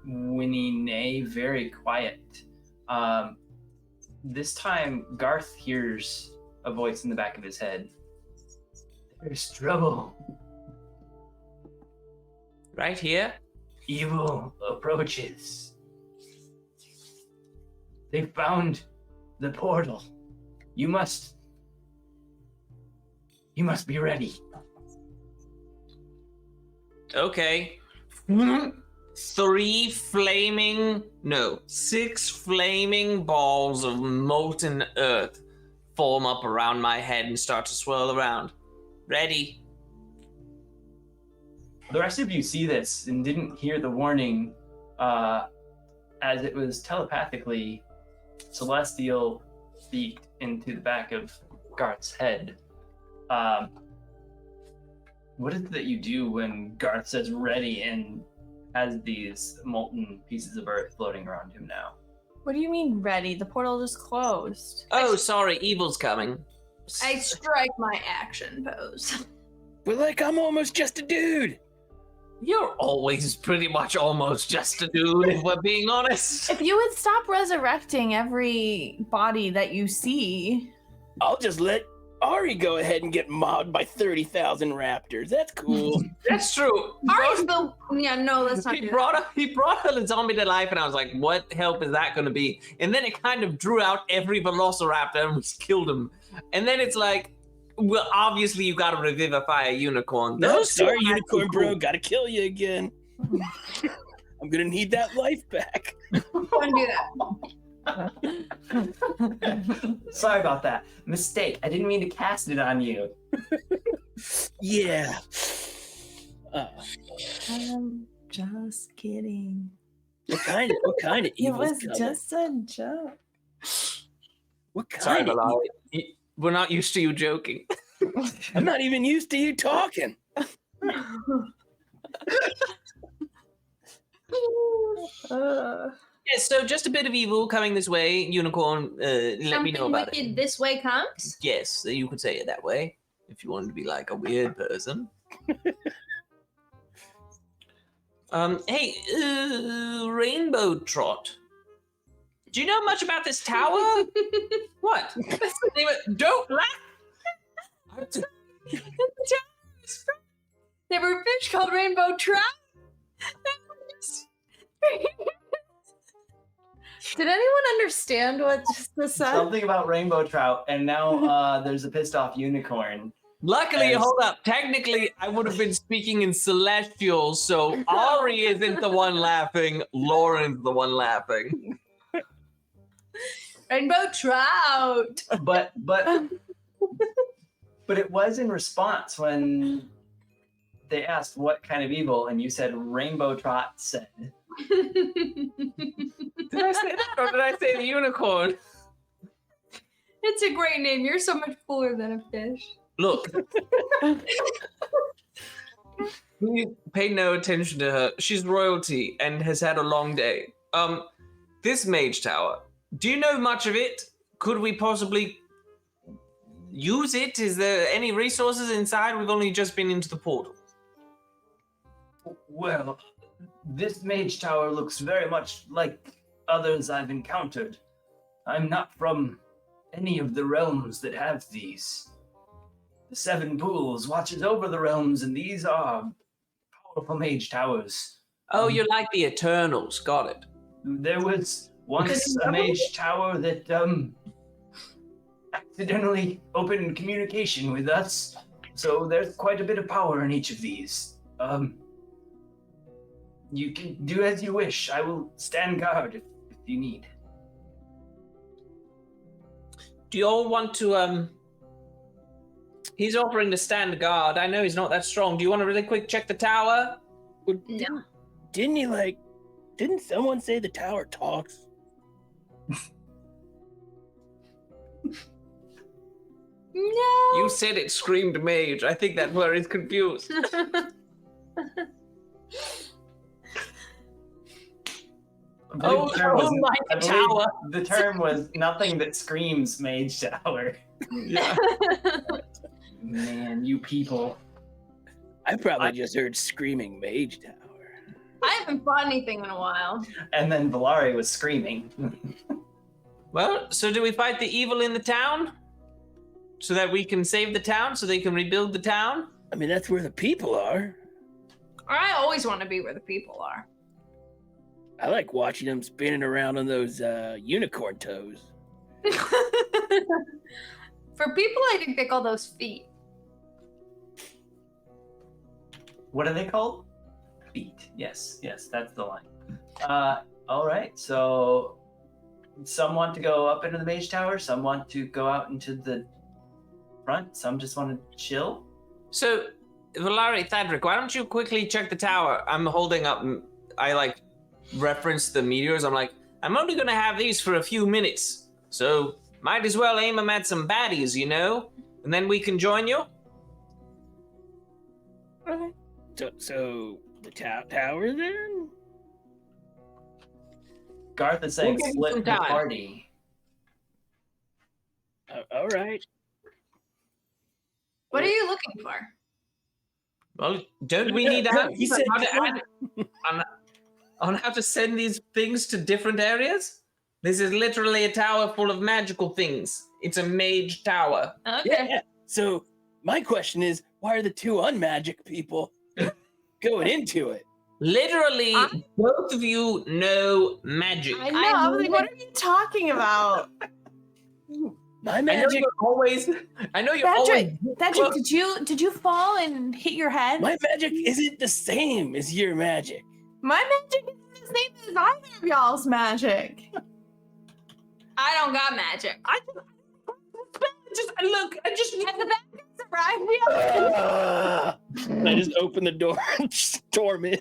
whinny neigh, very quiet. This time, Garth hears a voice in the back of his head. There's trouble. Right here? Evil approaches. They found the portal. You must be ready. Okay. 6 flaming balls of molten earth form up around my head and start to swirl around. Ready. The rest of you see this and didn't hear the warning as it was telepathically celestial speaked into the back of Garth's head. What is it that you do when Garth says ready and has these molten pieces of earth floating around him now? What do you mean ready? The portal just closed. Oh, sorry, evil's coming. I strike my action pose. But like, I'm almost just a dude. You're always pretty much almost just a dude, if we're being honest. If you would stop resurrecting every body that you see. I'll just let Ari go ahead and get mobbed by 30,000 raptors. That's cool. That's true. Ari's the no, let's not He do that. brought a zombie to life, and I was like, what help is that going to be? And then it kind of drew out every velociraptor and we killed him. And then it's like, well, obviously you got to revivify a unicorn. No, Those sorry, two are unicorn cool. bro. Gotta kill you again. I'm gonna need that life back. Don't do that. Sorry about that. Mistake. I didn't mean to cast it on you. Yeah. I'm just kidding. What kind of It evil? was just a joke. What kind Sorry, of Malari. evil? We're not used to you joking. I'm not even used to you talking. Yeah, so just a bit of evil coming this way. Unicorn, let me know about it. wicked this way comes. Yes, you could say it that way if you wanted to be like a weird person. Hey, Rainbow Trot. Do you know much about this tower? What? That's the name of, don't laugh. There were fish called rainbow trout. Did anyone understand what just the said? Something about rainbow trout, and now there's a pissed off unicorn. Luckily, As- hold up. Technically, I would have been speaking in Celestial, so Ari isn't the one laughing. Lauren's the one laughing. Rainbow trout. But it was in response when they asked what kind of evil, and you said Rainbow Trot said. Did I say that or did I say the unicorn? It's a great name. You're so much cooler than a fish. Look. You pay no attention to her. She's royalty and has had a long day. This mage tower, do you know much of it? Could we possibly use it? Is there any resources inside? We've only just been into the portal. Well, this mage tower looks very much like others I've encountered. I'm not from any of the realms that have these. The Seven Pools watches over the realms, and these are powerful mage towers. Oh, you're like the Eternals. Got it. There was once a mage tower that accidentally opened communication with us, so there's quite a bit of power in each of these. You can do as you wish. I will stand guard if you need. Do you all want to, he's offering to stand guard. I know he's not that strong. Do you want to really quick check the tower? Well, No. didn't he didn't someone say the tower talks? No. You said it screamed mage. I think that's where he's confused. I believe the term was nothing that screams mage tower. Yeah. Man, you people. I probably just heard screaming mage tower. I haven't fought anything in a while. And then Valari was screaming. Well, so do we fight the evil in the town? So that we can save the town, so they can rebuild the town? I mean, that's where the people are. I always want to be where the people are. I like watching them spinning around on those unicorn toes. For people, I think they call those feet. What are they called? Feet. Yes, that's the line. All right, so some want to go up into the mage tower, some want to go out into the front, some just want to chill. So, Valari, Thadric, why don't you quickly check the tower? I'm holding up, I reference the meteors. I'm like, I'm only going to have these for a few minutes, so might as well aim them at some baddies, you know? And then we can join you? Okay. So the tower then? Garth is saying We'll give you split some the time. party. All right. What are you looking for? Well, don't we need to have He said on how to send these things to different areas? This is literally a tower full of magical things. It's a mage tower. Okay. Yeah. So my question is, why are the two unmagic people going into it? Literally, both of you know magic. I know. I was like, what are you talking about? My I know magic, you're always. always. Cedric, did you fall and hit your head? my magic isn't the same as your magic. My magic isn't the same as either of y'all's magic. I don't got magic. I just And the bad guys arrived. We have I just open the door and storm in.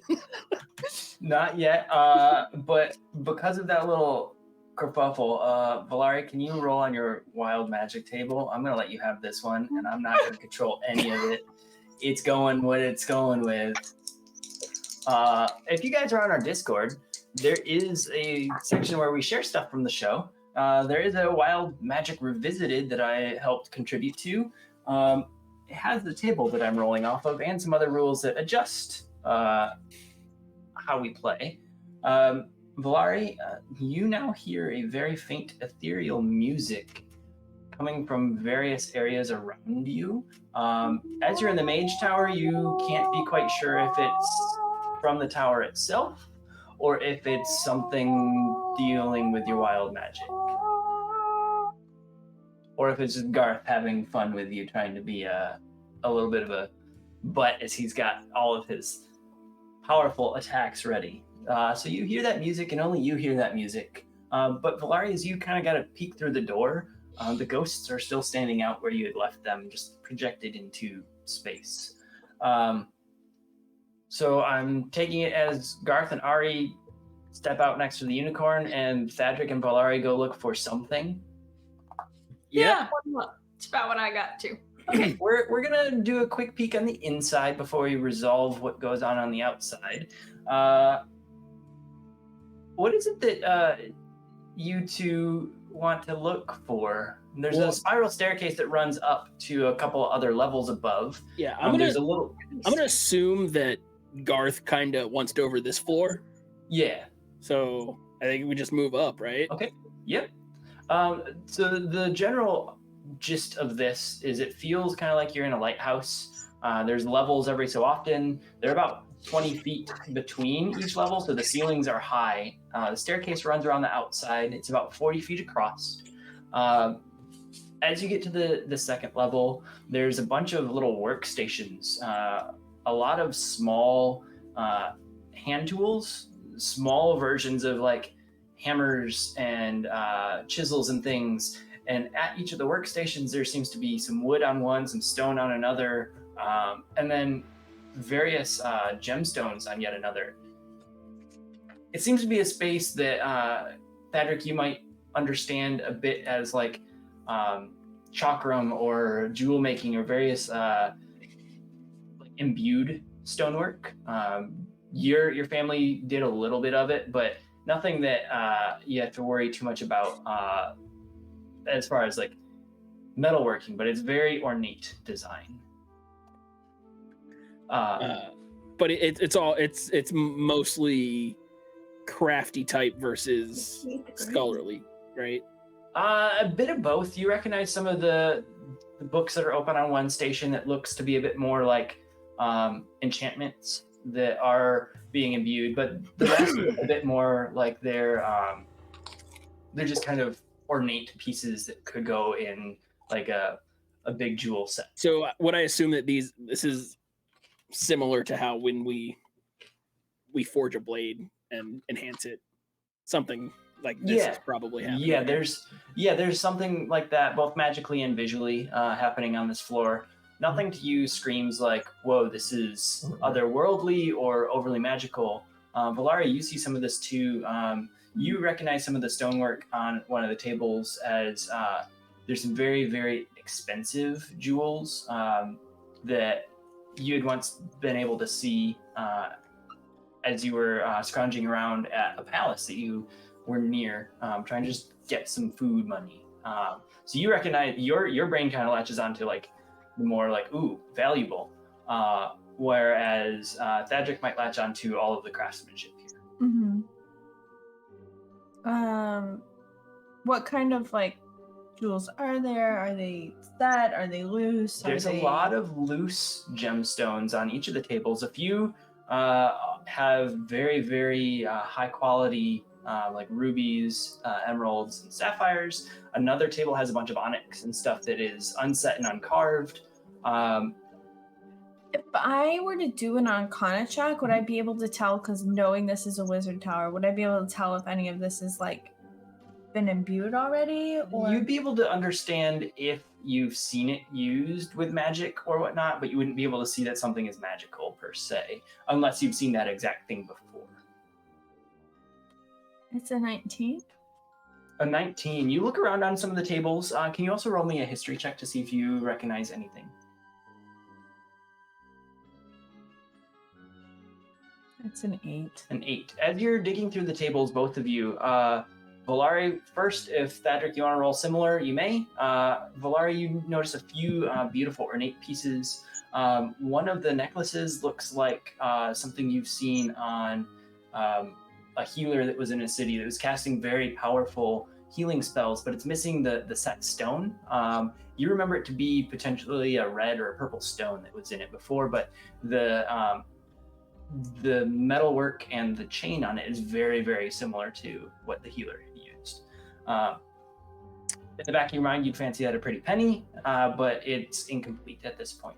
Not yet, but because of that little kerfuffle, Valari, can you roll on your wild magic table? I'm gonna let you have this one, and I'm not gonna control any of it. It's going what it's going with. If you guys are on our Discord, there is a section where we share stuff from the show. There is a Wild Magic Revisited that I helped contribute to. It has the table that I'm rolling off of and some other rules that adjust how we play. Valari, you now hear a very faint ethereal music coming from various areas around you. As you're in the Mage Tower, you can't be quite sure if it's from the tower itself or if it's something dealing with your wild magic. Or if it's just Garth having fun with you, trying to be a little bit of a butt as he's got all of his powerful attacks ready. So you hear that music, and only you hear that music. But Valari, as you kind of got to peek through the door, the ghosts are still standing out where you had left them, just projected into space. So I'm taking it as Garth and Ari step out next to the unicorn, and Thadric and Valari go look for something. Yeah, it's about what I got too. Okay, we're gonna do a quick peek on the inside before we resolve what goes on the outside. What is it that you two want to look for? There's a spiral staircase that runs up to a couple other levels above. Yeah, I'm gonna assume that Garth kind of wants to over this floor. Yeah. So I think we just move up, right? Okay. Yep. So the general gist of this is it feels kind of like you're in a lighthouse. There's levels every so often. They're about 20 feet between each level, so the ceilings are high. The staircase runs around the outside. It's about 40 feet across. As you get to the second level, there's a bunch of little workstations, a lot of small hand tools, small versions of like hammers and chisels and things. And at each of the workstations, there seems to be some wood on one, some stone on another, and then various gemstones on yet another. It seems to be a space that, Thadric, you might understand a bit as like chakram or jewel making or various like imbued stonework. Your family did a little bit of it, but nothing that you have to worry too much about as far as like metalworking, but it's very ornate design. But it's mostly crafty type versus scholarly, right? A bit of both. You recognize some of the books that are open on one station that looks to be a bit more like enchantments that are being imbued, but the rest are a bit more like they're just kind of ornate pieces that could go in like a big jewel set. So would I assume that this is similar to how when we forge a blade and enhance it, something like this is probably happening? There's something like that, both magically and visually, happening on this floor. Nothing to you screams like, whoa, this is otherworldly or overly magical. Valari, you see some of this too. You recognize some of the stonework on one of the tables as there's some very, very expensive jewels that you had once been able to see as you were scrounging around at a palace that you were near, trying to just get some food money. So you recognize your brain kind of latches onto like the more like, ooh, valuable, whereas Thadric might latch onto all of the craftsmanship here. Mm-hmm. What kind of like jewels are there? Are they set? Are they loose? There's a lot of loose gemstones on each of the tables. A few have very, very high quality like rubies, emeralds, and sapphires. Another table has a bunch of onyx and stuff that is unset and uncarved. If I were to do an Arcana check, would I be able to tell, because knowing this is a wizard tower, would I be able to tell if any of this is like been imbued already? Or you'd be able to understand if you've seen it used with magic or whatnot, but you wouldn't be able to see that something is magical per se, unless you've seen that exact thing before. It's a 19. A 19. You look around on some of the tables. Can you also roll me a history check to see if you recognize anything? It's an 8. An 8. As you're digging through the tables, both of you, Valari, first, if Thadric, you want to roll similar, you may. Valari, you notice a few beautiful ornate pieces. One of the necklaces looks like something you've seen on a healer that was in a city that was casting very powerful healing spells, but it's missing the set stone. You remember it to be potentially a red or a purple stone that was in it before, but the metalwork and the chain on it is very, very similar to what the healer had used. In the back of your mind, you'd fancy that a pretty penny, but it's incomplete at this point.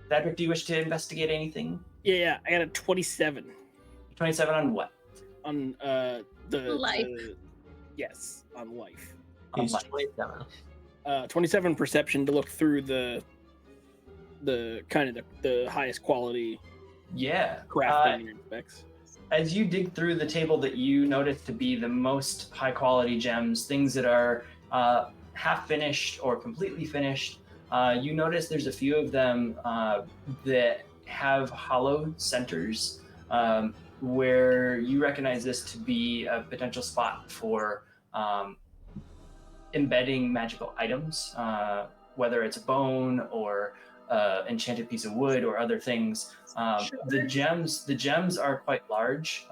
Thadric, do you wish to investigate anything? Yeah, I got a 27. 27 on what? On the life. Yes, on life. He's life. 27. 27 perception to look through the kind of the highest quality Yeah. crafting your specs. As you dig through the table that you notice to be the most high quality gems, things that are half finished or completely finished, you notice there's a few of them that have hollow centers, where you recognize this to be a potential spot for embedding magical items, whether it's a bone or enchanted piece of wood or other things. The gems are quite large.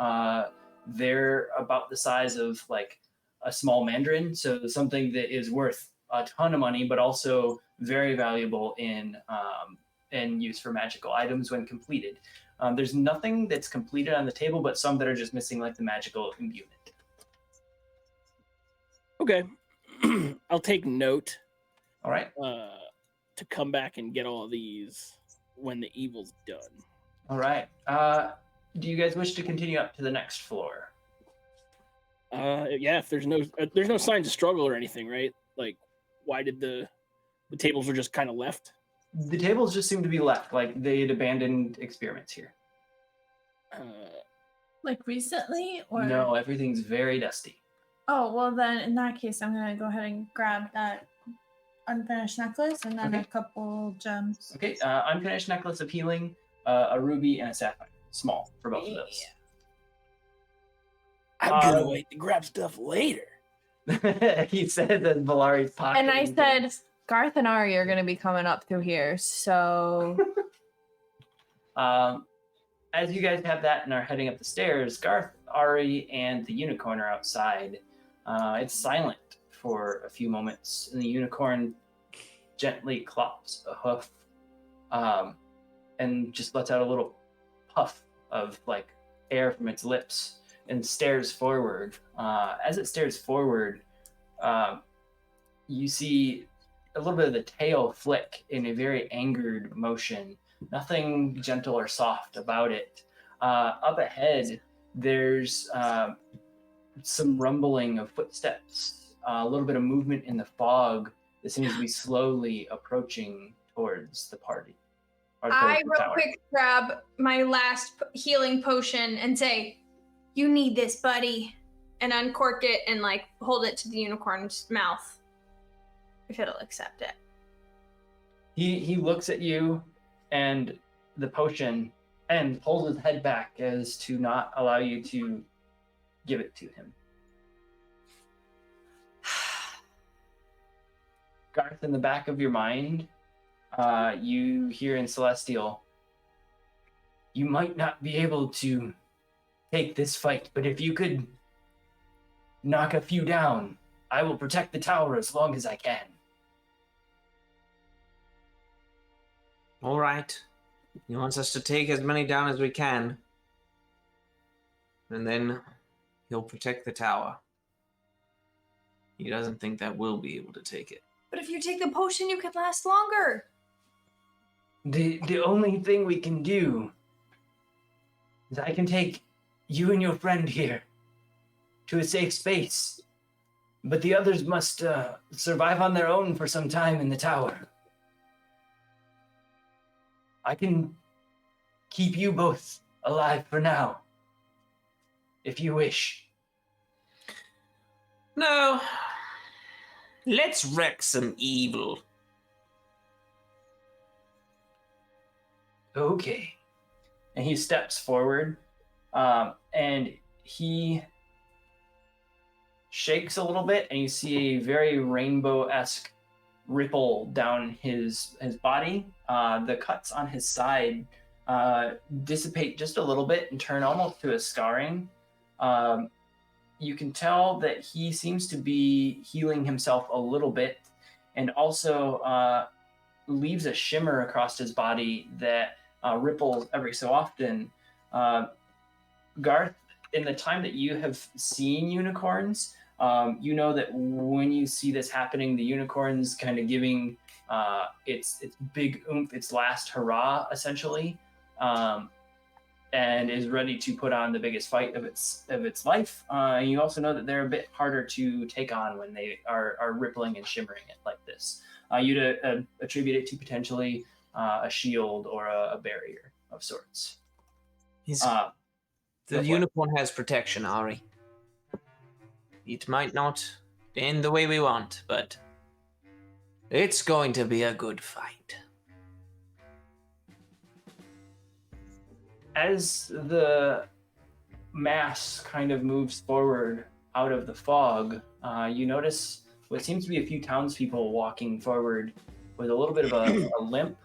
They're about the size of like a small mandarin, so something that is worth a ton of money, but also very valuable in use for magical items when completed. There's nothing that's completed on the table, but some that are just missing like the magical imbuement. Okay. I'll take note All right. to come back and get all of these when the evil's done. All right. Do you guys wish to continue up to the next floor? Yeah, if there's no signs of struggle or anything, right? Like, why did the tables were just kind of left? The tables just seem to be left, like they had abandoned experiments here. Like recently, or No, everything's very dusty. Oh well, then in that case, I'm gonna go ahead and grab that unfinished necklace and then Okay. a couple gems. Okay, unfinished necklace of healing, a ruby, and a sapphire. Small for both of those. I'm gonna wait to grab stuff later. He said that Valari's pocket. And I said, Garth and Ari are gonna be coming up through here, so. As you guys have that and are heading up the stairs, Garth, Ari, and the unicorn are outside. It's silent for a few moments, and the unicorn gently clops a hoof, and just lets out a little puff of like air from its lips and stares forward. As it stares forward, you see a little bit of the tail flick in a very angered motion. Nothing gentle or soft about it. Up ahead, there's some rumbling of footsteps, a little bit of movement in the fog that seems to be slowly approaching towards the party. I real quick grab my last healing potion and say, "You need this, buddy," and uncork it and like hold it to the unicorn's mouth if it'll accept it. He looks at you and the potion and pulls his head back as to not allow you to give it to him. Garth, in the back of your mind, you hear in Celestial, "You might not be able to take this fight, but if you could knock a few down, I will protect the tower as long as I can." All right. He wants us to take as many down as we can. And then he'll protect the tower. He doesn't think that we'll be able to take it. But if you take the potion, you could last longer. The only thing we can do is I can take you and your friend here to a safe space, but the others must survive on their own for some time in the tower. I can keep you both alive for now, if you wish. No. Let's wreck some evil. Okay. And he steps forward, and he shakes a little bit, and you see a very rainbow-esque ripple down his body. The cuts on his side dissipate just a little bit and turn almost to a scarring. You can tell that he seems to be healing himself a little bit, and also leaves a shimmer across his body that ripples every so often. Garth, in the time that you have seen unicorns, you know that when you see this happening, the unicorn's kind of giving its big oomph, its last hurrah, essentially, and is ready to put on the biggest fight of its life. And you also know that they're a bit harder to take on when they are rippling and shimmering it like this. You'd attribute it to potentially a shield or a barrier of sorts. The unicorn has protection, Ari. It might not end the way we want, but it's going to be a good fight. As the mass kind of moves forward out of the fog, you notice what seems to be a few townspeople walking forward with a little bit of a limp,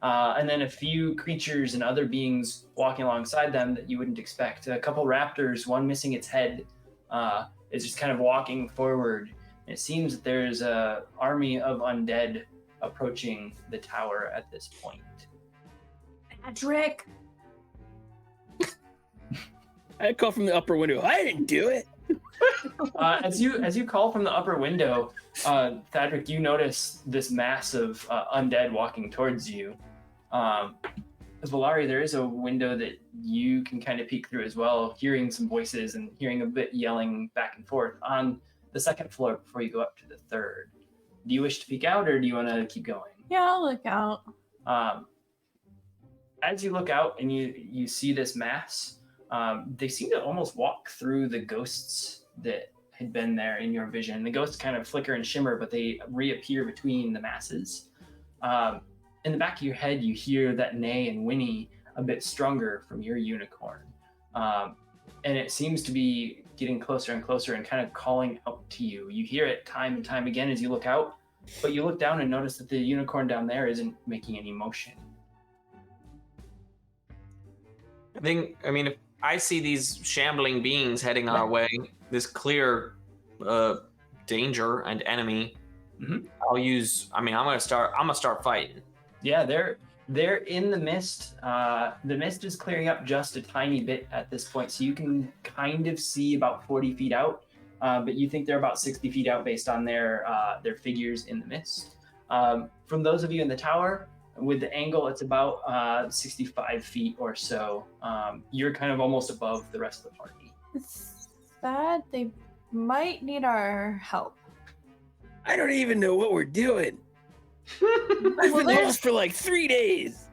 and then a few creatures and other beings walking alongside them that you wouldn't expect. A couple raptors, one missing its head, is just kind of walking forward. And it seems that there's an army of undead approaching the tower at this point. Patrick. I call from the upper window. I didn't do it. As you call from the upper window, Thadric, you notice this mass of undead walking towards you. Valari, there is a window that you can kind of peek through as well, hearing some voices and hearing a bit yelling back and forth on the second floor before you go up to the third. Do you wish to peek out, or do you want to keep going? Yeah, I'll look out. As you look out and you see this mass, they seem to almost walk through the ghosts that had been there in your vision. The ghosts kind of flicker and shimmer, but they reappear between the masses. In the back of your head, you hear that neigh and whinny a bit stronger from your unicorn. And it seems to be getting closer and closer and kind of calling out to you. You hear it time and time again as you look out, but you look down and notice that the unicorn down there isn't making any motion. I mean, if I see these shambling beings heading our way, this clear danger and enemy, I'm gonna start fighting. Yeah, they're in the mist. The mist is clearing up just a tiny bit at this point, so you can kind of see about 40 feet out, but you think they're about 60 feet out based on their figures in the mist. From those of you in the tower, with the angle, it's about 65 feet or so. You're kind of almost above the rest of the party. It's sad. They might need our help. I don't even know what we're doing. I've been lost for like 3 days.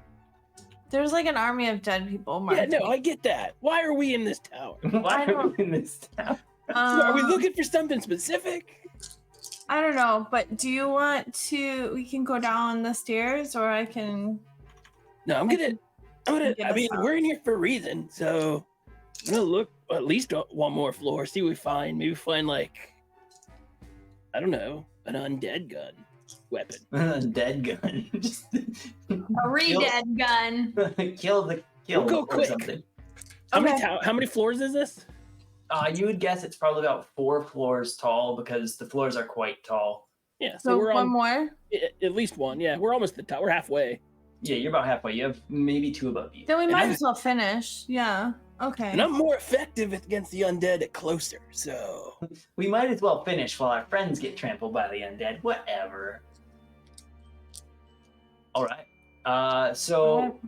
There's like an army of dead people. Martin. Yeah, no, I get that. Why are we in this tower? Why are we in this tower? Are we looking for something specific? I don't know, but do you want to? We can go down the stairs, or I can. No, I'm gonna. I mean, we're in here for a reason, so I'm gonna look at least one more floor, see what we find. Maybe find like, I don't know, an undead gun weapon. An undead gun. A re-dead gun. Kill We'll go or quick. something. How many floors is this? You would guess it's probably about 4 floors tall because the floors are quite tall. Yeah, So we're one on more. at least one. Yeah, we're almost at the top. We're halfway. Yeah, you're about halfway. You have maybe 2 above you. Then we And might I'm- as well finish. Yeah. Okay. And I'm more effective against the undead at closer. So We might as well finish while our friends get trampled by the undead. Whatever. All right. So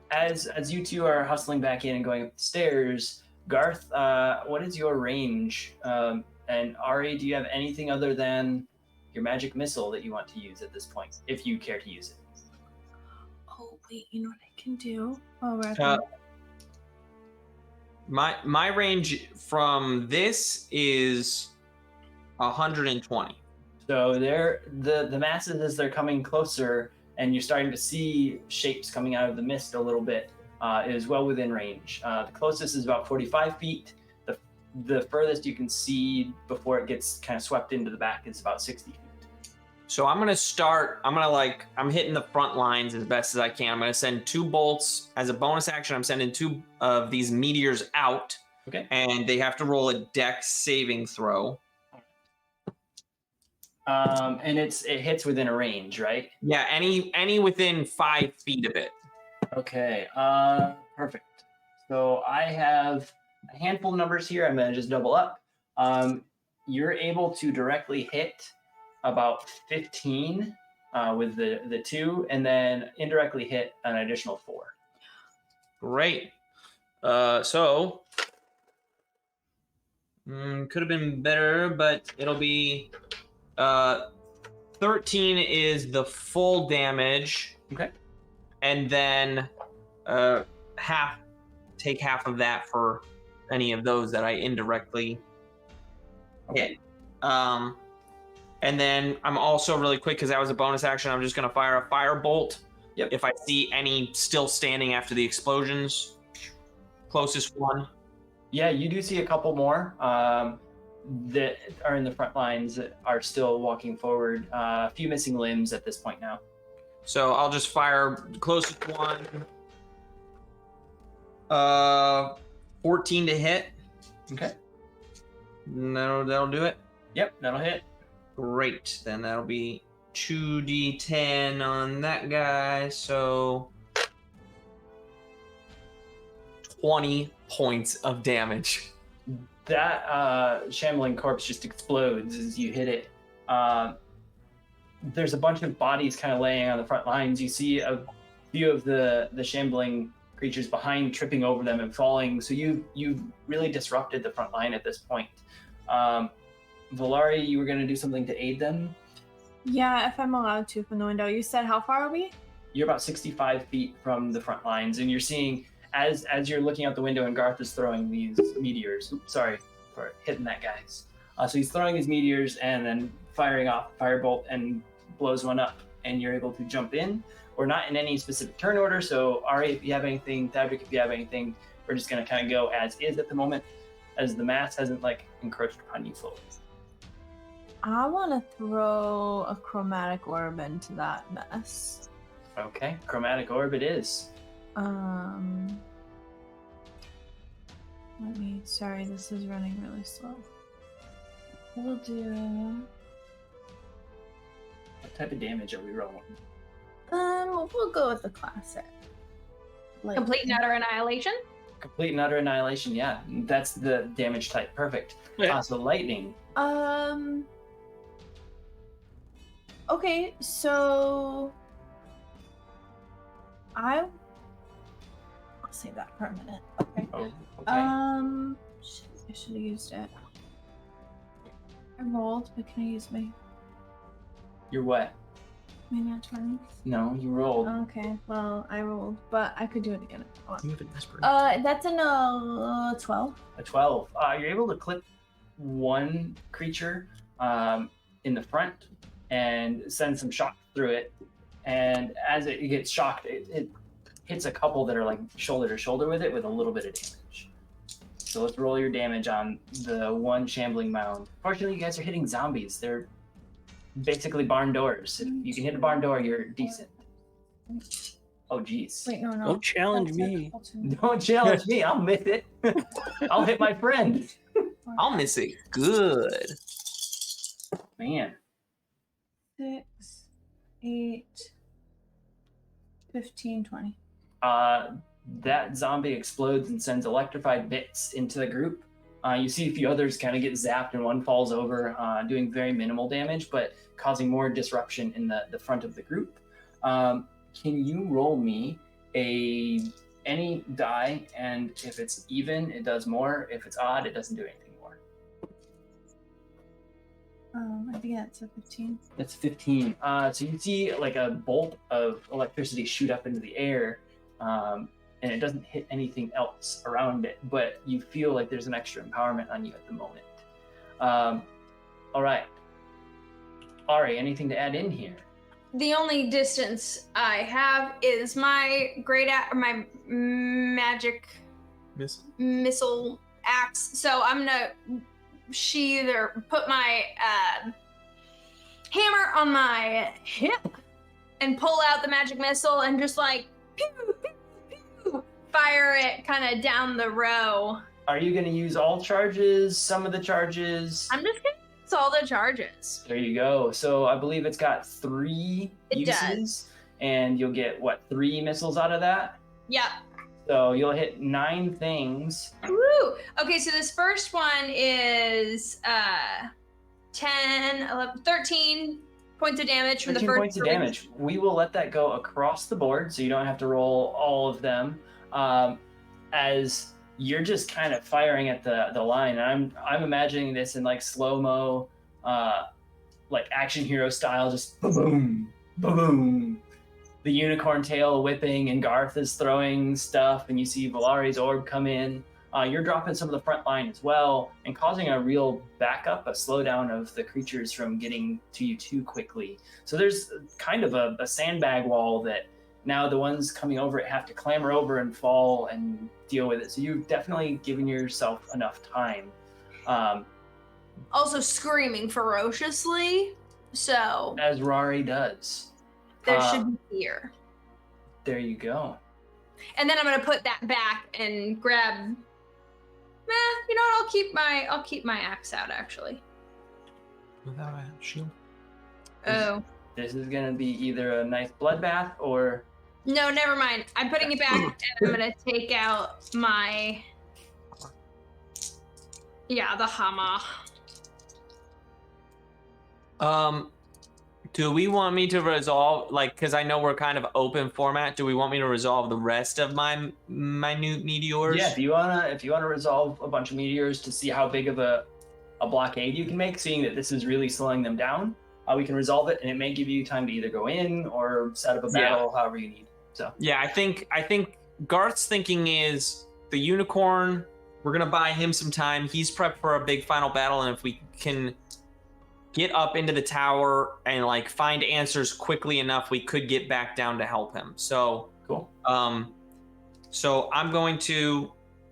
as you two are hustling back in and going up the stairs, Garth, what is your range? And Ari, do you have anything other than your magic missile that you want to use at this point, if you care to use it? Oh wait, you know what I can do? Oh, we're at Uh, My range from this is 120. So the masses, as they're coming closer, and you're starting to see shapes coming out of the mist a little bit, is well within range. The closest is about 45 feet. The furthest you can see before it gets kind of swept into the back is about 60 feet. So I'm I'm hitting the front lines as best as I can. I'm gonna send 2 bolts as a bonus action. I'm sending 2 of these meteors out. Okay. And they have to roll a dex saving throw. And it hits within a range, right? Yeah, any within 5 feet of it. Okay. Perfect. So I have a handful of numbers here. I'm gonna just double up. You're able to directly hit about 15 with the 2, and then indirectly hit an additional 4. Great. So could have been better, but it'll be 13 is the full damage. Okay. And then half take half of that for any of those that I indirectly hit. And then I'm also really quick, because that was a bonus action, I'm just going to fire a firebolt. Yep. If I see any still standing after the explosions. Closest one. Yeah, you do see a couple more that are in the front lines that are still walking forward. A few missing limbs at this point now. So I'll just fire the closest one. 14 to hit. Okay. That'll do it. Yep, that'll hit. Great. Then that'll be 2d10 on that guy. So 20 points of damage. That shambling corpse just explodes as you hit it. There's a bunch of bodies kind of laying on the front lines. You see a few of the shambling creatures behind tripping over them and falling. So you've really disrupted the front line at this point. Valari, you were going to do something to aid them? Yeah, if I'm allowed to from the window. You said how far are we? You're about 65 feet from the front lines, and you're seeing, as you're looking out the window and Garth is throwing these meteors. Oops, sorry for hitting that, guys. So he's throwing his meteors and then firing off a firebolt and blows one up, and you're able to jump in. We're not in any specific turn order, so Ari, if you have anything, Tadric, if you have anything, we're just going to kind of go as is at the moment, as the mass hasn't encroached upon you fully. I want to throw a chromatic orb into that mess. Okay, chromatic orb it is. Sorry, this is running really slow. We'll do... What type of damage are we rolling? We'll go with the classic. Complete and utter annihilation? Complete and utter annihilation, yeah. That's the damage type. Perfect. Yeah. So lightning. Okay, so... I'll save that for a minute. Okay. Oh, okay. Shit, I should have used it. I rolled, but can I use my You're what? nat 20? No, you rolled. Okay, well, I rolled, but I could do it again. If I want. You have an aspirin. That's a 12. A 12. You're able to clip one creature in the front and send some shock through it. And as it gets shocked, it hits a couple that are shoulder to shoulder with it with a little bit of damage. So let's roll your damage on the one shambling mound. Fortunately, you guys are hitting zombies. They're basically barn doors. If you can hit a barn door, you're decent. Oh, geez. Wait, no. Don't challenge me. Don't challenge me. I'll miss it. I'll hit my friend. I'll miss it good. Man. 6, 8, 15, 20. That zombie explodes and sends electrified bits into the group. You see a few others kind of get zapped and one falls over, doing very minimal damage, but causing more disruption in the front of the group. Can you roll me any die, and if it's even, it does more. If it's odd, it doesn't do anything more. I think that's a 15. That's 15. So you see a bolt of electricity shoot up into the air, and it doesn't hit anything else around it, but you feel like there's an extra empowerment on you at the moment. All right. Ari, anything to add in here? The only distance I have is my my magic missile axe. So I'm gonna sheathe or put my hammer on my hip and pull out the magic missile and just pew, pew, pew, fire it kind of down the row. Are you going to use all charges, some of the charges? I'm just going to use all the charges. There you go. So I believe it's got 3 uses. Does. And you'll get, 3 missiles out of that? Yep. So you'll hit 9 things. Woo! Okay, so this first one is 10, 11, 13 points of damage from the 13 first points of 3. damage. We will let that go across the board, so you don't have to roll all of them. As you're just kind of firing at the line, and I'm imagining this in slow-mo, action hero style, just boom, boom. the unicorn tail whipping, and Garth is throwing stuff, and you see Valari's orb come in. You're dropping some of the front line as well, and causing a real backup, a slowdown of the creatures from getting to you too quickly. So there's kind of a sandbag wall that now the ones coming over it have to clamber over and fall and deal with it. So you've definitely given yourself enough time. Also screaming ferociously, so As Rari does. there should be fear. There you go. And then I'm gonna put that back and grab. You know what? I'll keep my axe out actually. Without a shield. Oh This is gonna be either a nice bloodbath or no, never mind. I'm putting it back, and I'm gonna take out my. Yeah, the hammer. Do we want me to resolve, like, because I know we're kind of open format, do we want me to resolve the rest of my minute meteors? yeah. If you wanna resolve a bunch of meteors to see how big of a blockade you can make, seeing that this is really slowing them down, we can resolve it, and it may give you time to either go in or set up a battle, however you need. So Yeah, I think Garth's thinking is the unicorn, we're gonna buy him some time. He's prepped for a big final battle, and if we can get up into the tower and like find answers quickly enough, we could get back down to help him. So cool. So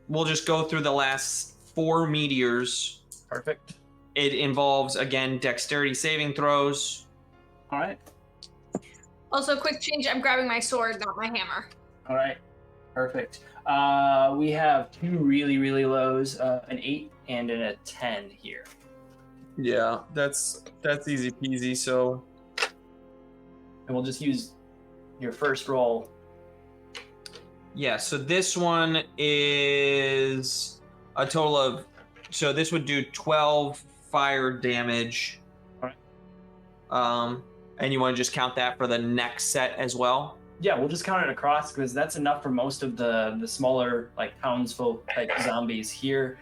we'll just go through the last 4 meteors. Perfect. It involves, again, dexterity saving throws. All right. Also, quick change. I'm grabbing my sword, not my hammer. All right. Perfect. We have 2 really, really lows, an 8 and a 10 here. Yeah, that's easy peasy. So, And we'll just use your first roll. yeah, so this one is a total of, so this would do 12 fire damage. All right. And you want to just count that for the next set as well? Yeah, we'll just count it across because that's enough for most of the smaller, like, townsfolk type zombies here.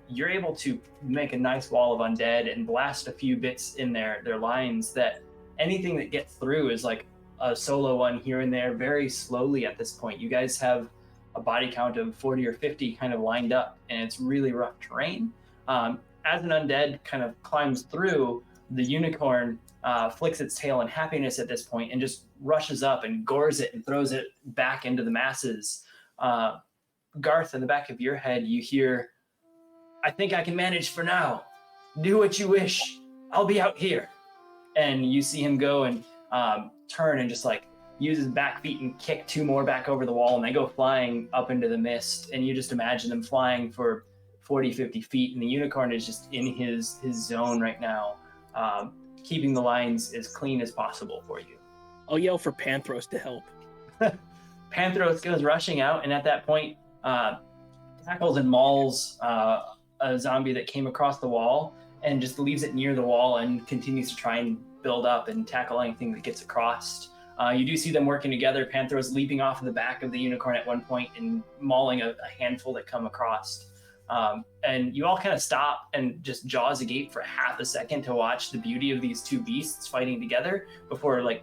You're able to make a nice wall of undead and blast a few bits in their lines that anything that gets through is like a solo one here and there very slowly at this point. You guys have a body count of 40 or 50 kind of lined up, and it's really rough terrain. As an undead kind of climbs through, the unicorn flicks its tail in happiness at this point and just rushes up and gores it and throws it back into the masses. Garth, in the back of your head, you hear, "I think I can manage for now. Do what you wish. I'll be out here." And you see him go and turn and just like use his back feet and kick 2 more back over the wall, and they go flying up into the mist. And you just imagine them flying for 40, 50 feet, and the unicorn is just in his zone right now, keeping the lines as clean as possible for you. I'll yell for Panthros to help. Panthros goes rushing out, and at that point, tackles and mauls a zombie that came across the wall and just leaves it near the wall and continues to try and build up and tackle anything that gets across. You do see them working together. Panthros leaping off of the back of the unicorn at one point and mauling a handful that come across. And you all kind of stop and just jaws agape for half a second to watch the beauty of these 2 beasts fighting together before like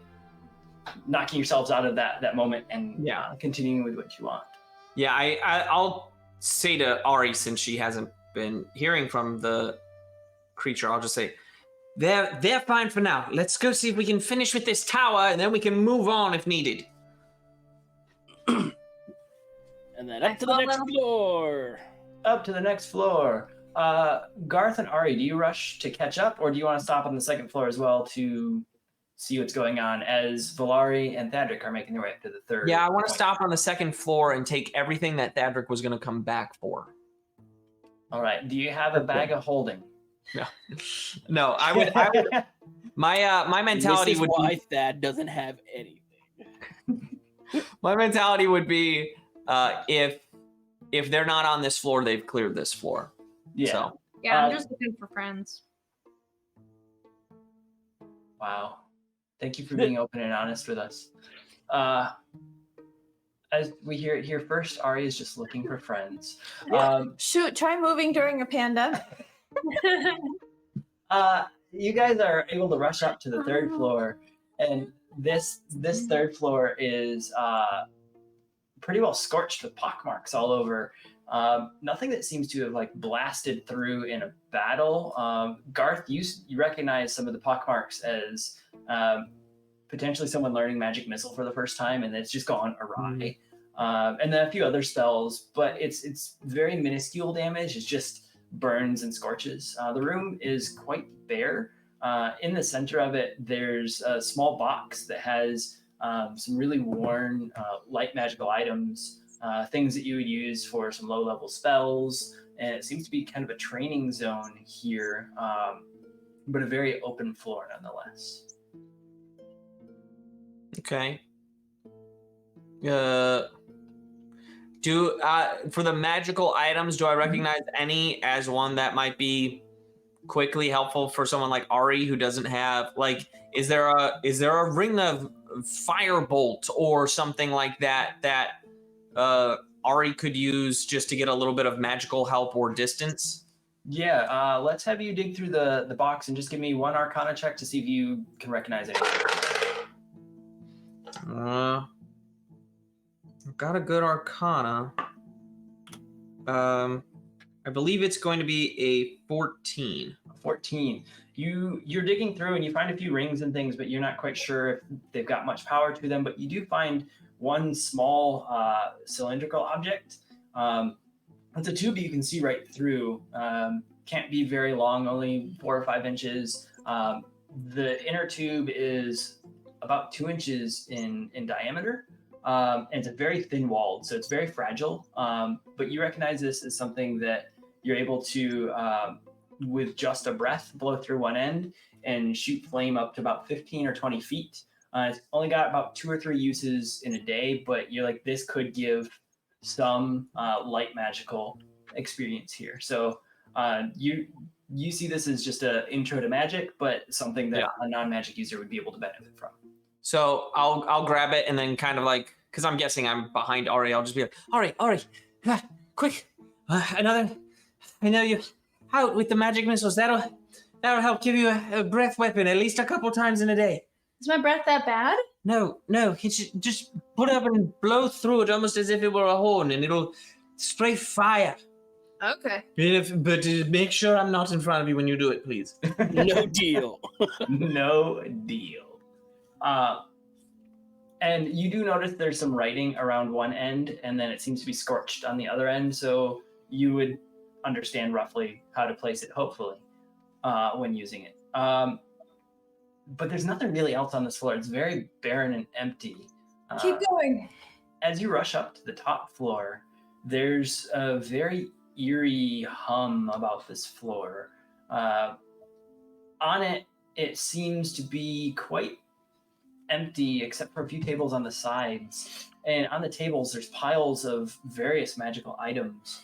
knocking yourselves out of that moment and continuing with what you want. Yeah, I'll say to Ari, since she hasn't been hearing from the creature, I'll just say, they're fine for now. Let's go see if we can finish with this tower, and then we can move on if needed. And then up to the next floor. Up to the next floor. Garth and Ari, do you rush to catch up, or do you want to stop on the second floor as well to see what's going on as Valari and Thadric are making their way up to the third? Yeah, I want to point? stop on the second floor and take everything that Thadric was going to come back for. All right. Do you have a bag of holding? No, I would my mentality this is would why be Thad doesn't have anything. my mentality would be if they're not on this floor, they've cleared this floor. Yeah. So, Yeah, I'm just looking for friends. Wow. Thank you for being open and honest with us. As we hear it here first, Ari is just looking for friends. Shoot, try moving during a pandemic. You guys are able to rush up to the third floor, and this third floor is pretty well scorched with pockmarks all over. Nothing that seems to have like blasted through in a battle. Garth, you recognize some of the pockmarks as potentially someone learning magic missile for the first time, and it's just gone awry. And then a few other spells, but it's very minuscule damage. It's just burns and scorches. The room is quite bare. In the center of it, there's a small box that has some really worn light magical items, things that you would use for some low-level spells, and it seems to be kind of a training zone here, but a very open floor nonetheless. Okay. For the magical items, do I recognize any as one that might be quickly helpful for someone like Ari who doesn't have, like, is there a ring of firebolt or something like that Ari could use just to get a little bit of magical help or distance? Yeah, let's have you dig through the box and just give me one Arcana check to see if you can recognize anything. I've got a good Arcana. I believe it's going to be a 14. 14. You're digging through and you find a few rings and things, but you're not quite sure if they've got much power to them. But you do find one small cylindrical object. It's a tube you can see right through. Can't be very long, only 4 or 5 inches. The inner tube is about 2 inches in diameter. And it's a very thin walled, so it's very fragile. But you recognize this as something that you're able to, with just a breath, blow through one end and shoot flame up to about 15 or 20 feet. It's only got about 2 or 3 uses in a day, but you're like, this could give some light magical experience here. So you see this as just an intro to magic, but something that a non-magic user would be able to benefit from. So I'll grab it and then kind of like, because I'm guessing I'm behind Ari, I'll just be like, Ari, quick, another. I know you out with the magic missiles. That'll help give you a breath weapon at least a couple times in a day. Is my breath that bad? No, just put up and blow through it almost as if it were a horn, and it'll spray fire. Okay. But make sure I'm not in front of you when you do it, please. No deal. No deal. And you do notice there's some writing around one end, and then it seems to be scorched on the other end, so you would understand roughly how to place it, hopefully, when using it. But there's nothing really else on this floor. It's very barren and empty. Keep going. As you rush up to the top floor, there's a very eerie hum about this floor. On it, it seems to be quite empty except for a few tables on the sides. And on the tables, there's piles of various magical items.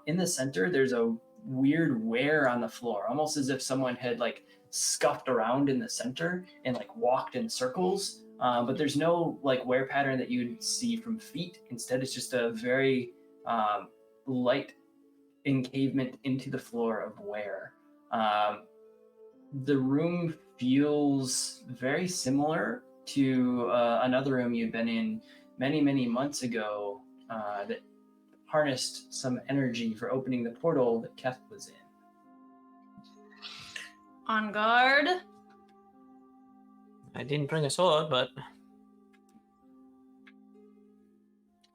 In the center, there's a weird wear on the floor, almost as if someone had like scuffed around in the center and like walked in circles. But there's no like wear pattern that you'd see from feet. Instead, it's just a very light encavement into the floor of wear. The room feels very similar to another room you'd been in many, many months ago that harnessed some energy for opening the portal that Keth was in. On guard. I didn't bring a sword, but...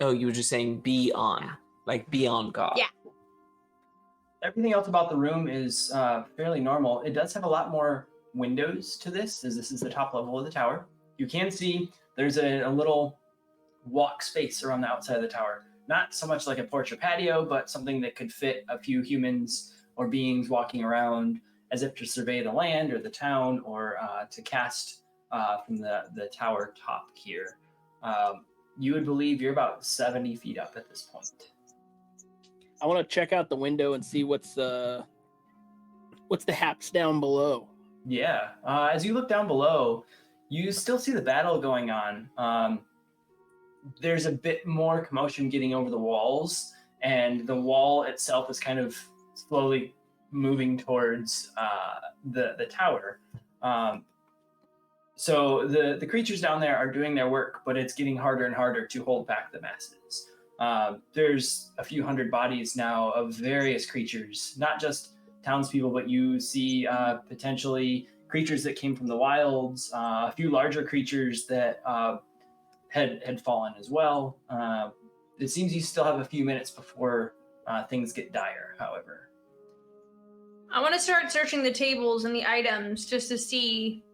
Oh, you were just saying be on. Like, be on guard. Yeah. Everything else about the room is fairly normal. It does have a lot more windows to this, as this is the top level of the tower. You can see there's a little walk space around the outside of the tower. Not so much like a porch or patio, but something that could fit a few humans or beings walking around as if to survey the land or the town, or to cast from the tower top here. You would believe you're about 70 feet up at this point. I want to check out the window and see what's the haps down below. Yeah. As you look down below, you still see the battle going on. There's a bit more commotion getting over the walls, and the wall itself is kind of slowly moving towards the tower. So the creatures down there are doing their work, but it's getting harder and harder to hold back the masses. There's a few hundred bodies now of various creatures, not just townspeople, but you see potentially creatures that came from the wilds, a few larger creatures that had fallen as well. It seems you still have a few minutes before things get dire, however. I want to start searching the tables and the items just to see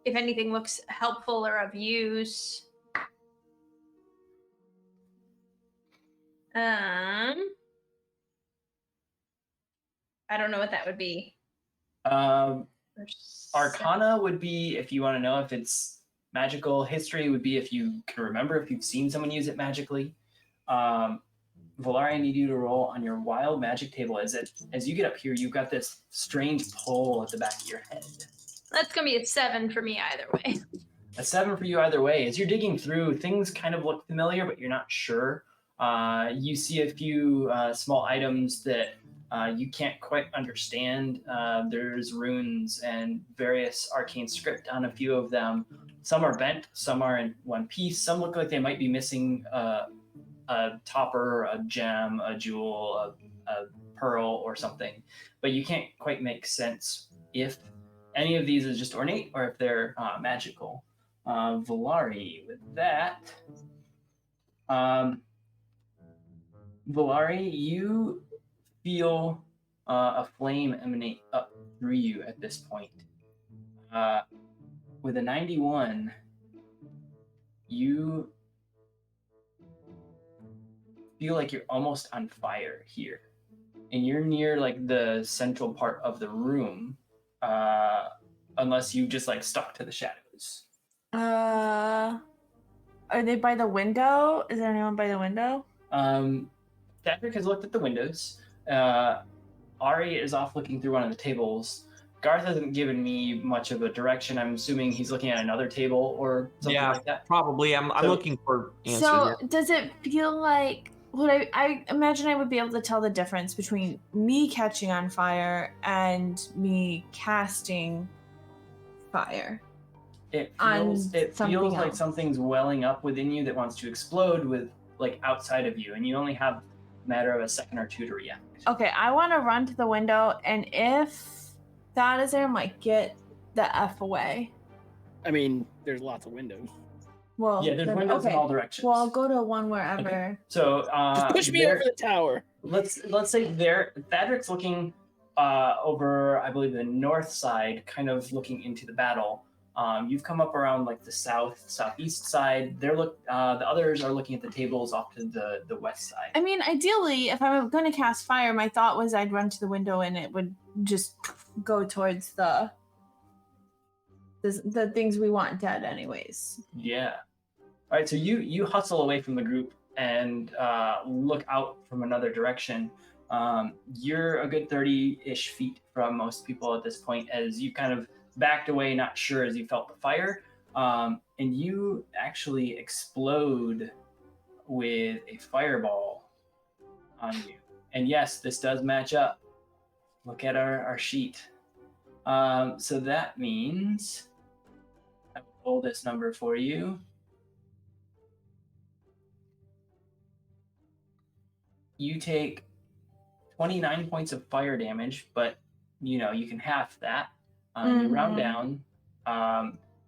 if anything looks helpful or of use. I don't know what that would be. Arcana would be if you want to know if it's magical. History would be if you can remember if you've seen someone use it magically. Valari, I need you to roll on your wild magic table. As you get up here, you've got this strange pull at the back of your head. That's going to be a 7 for me either way. A 7 for you either way. As you're digging through, things kind of look familiar, but you're not sure. You see a few small items that you can't quite understand. There's runes and various arcane script on a few of them. Some are bent, some are in one piece. Some look like they might be missing a topper, a gem, a jewel, a pearl, or something. But you can't quite make sense if any of these is just ornate or if they're magical. Valari, with that, Valari, you feel a flame emanate up through you at this point. With a 91, you feel like you're almost on fire here. And you're near like the central part of the room, unless you just like stuck to the shadows. Are they by the window? Is there anyone by the window? Patrick has looked at the windows. Ari is off looking through one of the tables. Garth hasn't given me much of a direction. I'm assuming he's looking at another table or something like that. Probably. I'm looking for answers. So does it feel like I imagine I would be able to tell the difference between me catching on fire and me casting fire? It feels like something's welling up within you that wants to explode with like outside of you, and you only have a matter of a second or two to react. Okay, I want to run to the window, and if that is there, I'm like, get the F away. I mean, there's lots of windows. Well, yeah, there's windows in all directions. Well, I'll go to one wherever. Okay. So just push me over the tower. Let's say there. Thadric's looking over, I believe, the north side, kind of looking into the battle. You've come up around like the southeast side. The others are looking at the tables off to the west side. I mean, ideally, if I'm going to cast fire, my thought was I'd run to the window and it would just go towards the things we want dead, anyways. Yeah. All right. So you hustle away from the group and look out from another direction. You're a good 30-ish feet from most people at this point, as you kind of backed away, not sure as you felt the fire, and you actually explode with a fireball on you. And yes, this does match up. Look at our sheet. So that means I will pull this number for you. You take 29 points of fire damage, but you can half that. You round down.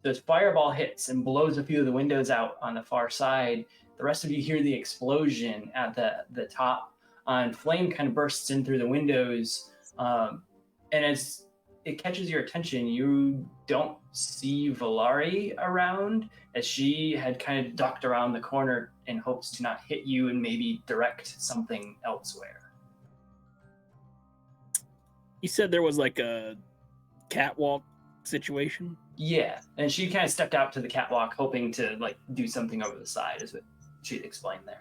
This fireball hits and blows a few of the windows out on the far side. The rest of you hear the explosion at the top, and flame kind of bursts in through the windows. And as it catches your attention, you don't see Valari around, as she had kind of ducked around the corner in hopes to not hit you and maybe direct something elsewhere. You said there was like a catwalk situation? Yeah, and she kind of stepped out to the catwalk hoping to like do something over the side, is what she'd explained there.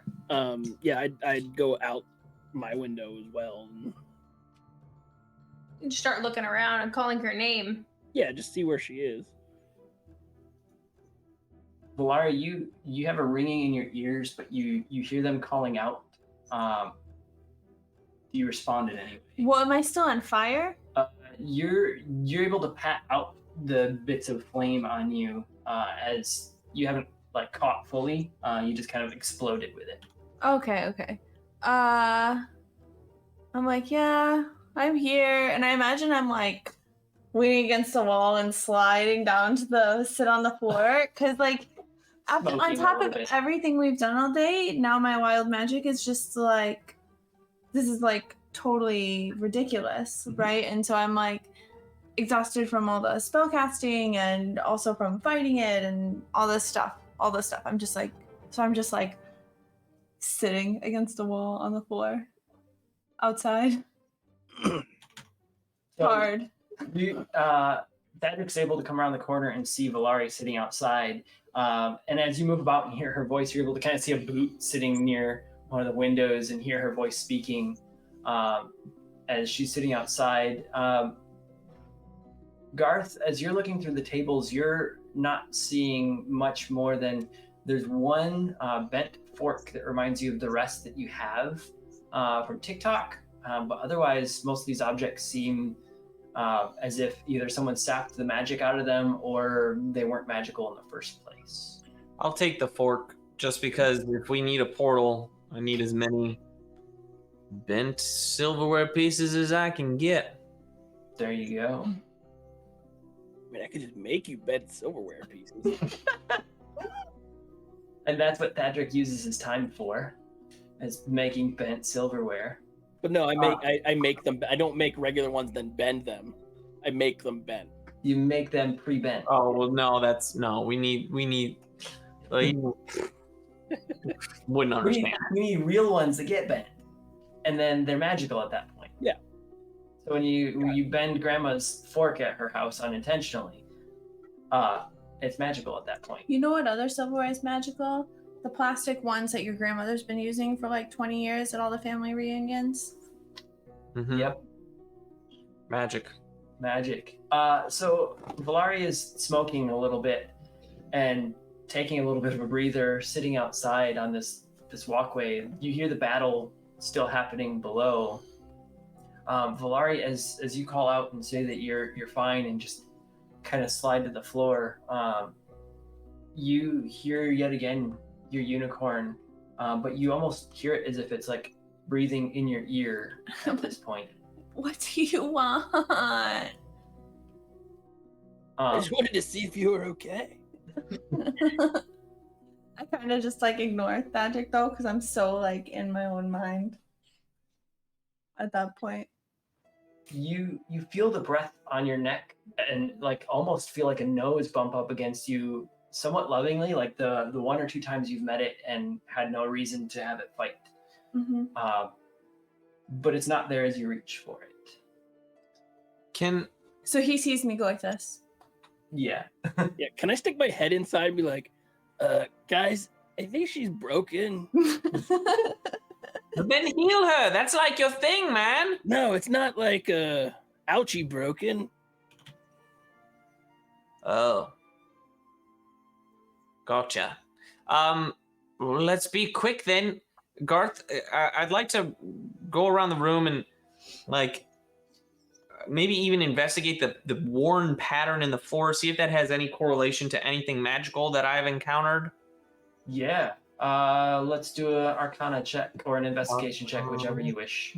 Yeah, I'd go out my window as well. You just start looking around and calling her name. Yeah, just see where she is. Valari, you have a ringing in your ears, but you hear them calling out. Do you respond in any way? Well, am I still on fire? You're able to pat out the bits of flame on you as you haven't like caught fully. You just kind of exploded with it. Okay. I'm like, yeah, I'm here, and I imagine I'm like leaning against the wall and sliding down to sit on the floor, because like on top of everything we've done all day, now my wild magic is just like, this is like totally ridiculous, right? And so I'm like exhausted from all the spell casting and also from fighting it and all this stuff. I'm just like sitting against the wall on the floor outside. Hard. Thadric's able to come around the corner and see Valari sitting outside. And as you move about and hear her voice, you're able to kind of see a boot sitting near one of the windows and hear her voice speaking as she's sitting outside. Garth, as you're looking through the tables, you're not seeing much more than there's one bent fork that reminds you of the rest that you have from TikTok. But otherwise, most of these objects seem as if either someone sapped the magic out of them or they weren't magical in the first place. I'll take the fork just because if we need a portal, I need as many bent silverware pieces as I can get. There you go. I mean, I could just make you bent silverware pieces. And that's what Thadric uses his time for, is making bent silverware. But no, I make them. I don't make regular ones then bend them. I make them bent. You make them pre-bent. Oh well, no. We need. Like, wouldn't understand. We need real ones that get bent, and then they're magical at that point. Yeah. So when you bend Grandma's fork at her house unintentionally, it's magical at that point. You know what other silverware is magical? The plastic ones that your grandmother's been using for like 20 years at all the family reunions. Mm-hmm. Yep. Magic. So Valari is smoking a little bit and taking a little bit of a breather, sitting outside on this walkway. You hear the battle still happening below. Valari, as you call out and say that you're fine and just kind of slide to the floor, you hear yet again your unicorn, but you almost hear it as if it's like breathing in your ear at this point. What do you want? I just wanted to see if you were okay. I kind of just like ignore Thadric though, because I'm so like in my own mind at that point. You feel the breath on your neck and like almost feel like a nose bump up against you somewhat lovingly, like the one or two times you've met it and had no reason to have it fight. Mm-hmm. But it's not there as you reach for it. So he sees me go like this. Yeah. Yeah, can I stick my head inside and be like, guys, I think she's broken. Then heal her. That's like your thing, man. No, it's not like ouchie broken. Oh. Gotcha. Let's be quick then. Garth, I'd like to go around the room and like maybe even investigate the worn pattern in the floor, see if that has any correlation to anything magical that I've encountered. Yeah. Let's do an Arcana check or an investigation check, whichever you wish.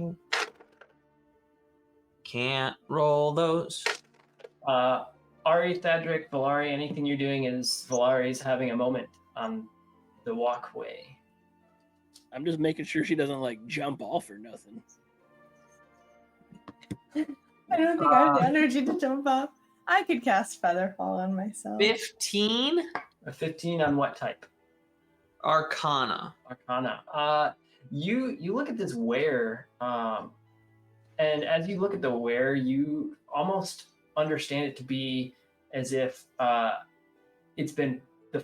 Can't roll those. Ari, Thadric, Valari, anything you're doing is Valari's having a moment on the walkway. I'm just making sure she doesn't like jump off or nothing. I don't think I have the energy to jump off. I could cast Featherfall on myself. 15? A 15 on what type? Arcana. You look at this wear, and as you look at the wear, you almost understand it to be as if the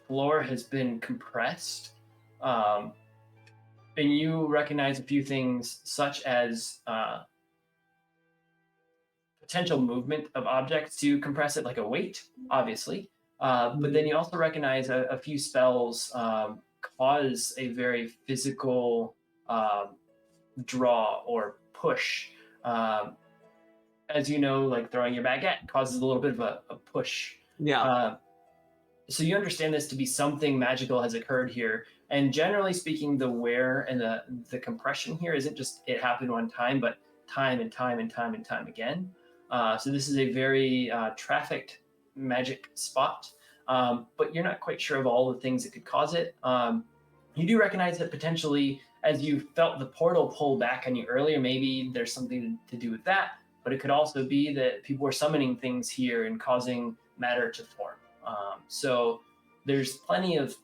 floor has been compressed, and you recognize a few things such as potential movement of objects to compress it, like a weight, obviously. But then you also recognize a few spells cause a very physical draw or push as you know, like throwing your baguette causes a little bit of a push. Yeah. So you understand this to be something magical has occurred here. And generally speaking, the wear and the compression here isn't just it happened one time, but time and time and time and time again. So this is a very trafficked magic spot, but you're not quite sure of all the things that could cause it. You do recognize that potentially, as you felt the portal pull back on you earlier, maybe there's something to do with that, but it could also be that people were summoning things here and causing matter to form. So there's plenty of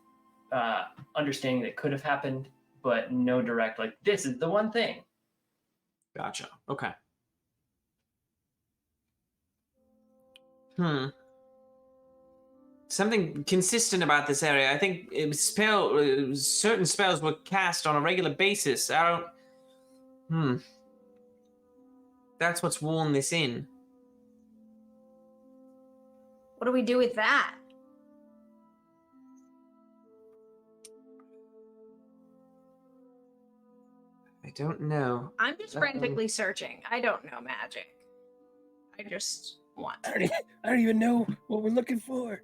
understanding that could have happened, but no direct, like, this is the one thing. Gotcha. Okay. Something consistent about this area. I think certain spells were cast on a regular basis. I don't... That's what's worn this in. What do we do with that? I don't know. I'm just frantically searching. I don't know magic. I just want to. I don't even know what we're looking for.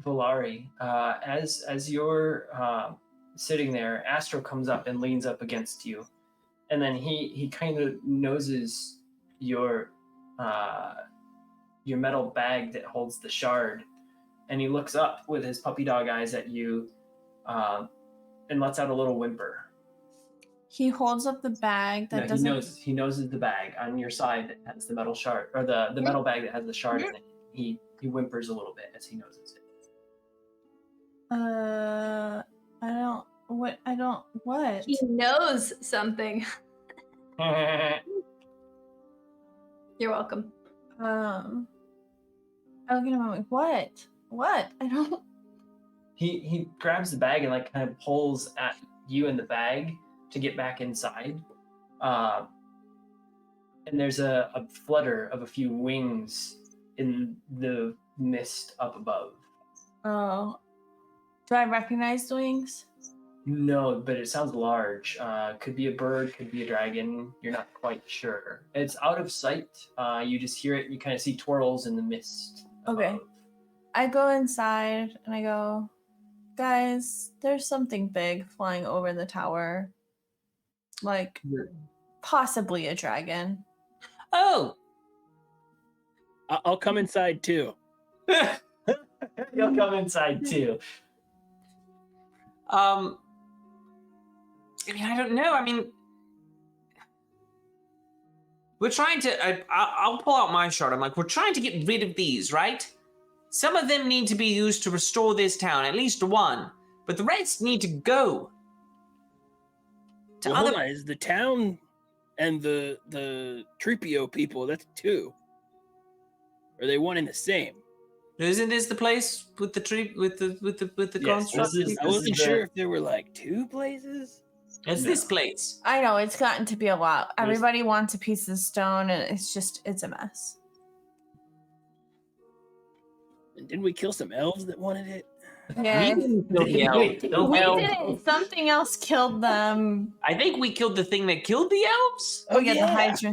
Valari, as you're sitting there, Astro comes up and leans up against you, and then he kind of noses your metal bag that holds the shard, and he looks up with his puppy dog eyes at you, and lets out a little whimper. He holds up the bag that doesn't. He noses the bag on your side that has the metal shard, or the metal bag that has the shard in it. He whimpers a little bit as he noses it. What? He knows something. You're welcome. I'll get him. I'm like, what? I don't. He grabs the bag and like kind of pulls at you in the bag to get back inside. And there's a flutter of a few wings in the mist up above. Oh. Do I recognize the wings? No, but it sounds large. Could be a bird, could be a dragon. You're not quite sure. It's out of sight. You just hear it. You kind of see twirls in the mist. Okay. Above. I go inside and I go, guys, there's something big flying over the tower. Like, possibly a dragon. Oh! I'll come inside too. You'll come inside too. I mean, I don't know. I mean, we're trying to... I'll pull out my shard. I'm like, we're trying to get rid of these, right? Some of them need to be used to restore this town, at least one. But the rest need to go. Well, hold on. Is the town and the Tripio people, that's two? Or are they one and the same? Isn't this the place with the tree with the Yes, construct? I wasn't sure if there were like two places. It's this place. I know, it's gotten to be a lot. Everybody wants a piece of stone, and it's a mess. And didn't we kill some elves that wanted it? Yeah. We didn't kill the elves. We didn't. Something else killed them. I think we killed the thing that killed the elves. Oh yeah, the Hydra.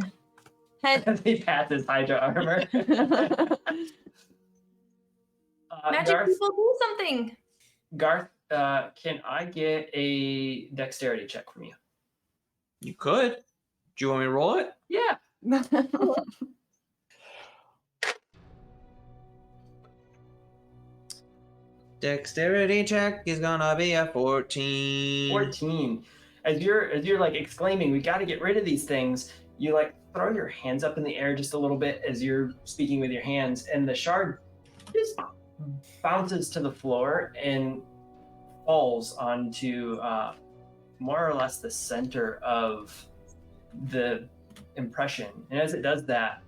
They pass his Hydra armor. Magic Garth, people do something. Garth, can I get a dexterity check from you? You could. Do you want me to roll it? Yeah. Dexterity check is gonna be a 14. 14. As you're like exclaiming, we got to get rid of these things, you like throw your hands up in the air just a little bit as you're speaking with your hands, and the shard just bounces to the floor and falls onto more or less the center of the impression. And as it does that,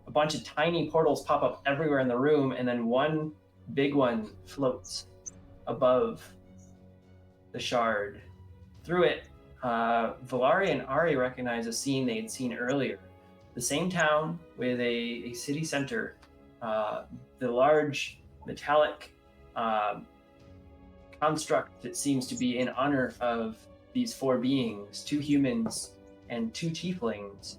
a bunch of tiny portals pop up everywhere in the room, and then one big one floats above the shard. Through it, Valari and Ari recognize a scene they had seen earlier. The same town with a city center, the large metallic construct that seems to be in honor of these four beings, two humans and two tieflings,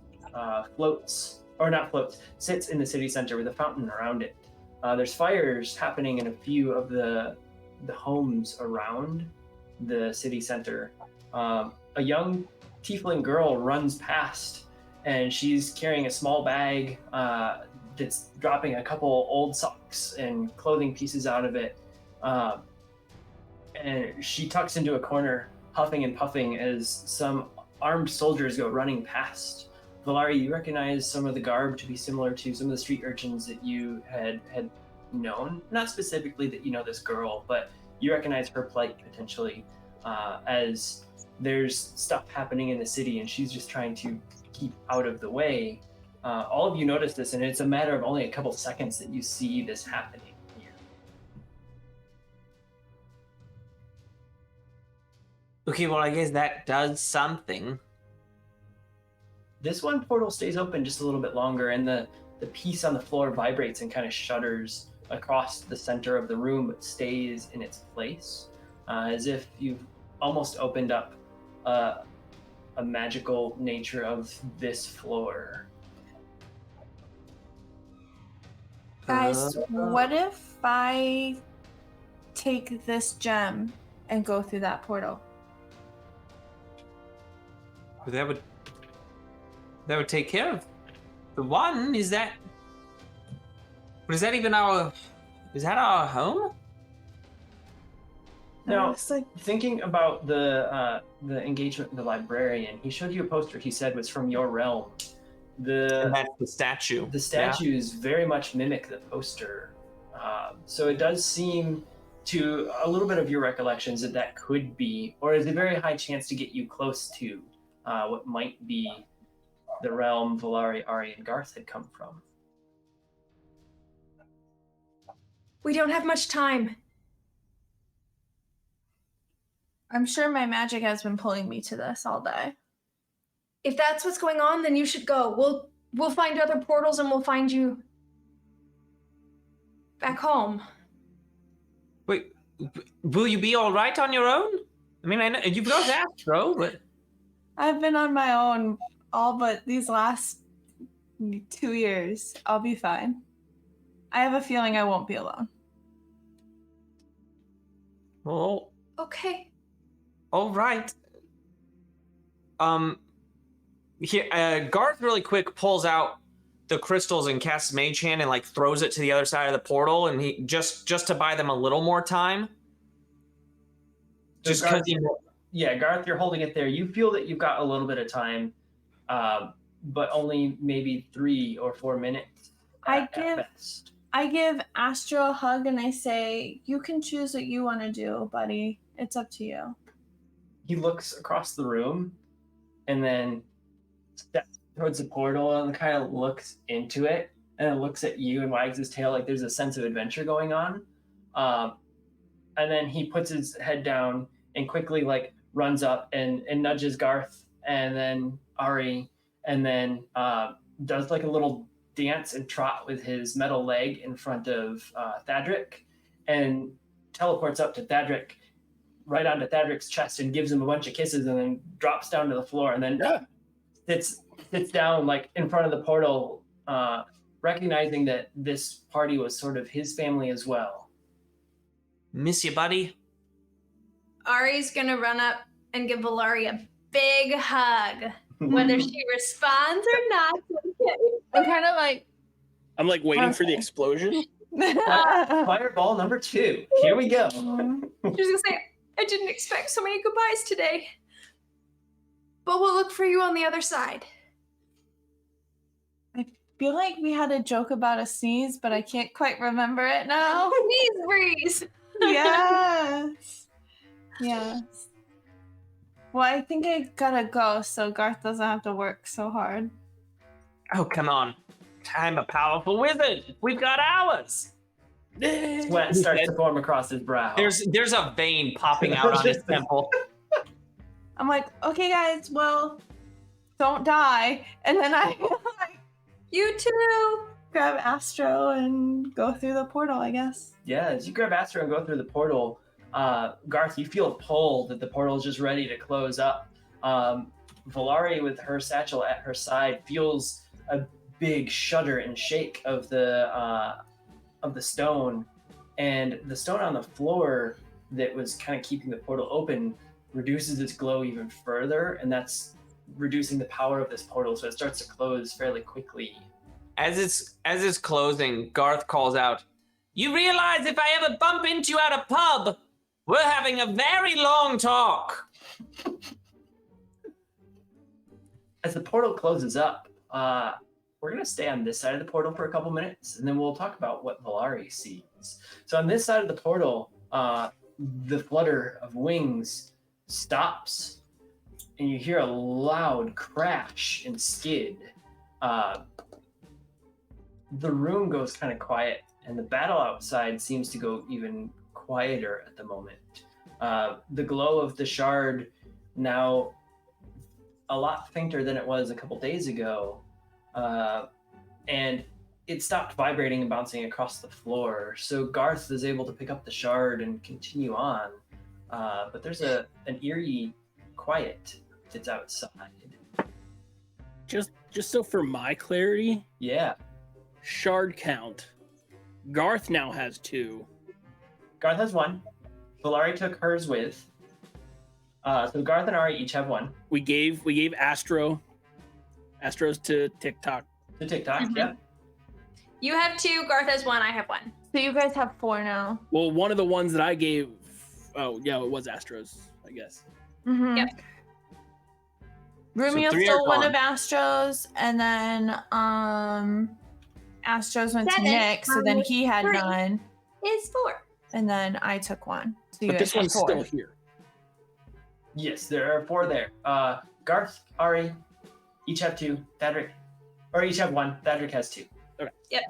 sits in the city center with a fountain around it. There's fires happening in a few of the homes around the city center. A young tiefling girl runs past, and she's carrying a small bag that's dropping a couple old socks and clothing pieces out of it. And she tucks into a corner, huffing and puffing as some armed soldiers go running past. Valari, you recognize some of the garb to be similar to some of the street urchins that you had known. Not specifically that you know this girl, but you recognize her plight potentially as there's stuff happening in the city and she's just trying to keep out of the way. All of you notice this, and it's a matter of only a couple seconds that you see this happening here. Okay, well, I guess that does something. This one portal stays open just a little bit longer, and the piece on the floor vibrates and kind of shudders across the center of the room, but stays in its place, as if you've almost opened up a magical nature of this floor. Guys, what if I take this gem and go through that portal? That would take care of the one. Is that even our? Is that our home? Now, thinking about the engagement with the librarian, he showed you a poster he said was from your realm. And that's the statue. The statues very much mimic the poster. So it does seem to a little bit of your recollections that could be, or is a very high chance to get you close to what might be the realm Valari, Ari, and Garth had come from. We don't have much time. I'm sure my magic has been pulling me to this all day. If that's what's going on, then you should go. We'll find other portals and we'll find you back home. Wait, will you be all right on your own? I mean, I know you've got Astro, but I've been on my own all but these last 2 years. I'll be fine. I have a feeling I won't be alone. well, Okay. all right. Here, Garth really quick pulls out the crystals and casts Mage Hand and like throws it to the other side of the portal, and he just to buy them a little more time. Just because Garth, you're holding it there. You feel that you've got a little bit of time, but only maybe 3 or 4 minutes. I give Astro a hug and I say, "You can choose what you want to do, buddy. It's up to you." He looks across the room and then steps towards the portal and kind of looks into it and then looks at you and wags his tail like there's a sense of adventure going on. And then he puts his head down and quickly like runs up and nudges Garth and then Ari and then does like a little dance and trot with his metal leg in front of Thadric and teleports up to Thadric, right onto Thadric's chest and gives him a bunch of kisses and then drops down to the floor and then sits down like in front of the portal, recognizing that this party was sort of his family as well. Miss you, buddy. Ari's gonna run up and give Valari a big hug, whether she responds or not. I'm kind of like, I'm like waiting for the explosion. Fireball number 2. Here we go. She's gonna say, I didn't expect so many goodbyes today, but we'll look for you on the other side. I feel like we had a joke about a sneeze, but I can't quite remember it now. Sneeze breeze. Yes. Yes. Well, I think I gotta go so Garth doesn't have to work so hard. Oh, come on. I'm a powerful wizard. We've got hours. Sweat starts to form across his brow. There's a vein popping out on his temple. I'm like, okay, guys, well, don't die. And then I You too. grab Astro and go through the portal, I guess. Yeah, as you grab Astro and go through the portal, Garth, you feel a pull that the portal is just ready to close up. Valari, with her satchel at her side, feels a big shudder and shake of the stone, and the stone on the floor that was kind of keeping the portal open reduces its glow even further, and that's reducing the power of this portal, so it starts to close fairly quickly. As it's closing, Garth calls out, "You realize if I ever bump into you at a pub, we're having a very long talk." As the portal closes up, we're going to stay on this side of the portal for a couple minutes, and then we'll talk about what Valari sees. So on this side of the portal, the flutter of wings stops, and you hear a loud crash and skid. The room goes kind of quiet, and the battle outside seems to go even quieter at the moment. The glow of the shard now a lot fainter than it was a couple days ago, and it stopped vibrating and bouncing across the floor. So Garth is able to pick up the shard and continue on, but there's an eerie quiet that's outside. Just so for my clarity, Yeah, shard count. Garth now has 2. Garth has 1. Valari took hers with. So Garth and Ari each have 1. We gave Astro's to TikTok. To TikTok, Mhm. yeah. You have 2, Garth has 1, I have 1. So you guys have 4 now. Well, one of the ones that I gave, oh yeah, it was Astro's, I guess. Mm-hmm. Yep. Romeo So 3 are stole one gone. of Astro's, and then Astro's went to 7, Nick, so then he had 3. none, Is 4. and then I took 1. So you But guys this have one's 4. still here. Yes, there are 4 there. Garth, Ari, each have 2. Thadric, or each have 1. Thadric has 2. Okay. Yep.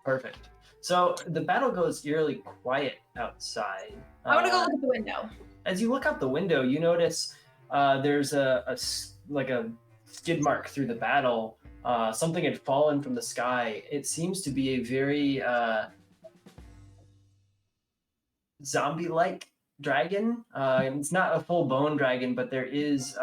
Perfect. So the battle goes eerily quiet outside. I want to go look at the window. As you look out the window, you notice there's a skid mark through the battle. Something had fallen from the sky. It seems to be a very zombie-like dragon. It's not a full bone dragon, but there is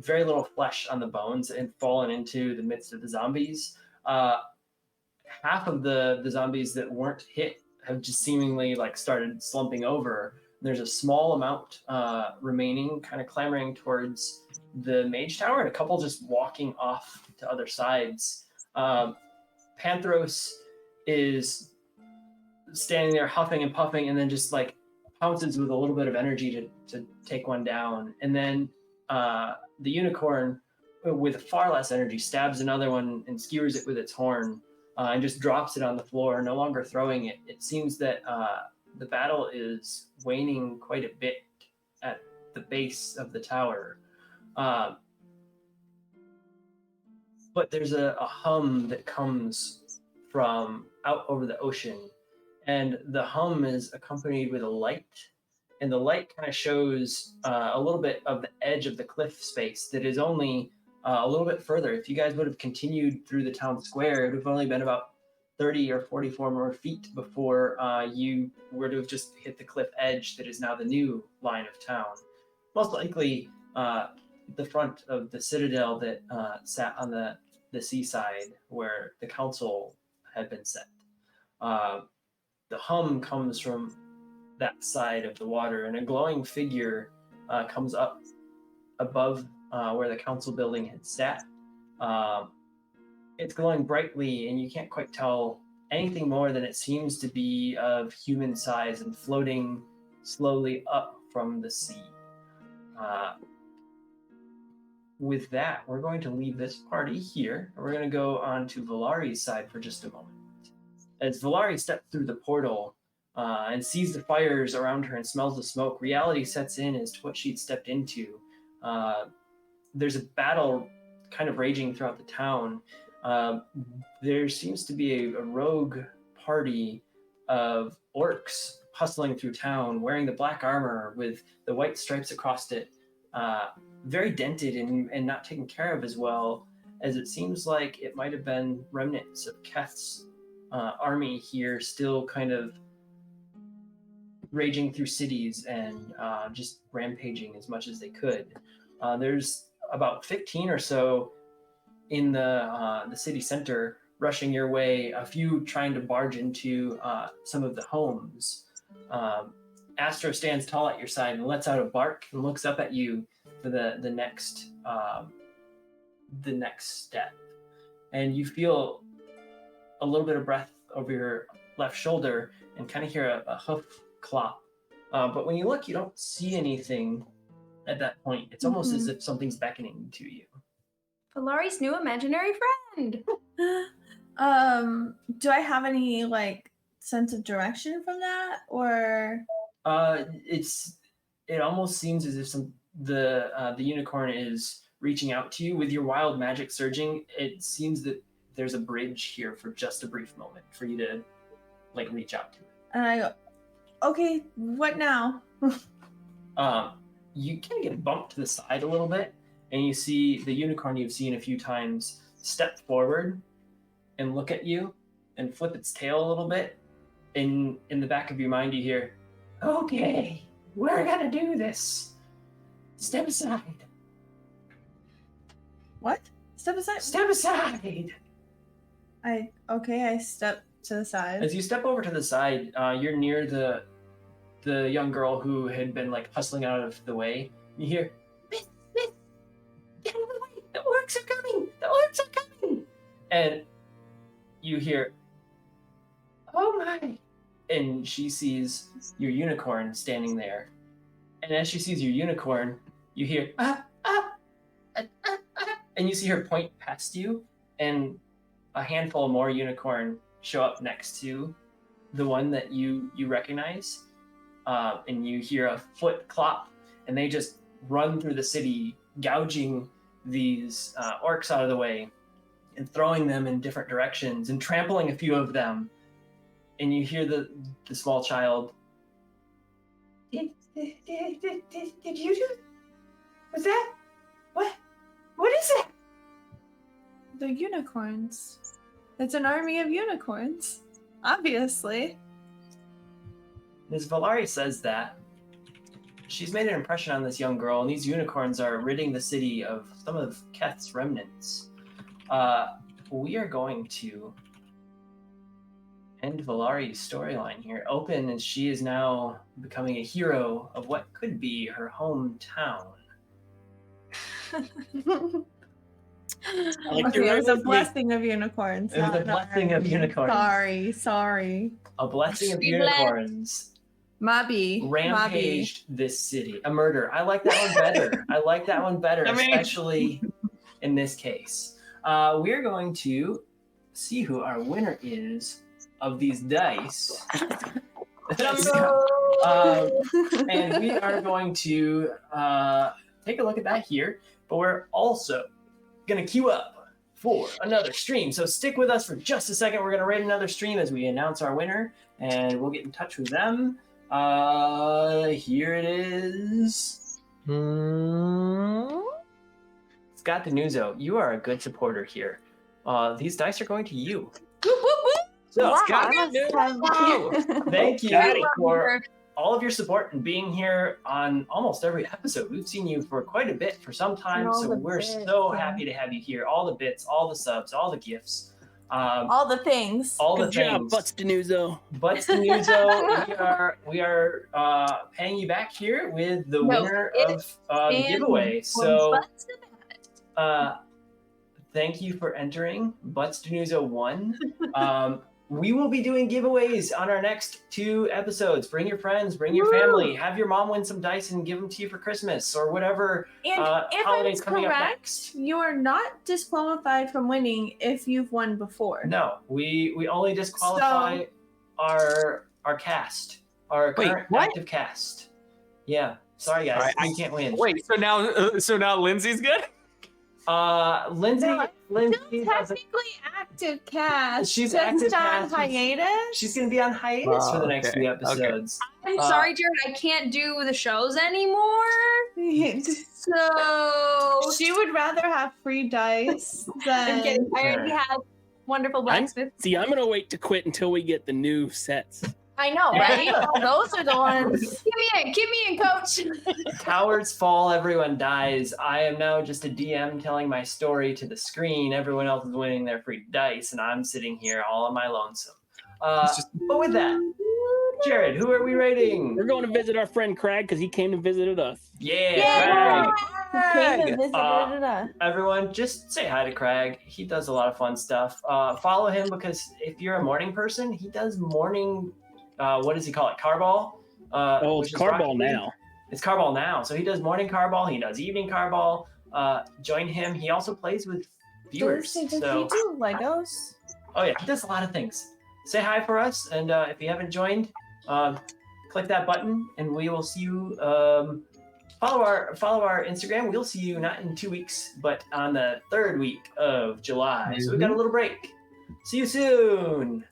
very little flesh on the bones and fallen into the midst of the zombies. Half of the zombies that weren't hit have just seemingly like started slumping over. There's a small amount remaining, kind of clamoring towards the mage tower, and a couple just walking off to other sides. Panthros is standing there huffing and puffing, and then just like pounces with a little bit of energy to take one down. And then the unicorn, with far less energy, stabs another one and skewers it with its horn, and just drops it on the floor, no longer throwing it. It seems that the battle is waning quite a bit at the base of the tower. But there's a hum that comes from out over the ocean, and the hum is accompanied with a light, and the light kind of shows a little bit of the edge of the cliff space that is only a little bit further. If you guys would have continued through the town square, it would have only been about 30 or 44 more feet before you were to have just hit the cliff edge that is now the new line of town. Most likely the front of the citadel that sat on the seaside where the council had been set. The hum comes from that side of the water, and a glowing figure comes up above where the council building had sat. It's glowing brightly, and you can't quite tell anything more than it seems to be of human size and floating slowly up from the sea. With that, we're going to leave this party here, and we're going to go on to Valari's side for just a moment. As Valari steps through the portal and sees the fires around her and smells the smoke, reality sets in as to what she'd stepped into. There's a battle kind of raging throughout the town. There seems to be a rogue party of orcs hustling through town, wearing the black armor with the white stripes across it, very dented and not taken care of as well, as it seems like it might have been remnants of Keth's army here, still kind of raging through cities and just rampaging as much as they could. There's about 15 or so in the city center rushing your way, a few trying to barge into some of the homes. Astro stands tall at your side and lets out a bark and looks up at you for the next step. And you feel a little bit of breath over your left shoulder and kind of hear a hoof clop. But when you look, you don't see anything at that point. It's almost as if something's beckoning to you. Valari's new imaginary friend. Do I have any like sense of direction from that, or? It almost seems as if the unicorn is reaching out to you with your wild magic surging. It seems that there's a bridge here for just a brief moment for you to like reach out to it. And I go, okay, what now? You kind of get bumped to the side a little bit, and you see the unicorn you've seen a few times step forward and look at you and flip its tail a little bit. In the back of your mind, you hear, "Okay, we're gonna do this. Step aside." What? Step aside? Step aside. I step to the side. As you step over to the side, you're near the young girl who had been like hustling out of the way. You hear, "Miss, get out of the way! The orcs are coming! The orcs are coming!" And you hear, "Oh my!" And she sees your unicorn standing there. And as she sees your unicorn, you hear, and you see her point past you, and a handful more unicorn show up next to the one that you recognize. And you hear a foot clop, and they just run through the city, gouging these orcs out of the way and throwing them in different directions and trampling a few of them. And you hear the small child, Did you do? Was that? What is it? The unicorns. It's an army of unicorns, obviously. As Valari says that, she's made an impression on this young girl, and these unicorns are ridding the city of some of Keth's remnants. We are going to end Valari's storyline here. Open, and she is now becoming a hero of what could be her hometown. Okay, it was a blessing of unicorns. It was a blessing of unicorns. Sorry. A blessing of unicorns. Mabi. Rampaged this city. A murder. I like that one better. Especially in this case. We're going to see who our winner is of these dice. And we are going to take a look at that here, but we're also going to queue up for another stream. So stick with us for just a second. We're going to raid another stream as we announce our winner, and we'll get in touch with them. Here it is. Scott Denuzo, you are a good supporter here. These dice are going to you. So, Scott, thank you for all of your support and being here on almost every episode. We've seen you for quite a bit for some time, so we're so happy to have you here. All the bits, all the subs, all the gifts. All the things. All Good the job, things. Butts Denuzo. Butts Denuzo, we are paying you back here with the winner of the giveaway. So, thank you for entering. Butts Denuzo 1. We will be doing giveaways on our next 2 episodes. Bring your friends, bring your family, have your mom win some dice and give them to you for Christmas or whatever holidays coming up next. You are not disqualified from winning if you've won before. No, we only disqualify our cast, our current active cast. Yeah, sorry guys, I can't win. Wait, so now Lindsay's good? Lindsay technically active cast. She's just active on cast. hiatus. She's gonna be on hiatus for the next few episodes. I'm sorry, Jared. I can't do the shows anymore. So she would rather have free dice than. I'm kidding. I already have wonderful blacksmith. I'm gonna wait to quit until we get the new sets. I know, right? Those are the ones. Get me in, coach. Cowards fall, everyone dies. I am now just a DM telling my story to the screen. Everyone else is winning their free dice, and I'm sitting here all on my lonesome. But with that, Jared, who are we rating? We're going to visit our friend Crag because he came and visited us. Yeah, Crag. Came and visited us. Everyone, just say hi to Crag. He does a lot of fun stuff. Follow him because if you're a morning person, he does morning, what does he call it? Carball? It's Carball now. It's Carball now. So he does morning Carball. He does evening Carball. Join him. He also plays with viewers. Does he do Legos? Oh yeah, he does a lot of things. Say hi for us, and if you haven't joined, click that button, and we will see you. Follow our Instagram. We'll see you not in 2 weeks, but on the 3rd week of July. So we've got a little break. See you soon.